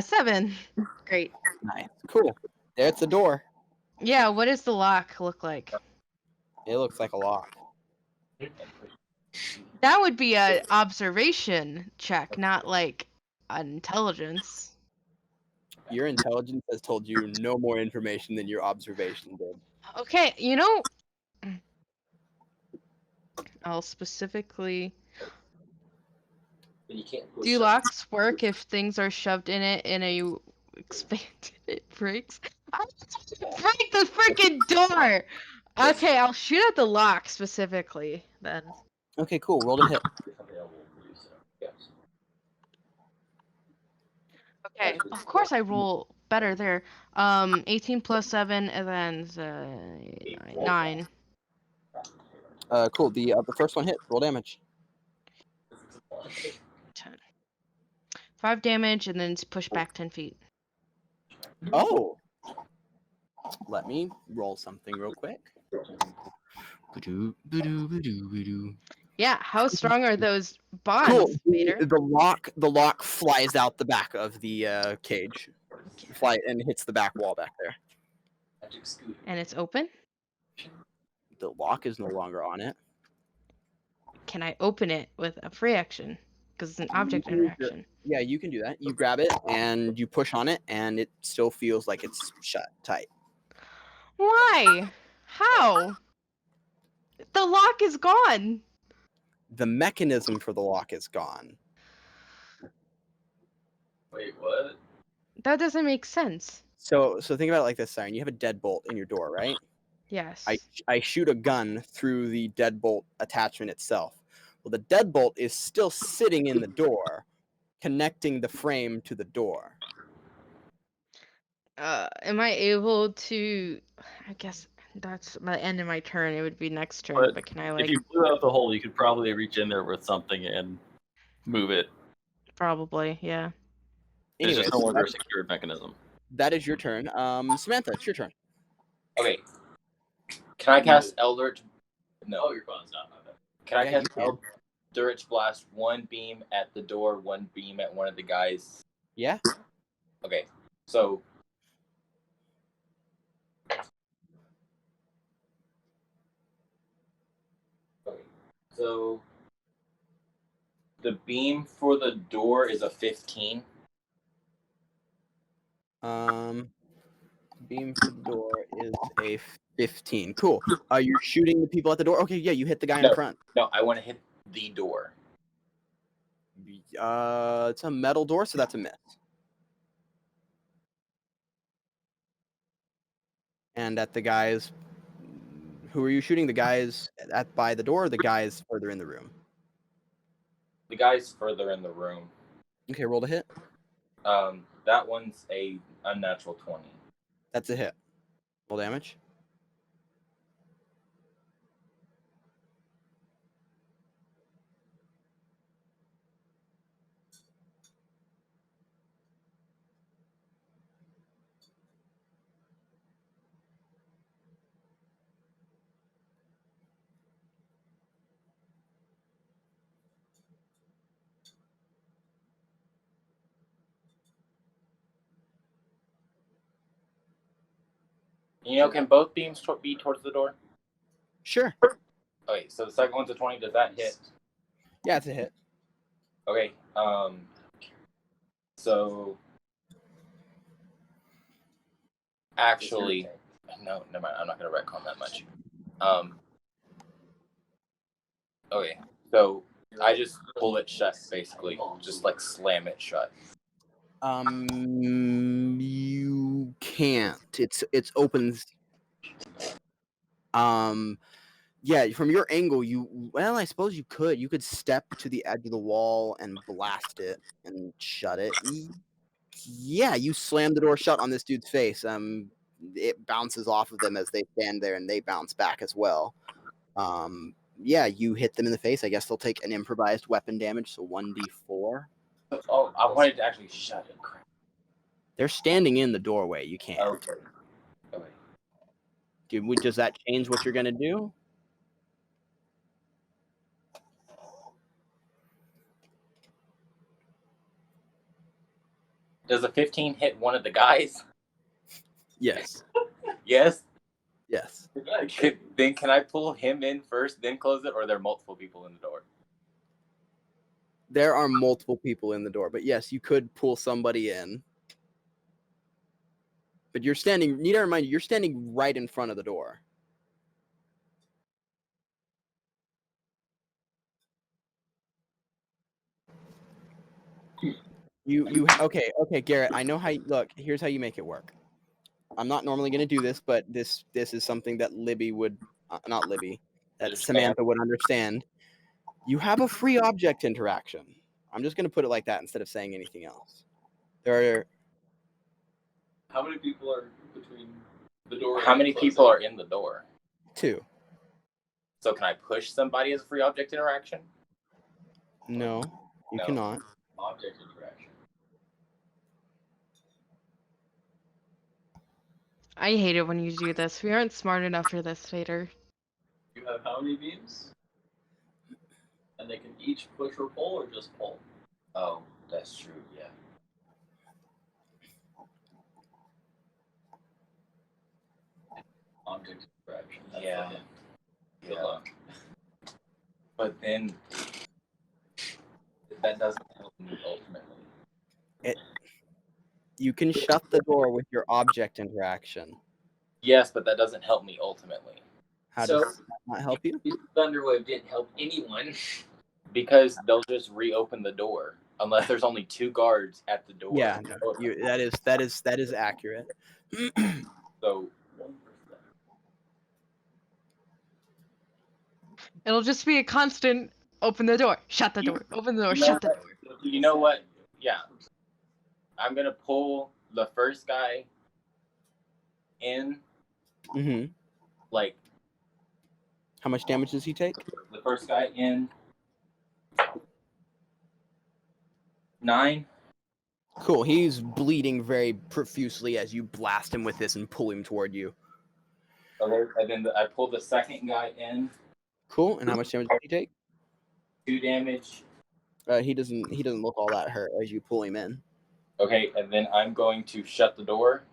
7. Great. Nice. Cool. There's the door. Yeah, what does the lock look like? It looks like a lock. That would be a observation check, not an intelligence. Your intelligence has told you no more information than your observation did. Okay, you know, I'll specifically. You can't push Do them. locks work if things are shoved in it and you expand it breaks? I break the freaking door! Okay, I'll shoot at the lock specifically then. Okay, cool. Roll to hit. Yes. Okay, of course I roll better there. 18 plus 7 and then 9. Cool. The first one hits. Roll damage. 10. 5 damage and then it's pushed back 10 feet. Oh. Let me roll something real quick. Yeah, how strong are those bonds, Cool. Vader? The lock flies out the back of the cage, and hits the back wall back there. And it's open? The lock is no longer on it. Can I open it with a free action? Because it's an object interaction. Yeah, you can do that. You grab it and you push on it, and it still feels like it's shut tight. Why? How? The lock is gone. The mechanism for the lock is gone. Wait, what? That doesn't make sense. So think about it like this, Siren. You have a deadbolt in your door, right? Yes. I shoot a gun through the deadbolt attachment itself. Well, the deadbolt is still sitting in the door, connecting the frame to the door. Am I able to? I guess that's the end of my turn. It would be next turn, But but can I if like you blew out the hole, you could probably reach in there with something and move it. probably, yeah. It's Anyways, just no longer a secured mechanism. that is your turn. Samantha, it's your turn. Okay. Can I cast Eldritch? No. Oh, your phone's not my bad. Can I Yeah, cast you can. Eldritch Blast? One beam at the door, one beam at one of the guys. Yeah. Okay. So. Okay. So. The beam for the door is a 15. Beam for the door is a 15. Cool. You're shooting the people at the door. Okay, yeah, you hit the guy in front. No, I want to hit the door. It's a metal door, so that's a miss. And at the guys, who are you shooting? The guys by the door, or the guys further in the room? The guy's further in the room. Okay, roll to hit. That one's a unnatural 20. That's a hit. Roll damage. Can both beams be towards the door? Sure. Okay, so the second one's a 20. Does that hit? Yeah, it's a hit. Okay. So actually, no, never mind. I'm not gonna retcon that much. Okay, so I just pull it shut, basically, just like slam it shut. You can't. It's open. Yeah, from your angle, I suppose you could. You could step to the edge of the wall and blast it and shut it. Yeah, you slam the door shut on this dude's face. It bounces off of them as they stand there, and they bounce back as well. Yeah, you hit them in the face. I guess they'll take an improvised weapon damage, so 1d4. Oh, I wanted to actually shut it. Crap. They're standing in the doorway. You can't. Okay. Does that change what you're gonna do? Does a 15 hit one of the guys? Yes. Yes. Yes. Then can I pull him in first, then close it, or are there multiple people in the door? There are multiple people in the door, but yes, you could pull somebody in. but you're standing. Need to remind you, you're standing right in front of the door. Okay, Garrett. I know how. Look, here's how you make it work. I'm not normally going to do this, but this is something that Libby would, not Libby, that Samantha would understand. You have a free object interaction. I'm just going to put it like that instead of saying anything else. There are. How many people are between the door? How many people are in the door? 2. So can I push somebody as a free object interaction? No, you cannot. Object interaction. I hate it when you do this. We aren't smart enough for this, Vader. You have how many beams? And they can each push or pull, or just pull? Oh, that's true, yeah. Object interaction. Yeah. Good luck. But then that doesn't help me ultimately. You can shut the door with your object interaction. Yes, but that doesn't help me ultimately. How does that not help you? Thunderwave didn't help anyone. Because they'll just reopen the door unless there's only 2 guards at the door. Yeah, no, that is accurate. So It'll just be a constant open the door, shut the door, open the door, shut the door. You know what? Yeah. I'm gonna pull the first guy in. Mm-hmm. Like, how much damage does he take? The first guy in 9. Cool. He's bleeding very profusely as you blast him with this and pull him toward you. Okay, and then I pull the second guy in. Cool. And how much damage does he take? 2 damage. He doesn't look all that hurt as you pull him in. Okay, and then I'm going to shut the door.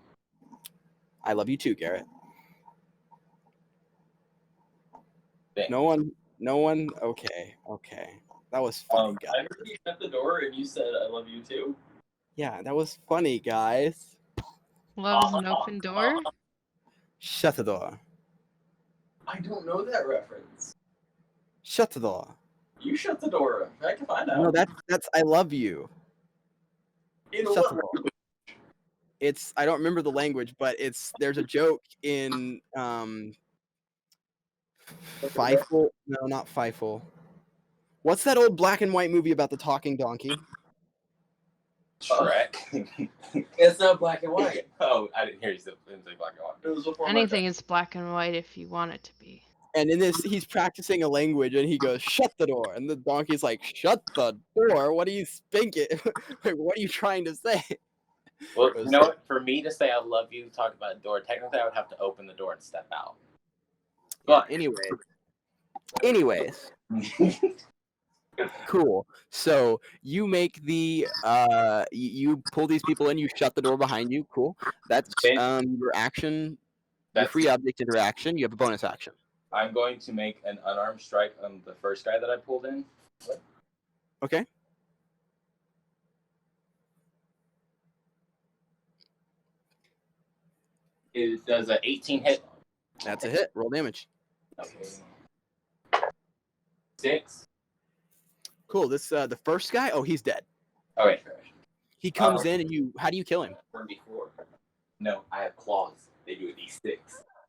I love you too, Garrett. Thanks. No one. Okay. That was funny, guys. I heard you shut the door and you said, "I love you too." Yeah, that was funny, guys. Love's an open door. Shut the door. I don't know that reference. Shut the door. You shut the door. I can find out. No, that's I love you. In Shut what the door. It's I don't remember the language, but there's a joke in Fievel. No, not Fievel. What's that old black and white movie about the talking donkey? Shrek. It's not black and white. Oh, I didn't hear you say black and white. It was before Anything is black and white if you want it to be. And in this, he's practicing a language, and he goes, "Shut the door," and the donkey's like, "Shut the door? What are you thinking? Like, what are you trying to say?" Well, you know what? For me to say I love you, talk about a door, technically I would have to open the door and step out. But anyways. Cool. So you make the you pull these people in, you shut the door behind you. Cool. That's your action. Your free object interaction. You have a bonus action. I'm going to make an unarmed strike on the first guy that I pulled in. Okay. It does an 18 hit. That's a hit. Roll damage. Okay. 6. Cool. This the first guy. Oh, he's dead. Oh wait. He comes in, and you. How do you kill him? No, I have claws. They do a D6.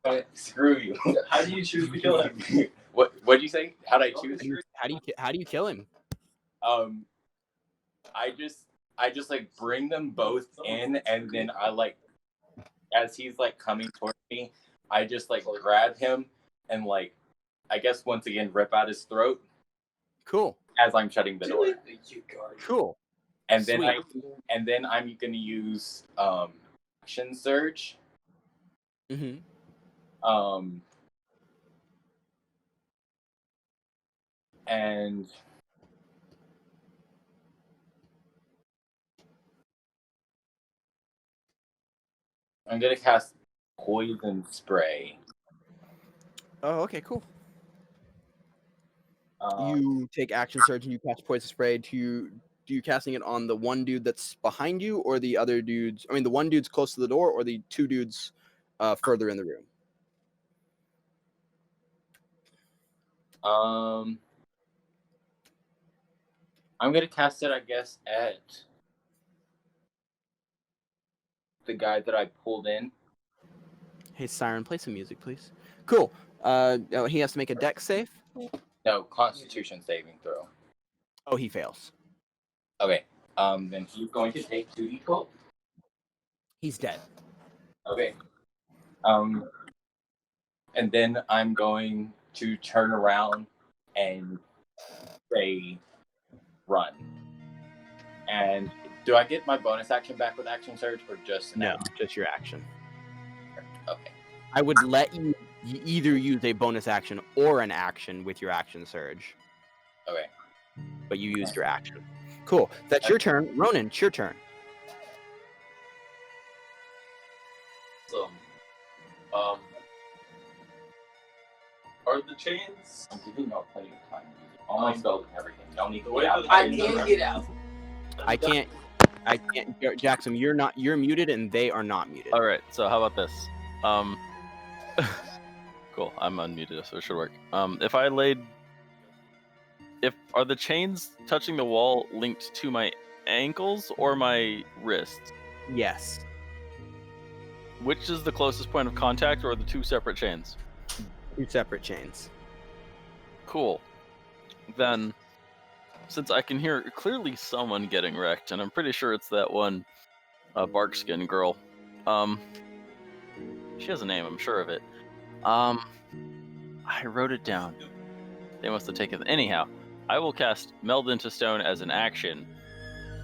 But screw you. How do you choose to kill him? What'd you say? How do I choose? How do you kill him? I just like bring them both in, and then I like, as he's like coming towards me, I just like grab him and like, I guess once again rip out his throat. Cool. As I'm shutting the door. Cool. And then I'm gonna use action surge. Mm-hmm. And I'm gonna cast poison spray. Oh, okay, cool. You take action surge and you cast poison spray to you casting it on the one dude that's behind you, or the other dudes? I mean, the one dude's close to the door, or the two dudes further in the room? I'm gonna cast it, I guess, at the guy that I pulled in. Hey, Siren, play some music, please. Cool. He has to make a dex save. No, Constitution saving throw. Oh, he fails. Okay. Then he's going to take 2d12. He's dead. Okay. And then I'm going to turn around and say, run. And do I get my bonus action back with action surge, or just an action? Just your action. Okay. I would let you either use a bonus action or an action with your action surge. Okay. But you used your action. Cool. That's your turn. Ronan, it's your turn. So, are the chains? I'm giving y'all plenty of time. All my spells and everything. Y'all need to way get out. that I they can't are- get out. I can't. Jackson, you're muted, and they are not muted. All right. So how about this? Cool. I'm unmuted, so it should work. Are the chains touching the wall linked to my ankles or my wrists? Yes. Which is the closest point of contact, or the two separate chains? Two separate chains. Cool. Then, since I can hear clearly someone getting wrecked, and I'm pretty sure it's that one barkskin girl. She has a name, I'm sure of it. I wrote it down. They must have taken it. Anyhow, I will cast Meld into Stone as an action.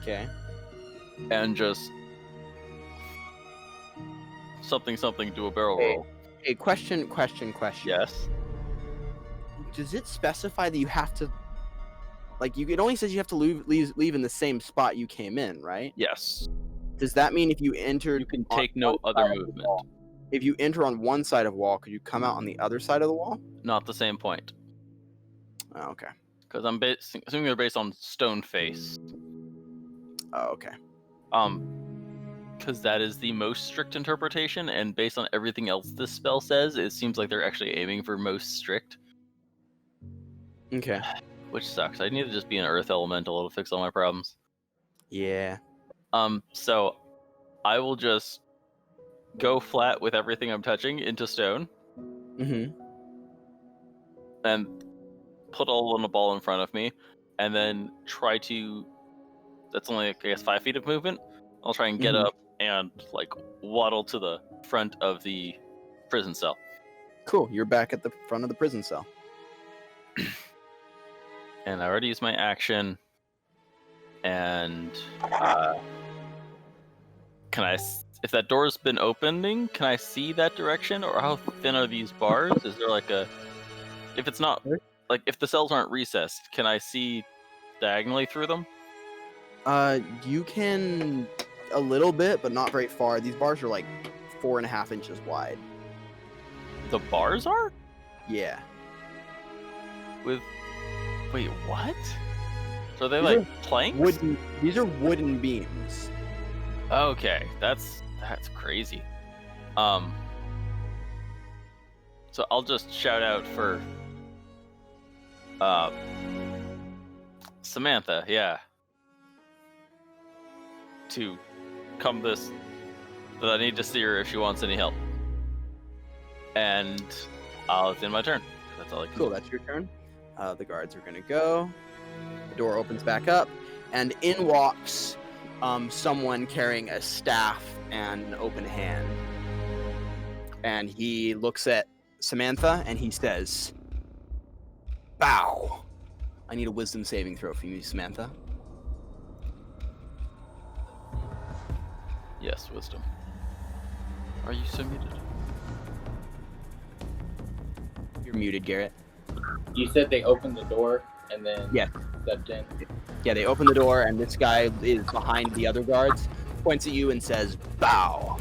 Okay. And just something do a barrel roll. Hey, question. Yes. Does it specify that you have to, like, it only says you have to leave in the same spot you came in, right? Yes. Does that mean if you enter, you can take no other movement? If you enter on one side of the wall, could you come out on the other side of the wall? Not the same point. Oh, okay. Because I'm assuming they're based on stone face. Oh, okay. Because that is the most strict interpretation, and based on everything else this spell says, it seems like they're actually aiming for most strict. Okay. Which sucks. I need to just be an earth elemental to fix all my problems. Yeah. So I will just go flat with everything I'm touching into stone. Mm-hmm. And put all in a ball in front of me, and then try to. That's only, I guess, 5 feet of movement. I'll try and get up and waddle to the front of the prison cell. Cool. You're back at the front of the prison cell. And I already used my action. And can I? If that door's been opening, can I see that direction, or how thin are these bars? Is there if it's not if the cells aren't recessed, can I see diagonally through them? You can a little bit, but not very far. These bars are 4.5 inches wide. The bars are? Yeah. Wait, what? So are they planks? These are wooden beams. Okay, that's crazy. So I'll just shout out for Samantha, yeah. To come that I need to see her if she wants any help. And it's in my turn. That's all I can Cool, do. that's your turn. The guards are gonna go. The door opens back up, and in walks someone carrying a staff and an open hand. And he looks at Samantha and he says, "Bow." I need a wisdom saving throw from you, Samantha. Yes, wisdom. Are you so muted? You're muted, Garrett. You said they opened the door and then Yes. stepped in. Yeah, they open the door and this guy is behind the other guards, points at you and says, "Bow."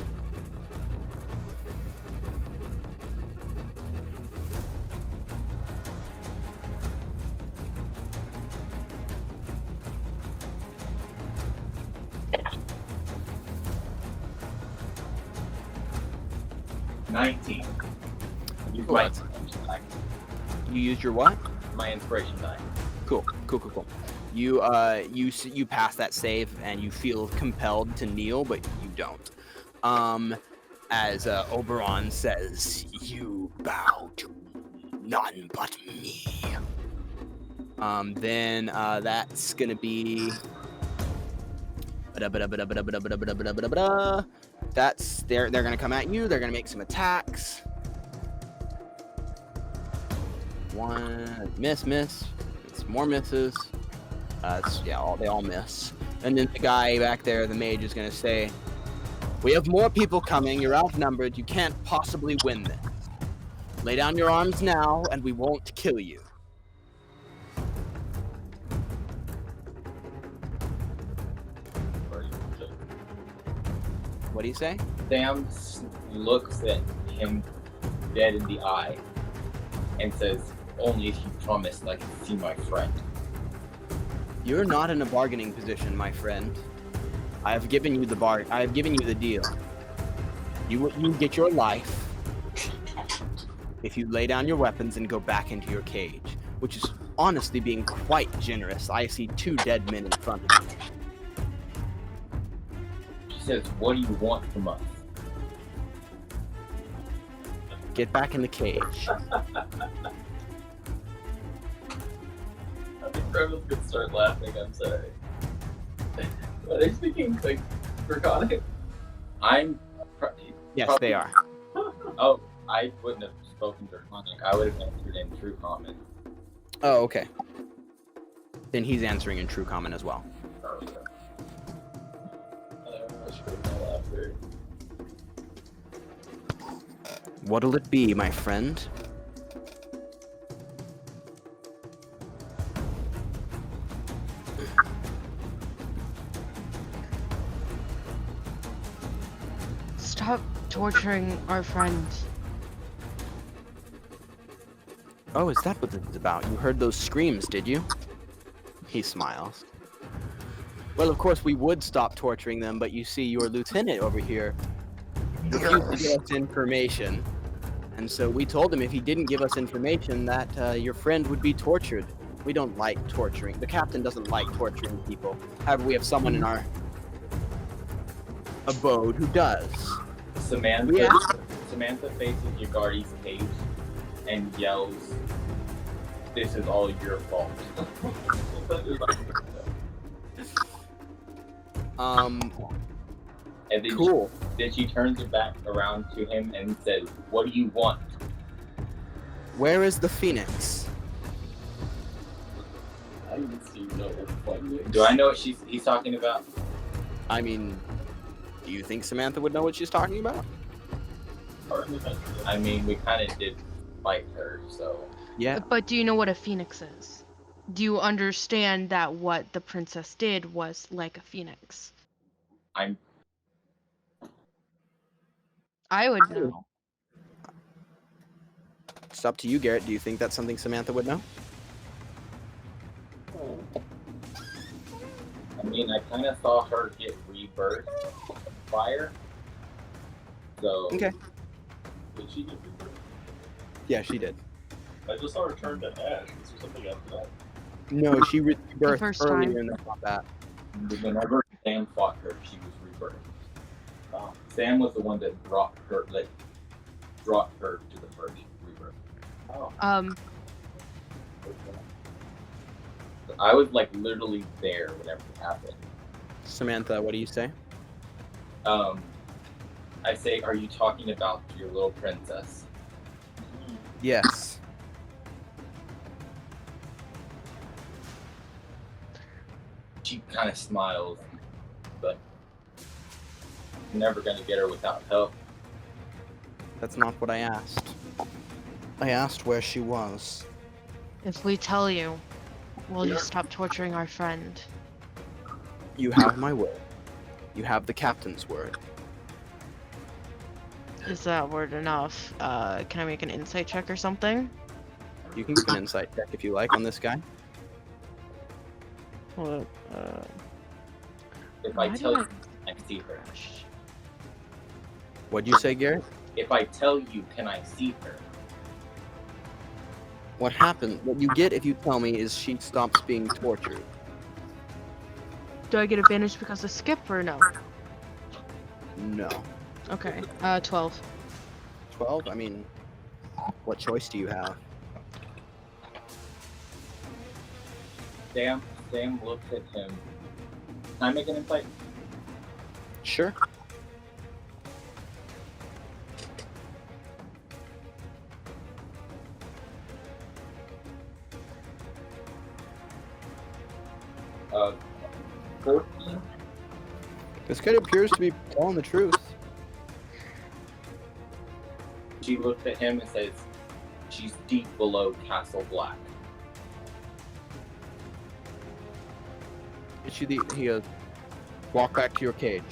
19. Use Cool. my inspiration die. You used your what? My inspiration die. Cool. You you pass that save and you feel compelled to kneel, but you don't. As Oberon says, you bow to none but me. Then that's gonna be. That's they're gonna come at you. They're gonna make some attacks. One miss. It's more misses. They all miss. And then the guy back there, the mage, is gonna say, "We have more people coming. You're outnumbered. You can't possibly win this. Lay down your arms now, and we won't kill you." What do you say? Sam looks at him dead in the eye and says, "Only if you promise that I can see my friend." You're not in a bargaining position, my friend. I have given you the deal. You get your life if you lay down your weapons and go back into your cage, which is honestly being quite generous. I see 2 dead men in front of me. She says, "What do you want from us?" Get back in the cage. I think Reynolds could start laughing. I'm sorry. Are they speaking like Draconic? Yes, they are. Oh, I wouldn't have spoken Draconic. I would have answered in True Common. Oh, okay. Then he's answering in True Common as well. What'll it be, my friend? Stop torturing our friend. Oh, is that what this is about? You heard those screams, did you? He smiles. Well, of course we would stop torturing them, but you see your lieutenant over here refused to give us information. And so we told him if he didn't give us information that your friend would be tortured. We don't like torturing. The captain doesn't like torturing people. However, we have someone in our abode who does. Samantha faces Yagardi's cage and yells, "This is all your fault." And then cool. Then she turns her back around to him and says, "What do you want?" Where is the Phoenix? Do I know what he's talking about? I mean, do you think Samantha would know what she's talking about? I mean, we kind of did fight her, so. Yeah. But do you know what a phoenix is? Do you understand that what the princess did was like a phoenix? I would know. It's up to you, Garrett. Do you think that's something Samantha would know? I mean, I kind of saw her get rebirth fire. So. Okay. Did she get rebirth? Yeah, she did. I just saw her turn to ash. Is there something after that? No, she rebirthed first earlier time. in the combat. Whenever Sam fought her, she was rebirthed. Sam was the one that brought her to the first rebirth. Oh. I was like literally there whenever it happened. Samantha, what do you say? I say, are you talking about your little princess? Yes. She kind of smiles, but I'm never gonna get her without help. That's not what I asked. I asked where she was. If we tell you, will you stop torturing our friend? You have my word. You have the captain's word. Is that word enough? Can I make an insight check or something? You can give an insight check if you like on this guy. What? If I tell you, I see her. What'd you say, Garrett? If I tell you, can I see her? What you get if you tell me is she stops being tortured. Do I get advantage because of skip or no? No. Okay. 12. 12? I mean, what choice do you have? Sam looks at him. Can I make an insight? Sure. Uh, 14. This kid appears to be telling the truth. She looks at him and says, she's deep below Castle Black. He goes, walk back to your cage.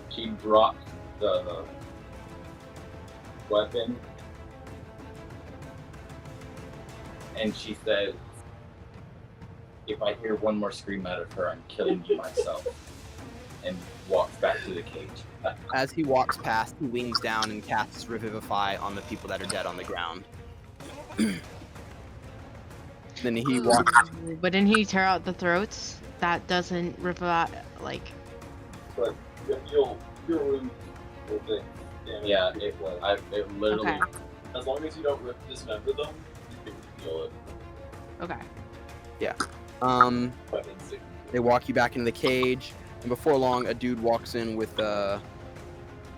She drops the weapon and she says, if I hear one more scream out of her, I'm killing you myself. And walks back to the cage. As he walks past, he leans down and casts Revivify on the people that are dead on the ground. Then he walks. But didn't he tear out the throats? That doesn't revive, like. But you'll wound will be damage. Yeah, it literally. Okay. As long as you don't dismember them, you can heal it. Okay. Yeah. But it's They walk you back into the cage, and before long, a dude walks in with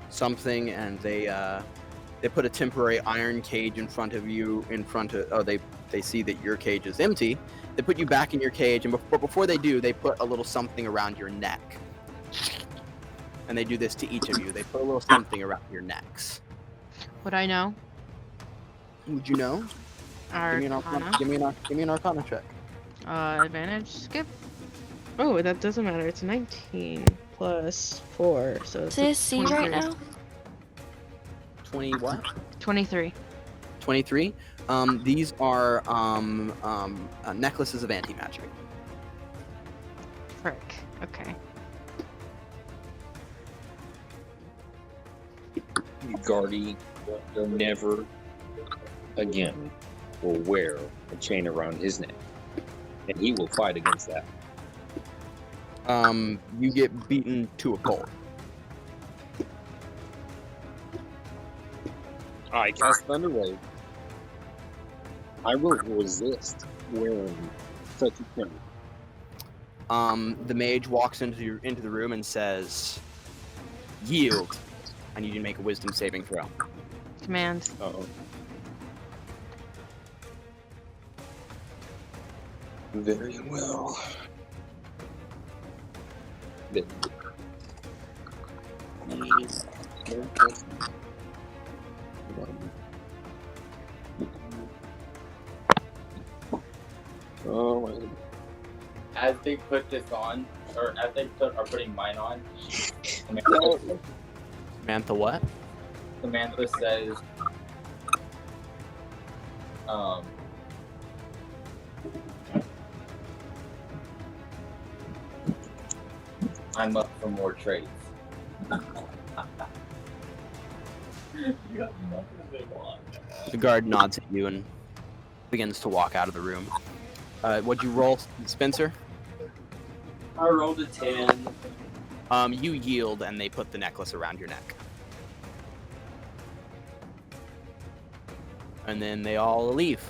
something, and they put a temporary iron cage in front of you. They see that your cage is empty. They put you back in your cage, and before they do, they put a little something around your neck. And they do this to each of you. They put a little something around your necks. Would I know? Would you know? Arcana. Give me an Arcana check. Advantage skip. Oh, that doesn't matter. It's 19 plus 4, so it's Is it C right now? 20 what? 23. 23. These are necklaces of anti-magic. Frick. Okay. Guardy never again will wear a chain around his neck, and he will fight against that. You get beaten to a pulp. I cast Thunder Wave. I will resist wearing such a chain. The mage walks into the room and says, "Yield." I need you to make a wisdom saving throw. Command. Uh-oh. Very well. Oh, As they put this on, or as they are putting mine on, Samantha, what? Samantha says, I'm up for more trades. The guard nods at you and begins to walk out of the room. What'd you roll, Spencer? I rolled a 10. You yield, and they put the necklace around your neck. And then they all leave.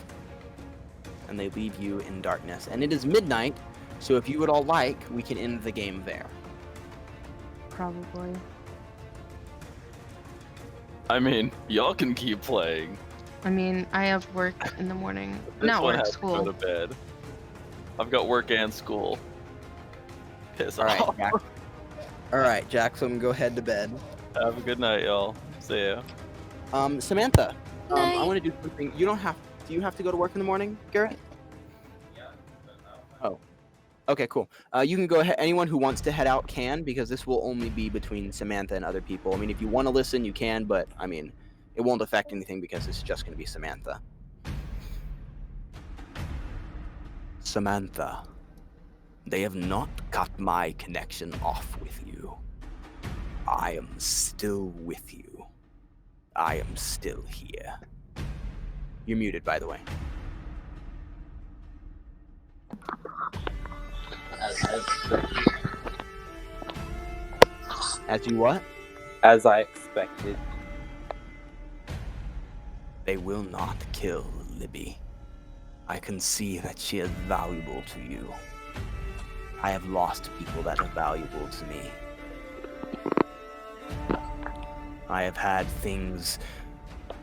And they leave you in darkness. And it is midnight, so if you would all like, we can end the game there. Probably. I mean, y'all can keep playing. I mean, I have work in the morning. This Not one work, has to go school. to bed. I've got work and school. Piss All right, off. Jack. All right, Jackson, go head to bed. Have a good night, y'all. See ya. Samantha, I Night. want to do something. You don't have. Do you have to go to work in the morning, Garrett? Oh. Okay, cool. You can go ahead. Anyone who wants to head out can, because this will only be between Samantha and other people. I mean, if you want to listen, you can, but I mean, it won't affect anything because it's just going to be Samantha. Samantha, they have not cut my connection off with you. I am still with you. I am still here. You're muted, by the way. As you what? As I expected. They will not kill Libby. I can see that she is valuable to you. I have lost people that are valuable to me. I have had things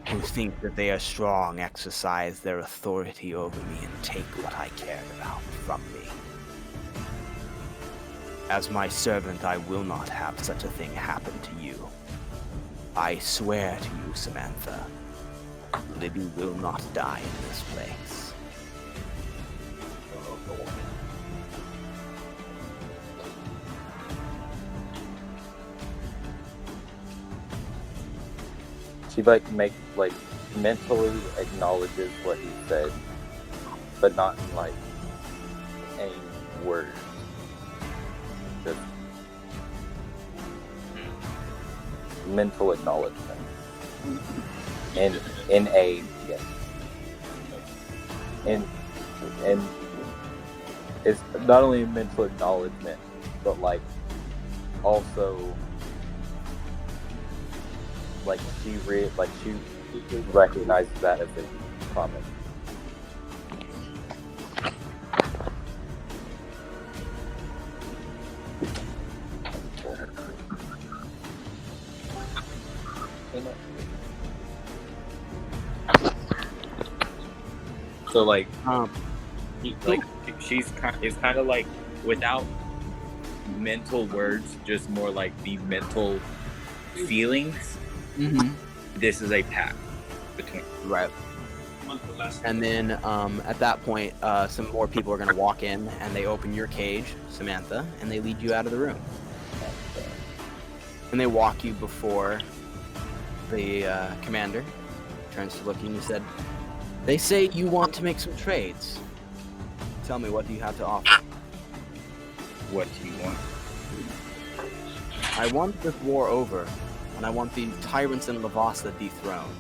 who think that they are strong exercise their authority over me and take what I cared about from me. As my servant, I will not have such a thing happen to you. I swear to you, Samantha, Libby will not die in this place. She mentally acknowledges what he said, but not in any words. Just mental acknowledgement. In it's not only mental acknowledgement, but also she recognizes that as a promise. So it's kind of like without mental words, just more like the mental feelings. Mm-hmm. This is a pact between. Right. And then at that point, some more people are going to walk in, and they open your cage, Samantha, and they lead you out of the room. And they walk you before the commander turns to look at you and you said, "They say you want to make some trades. Tell me, what do you have to offer?" What do you want? I want this war over, and I want the tyrants in Lavasta dethroned.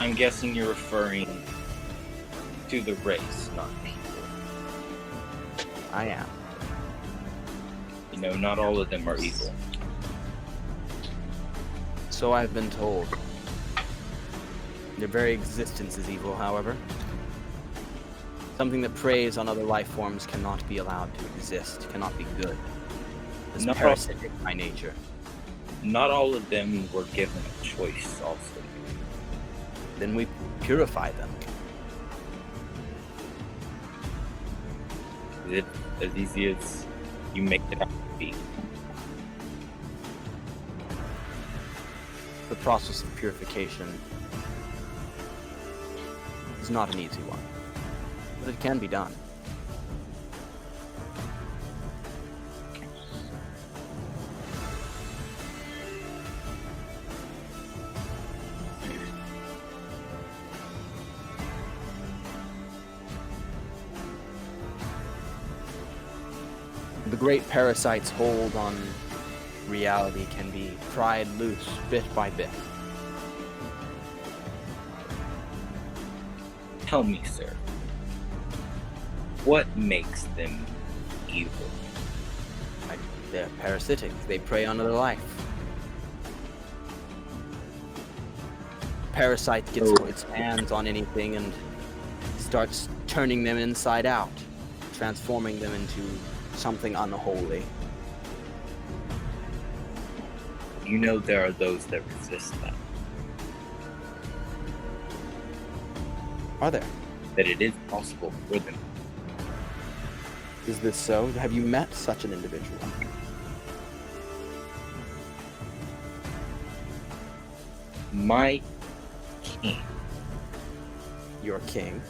I'm guessing you're referring to the race, not people. I am. Not all of them are evil. So I've been told. Their very existence is evil, however. Something that preys on other life forms cannot be allowed to exist, cannot be good. It's parasitic by nature. Not all of them were given a choice, also. Then we purify them. Is it as easy as you make it out to be? The process of purification is not an easy one, but it can be done. The great parasite's hold on reality can be pried loose bit by bit. Tell me, sir, what makes them evil? They're parasitic. They prey on other life. Parasite gets its hands on anything and starts turning them inside out, transforming them into something unholy. There are those that resist that. Are there? That it is possible for them. Is this so? Have you met such an individual? My king. Your king?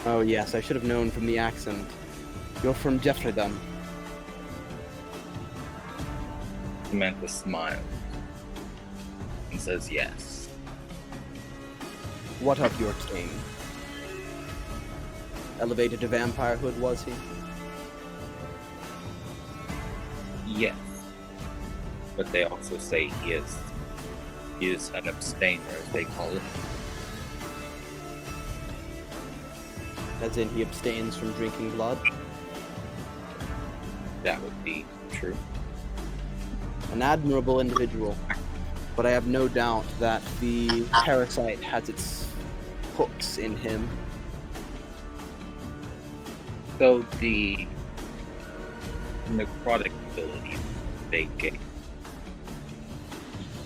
Oh yes, I should have known from the accent. You're from Jeffreydom. Samantha smiles and says yes. What of your king? elevated to vampirehood, was he? Yes. But they also say he is an abstainer, as they call it. As in, he abstains from drinking blood? That would be true. An admirable individual, but I have no doubt that the parasite has its hooks in him. So the necrotic ability they gain,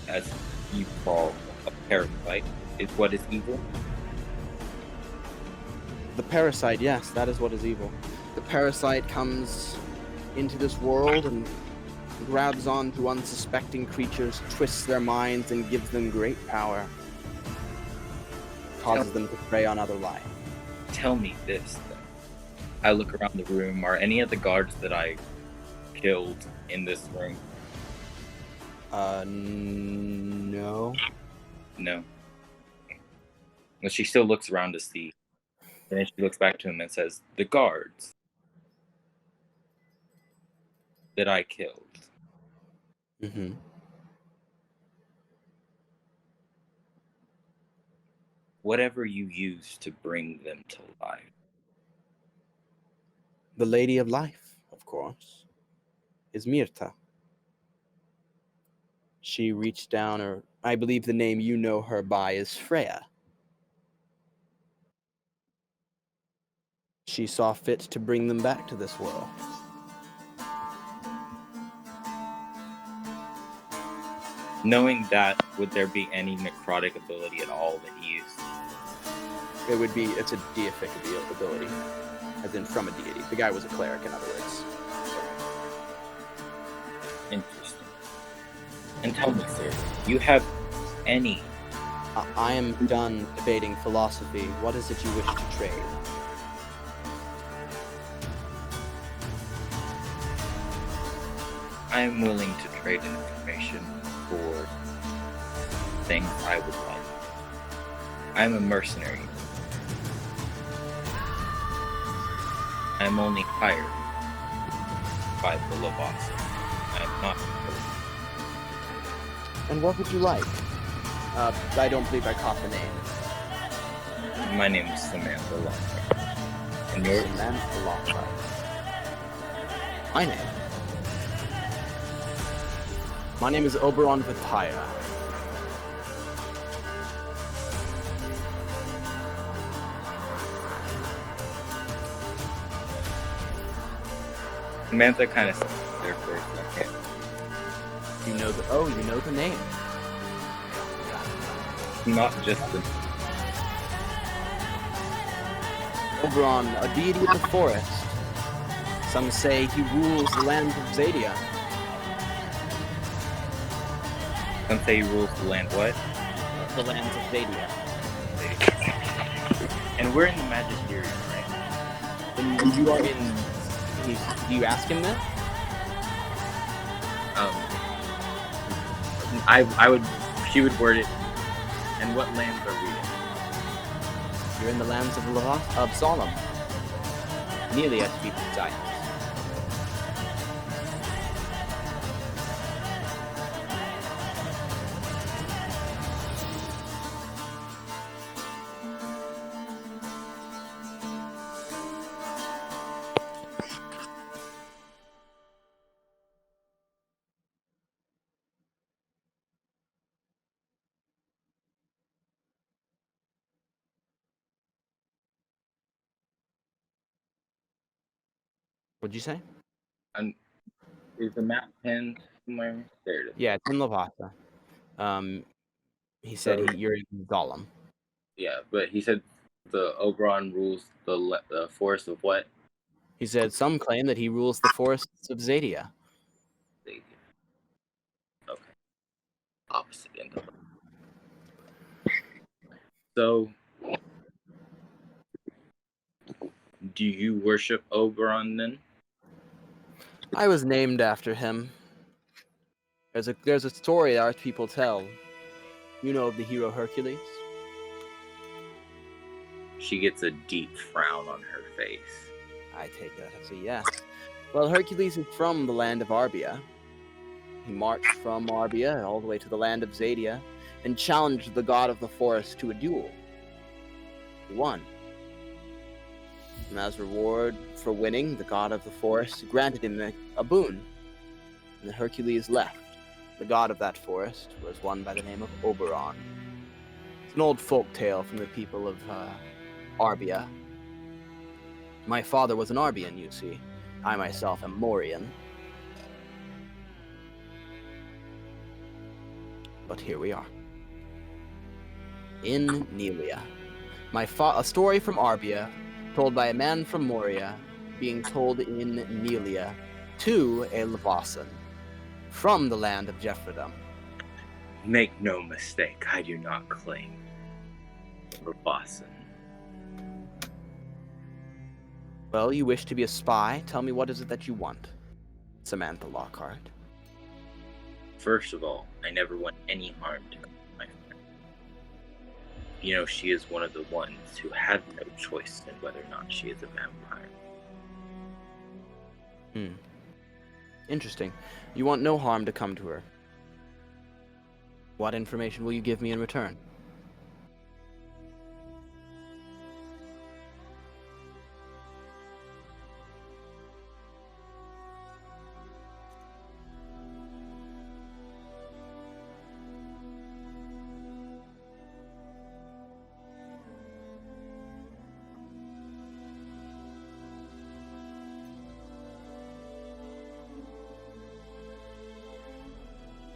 as you call a parasite, is what is evil? The parasite, yes, that is what is evil. The parasite comes into this world and grabs onto unsuspecting creatures, twists their minds, and gives them great power. Causes them to prey on other life. Tell me this, then. I look around the room. Are any of the guards that I killed in this room? No. No. Well, she still looks around to see. And then she looks back to him and says, "The guards that I killed." Mm-hmm. Whatever you used to bring them to life. The Lady of Life, of course, is Mirta. She reached down, or I believe the name you know her by is Freya. She saw fit to bring them back to this world. Knowing that, would there be any necrotic ability at all that he used? It's a deific ability, as in from a deity. The guy was a cleric, in other words. Interesting. And tell me, sir, you have any... I am done debating philosophy. What is it you wish to trade? I am willing to trade information for things I would like. I'm a mercenary. I'm only hired by the Levas. I'm not. And what would you like? I don't believe I caught the name. My name is Samantha Lockhart. And yours? Samantha Lockhart. My name? My name is Oberon Vitaya. Samantha kind of sits there for a second. You know the name. Not just the... Oberon, a deity of the forest. Some say he rules the land of Zadia. Some say he rules the land what? The lands of Zadia. And we're in the Magisterium, right? And you are in... Do you ask him that? I would... She would word it. And what lands are we in? You're in the lands of Solemn. Nilean to be precise. What'd you say? Is the map pinned somewhere? There it is. Yeah, it's in Lavasa. He said you're in Gollum. Yeah, but he said the Oberon rules the forest of what? He said some claim that he rules the forests of Zadia. Okay. Opposite end of it. So, do you worship Oberon then? I was named after him. There's a story our people tell. You know of the hero Hercules? She gets a deep frown on her face. I take that as a yes. Well, Hercules is from the land of Arbia. He marched from Arbia all the way to the land of Zadia and challenged the god of the forest to a duel. He won. And as reward for winning, the god of the forest granted him a boon. And Hercules left. The god of that forest was one by the name of Oberon. It's an old folk tale from the people of Arbia. My father was an Arbian, you see. I myself am Morian. But here we are. In Nilean. A story from Arbia, told by a man from Moria, being told in Nilean to a Levasan, from the land of Jeffredom. Make no mistake, I do not claim Levasan. Well, you wish to be a spy? Tell me, what is it that you want? Samantha Lockhart. First of all, I never want any harm to my friend. You know, she is one of the ones who had no choice in whether or not she is a vampire. Interesting. You want no harm to come to her. What information will you give me in return?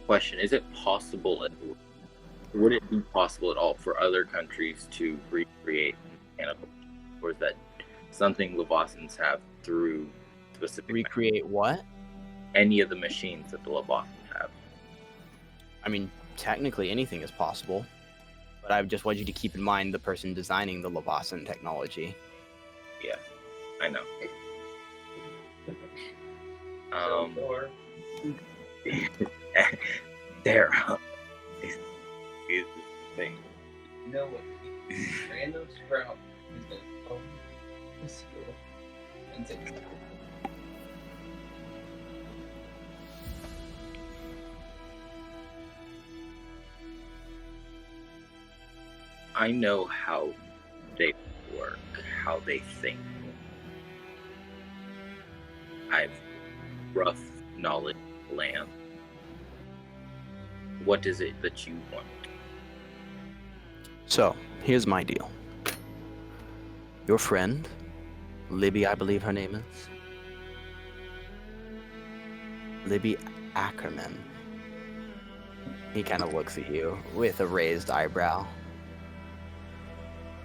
Question, is it possible, would it be possible at all for other countries to recreate mechanical, or is that something Levasans have through specific... Recreate what? Any of the machines that the Levasans have. I mean, technically anything is possible, but I just want you to keep in mind the person designing the Levasan technology. Yeah, I know. There is the thing. You know what? Random sprout is gonna come to school and take it. I know how they work, how they think. I've rough knowledge of land. What is it that you want? So, here's my deal. Your friend, Libby, I believe her name is. Libby Ackerman. He kind of looks at you with a raised eyebrow.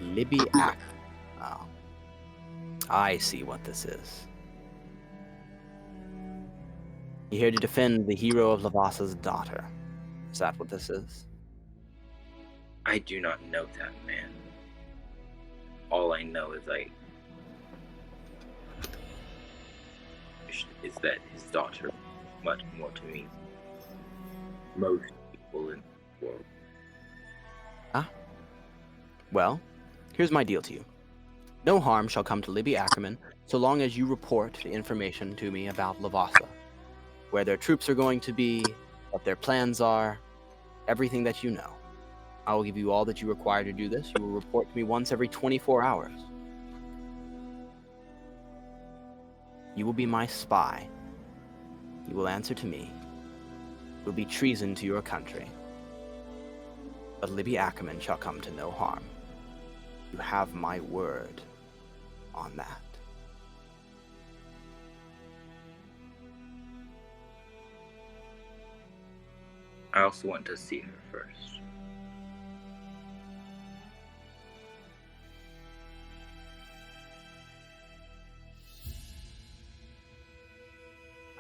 Libby Ackerman. Oh. I see what this is. You're here to defend the hero of Levasa's daughter. Is that what this is? I do not know that man. All I know is that his daughter is much more to me. Most people in the world. Ah. Well, here's my deal to you. No harm shall come to Libby Ackerman so long as you report the information to me about Levasa. Where their troops are going to be, what their plans are, everything that you know. I will give you all that you require to do this. You will report to me once every 24 hours. You will be my spy. You will answer to me. It will be treason to your country. But Libby Ackerman shall come to no harm. You have my word on that. I also want to see her first.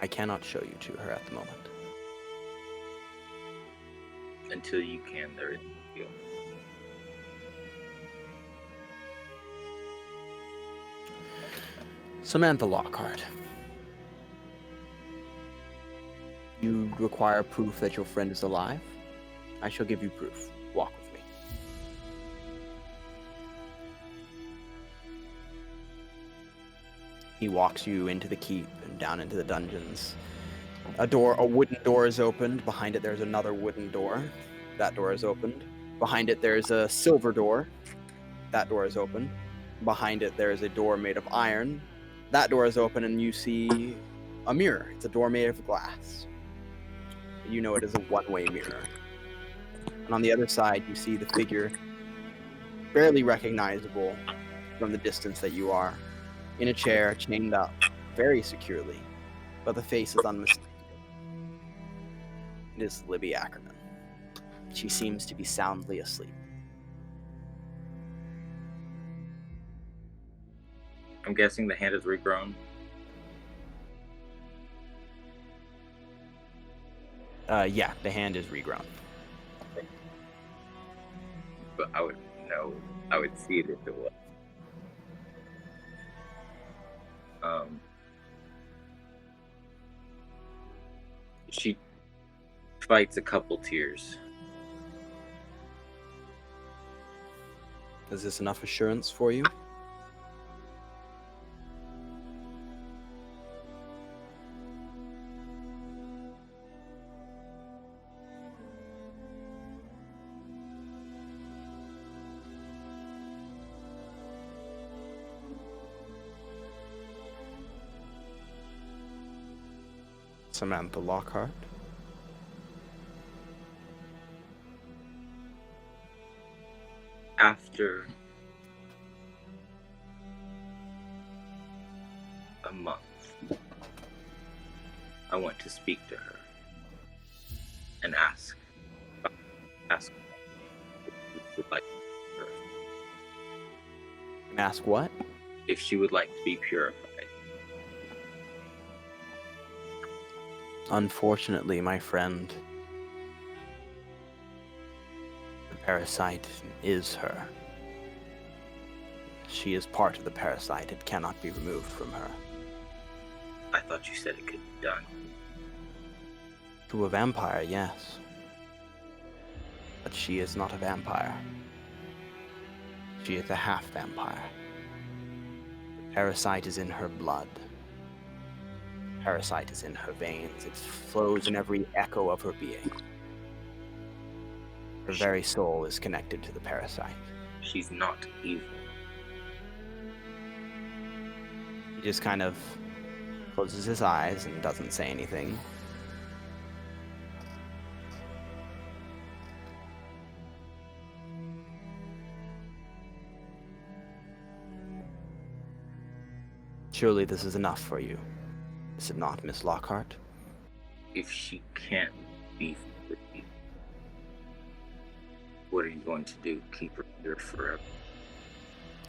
I cannot show you to her at the moment. Until you can, there is no deal. Samantha Lockhart. You require proof that your friend is alive? I shall give you proof. Walk with me. He walks you into the keep and down into the dungeons. A wooden door is opened. Behind it, there's another wooden door. That door is opened. Behind it, there's a silver door. That door is open. Behind it, there is a door made of iron. That door is open, and you see a mirror. It's a door made of glass. You know it is a one-way mirror. And on the other side, you see the figure, barely recognizable from the distance that you are, in a chair, chained up, very securely, but the face is unmistakable. It is Libby Ackerman. She seems to be soundly asleep. I'm guessing the hand is regrown. Yeah, the hand is regrown. But I would know. I would see it if it was. She fights a couple tears. Is this enough assurance for you? Samantha Lockhart. After a month, I want to speak to her and ask if she would like her. Ask what? If she would like to be purified. Unfortunately, my friend, the parasite is her. She is part of the parasite. It cannot be removed from her. I thought you said it could be done. To a vampire, yes. But she is not a vampire. She is a half-vampire. The parasite is in her blood. Parasite is in her veins. It flows in every echo of her being. Her very soul is connected to the parasite. She's not evil. He just kind of closes his eyes and doesn't say anything. Surely this is enough for you. Is it not, Miss Lockhart? If she can't be free, what are you going to do? Keep her here forever?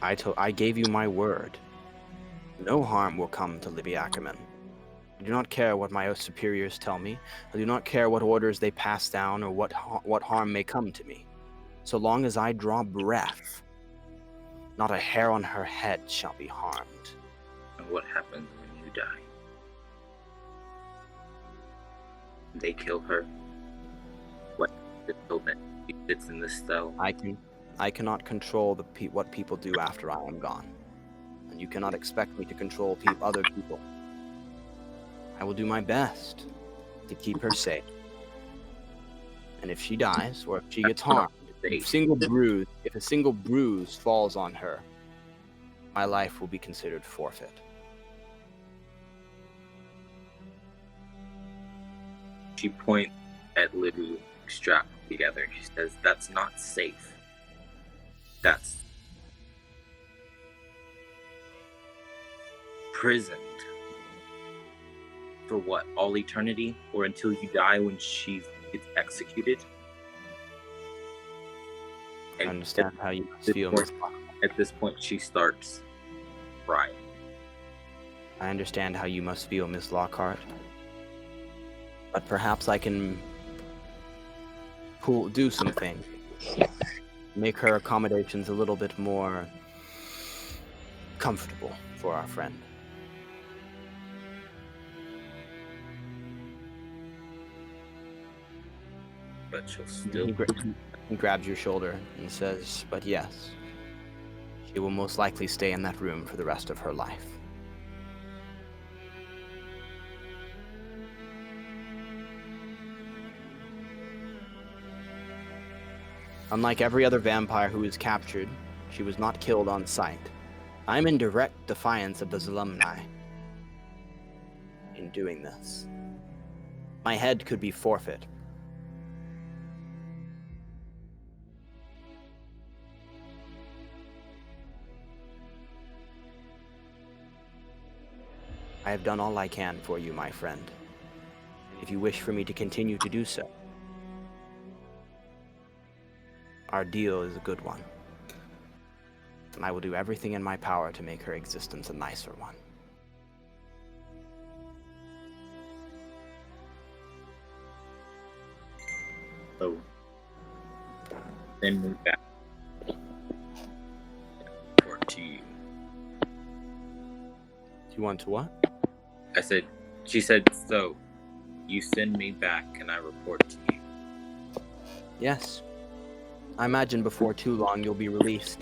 I gave you my word. No harm will come to Libby Ackerman. I do not care what my superiors tell me. I do not care what orders they pass down or what harm may come to me. So long as I draw breath, not a hair on her head shall be harmed. And what happens when you die? They kill her. What until then? She sits in this cell. I cannot control what people do after I am gone, and you cannot expect me to control other people. I will do my best to keep her safe. And if she dies, or if she gets harmed, if a single bruise falls on her, my life will be considered forfeit. She points at Libby strapped together and she says, "That's not safe. That's prisoned. For what? All eternity? Or until you die when she gets executed?" And I understand how you must feel, Miss Lockhart. At this point, she starts crying. I understand how you must feel, Miss Lockhart. But perhaps I can do some things. Make her accommodations a little bit more comfortable for our friend. But she'll still... He grabs your shoulder and says, "But yes, she will most likely stay in that room for the rest of her life." Unlike every other vampire who is captured, she was not killed on sight. I'm in direct defiance of the Zalumni in doing this. My head could be forfeit. I have done all I can for you, my friend. If you wish for me to continue to do so, our deal is a good one. And I will do everything in my power to make her existence a nicer one. So then move back. Report to you. You want to what? I said, she said, so you send me back and I report to you. Yes. I imagine before too long you'll be released.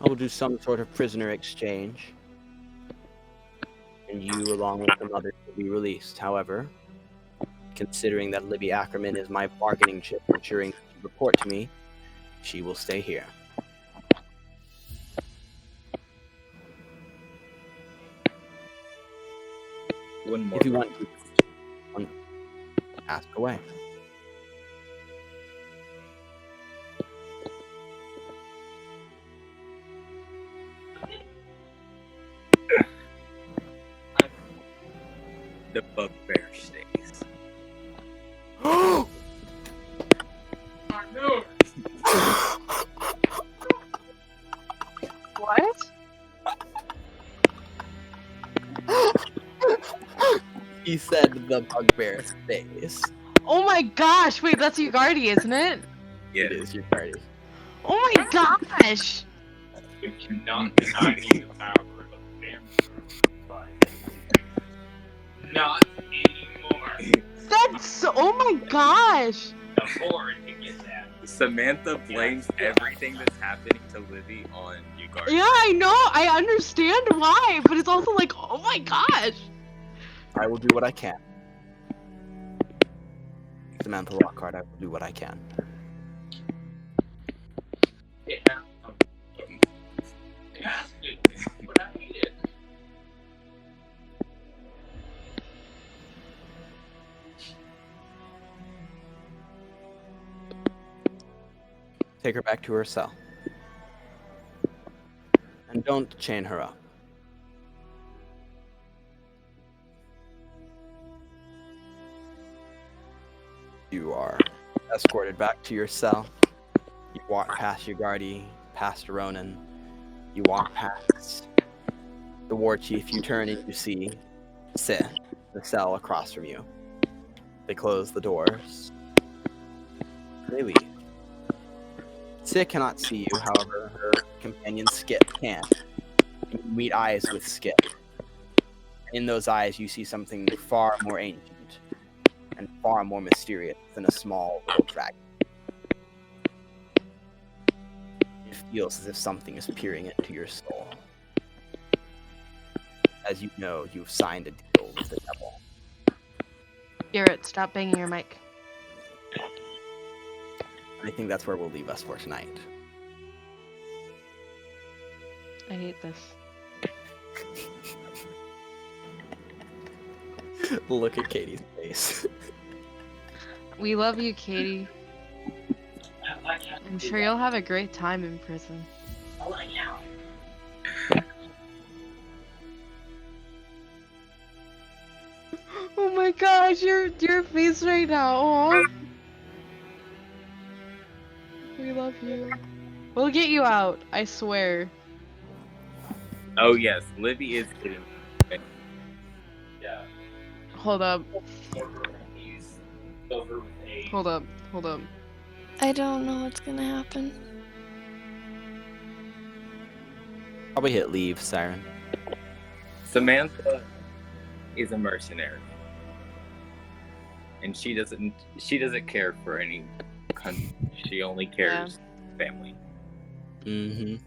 I will do some sort of prisoner exchange. And you, along with some others, will be released. However, considering that Libby Ackerman is my bargaining chip, ensuring that you report to me, she will stay here. One more. If you want to, ask away. The bugbear stays. What? He said the bugbear stays. Oh my gosh! Wait, that's Ugardi, isn't it? Yeah. It is your party. Oh my gosh! You cannot deny me the power of vampire. Not anymore. That's so, oh my gosh! Afford to get that. Samantha blames everything that's happening to Libby on Ugardi. Yeah, I know. I understand why, but it's also like, oh my gosh. I will do what I can. Samantha Lockhart, I will do what I can. Yeah. But I need it. Take her back to her cell. And don't chain her up. You are escorted back to your cell. You walk past Ugardi, past Ronan. You walk past the war chief. You turn and you see Sith, the cell across from you. They close the doors. They leave. Sith cannot see you, however, her companion Skip can. And you meet eyes with Skip. In those eyes, you see something far more ancient and far more mysterious than a small little dragon. It feels as if something is peering into your soul. As you know, you've signed a deal with the devil. Garrett, stop banging your mic. I think that's where we'll leave us for tonight. I hate this. Look at Katie's face. We love you, Katie. I'm sure you'll have a great time in prison. Oh my gosh, your face right now. Aw. We love you. We'll get you out, I swear. Oh yes, Libby is getting. Yeah. Hold up. He's over with a. Hold up. Hold up. I don't know what's gonna happen. Probably hit leave, Siren. Samantha is a mercenary, and she doesn't care for any country. She only cares family. Mm-hmm.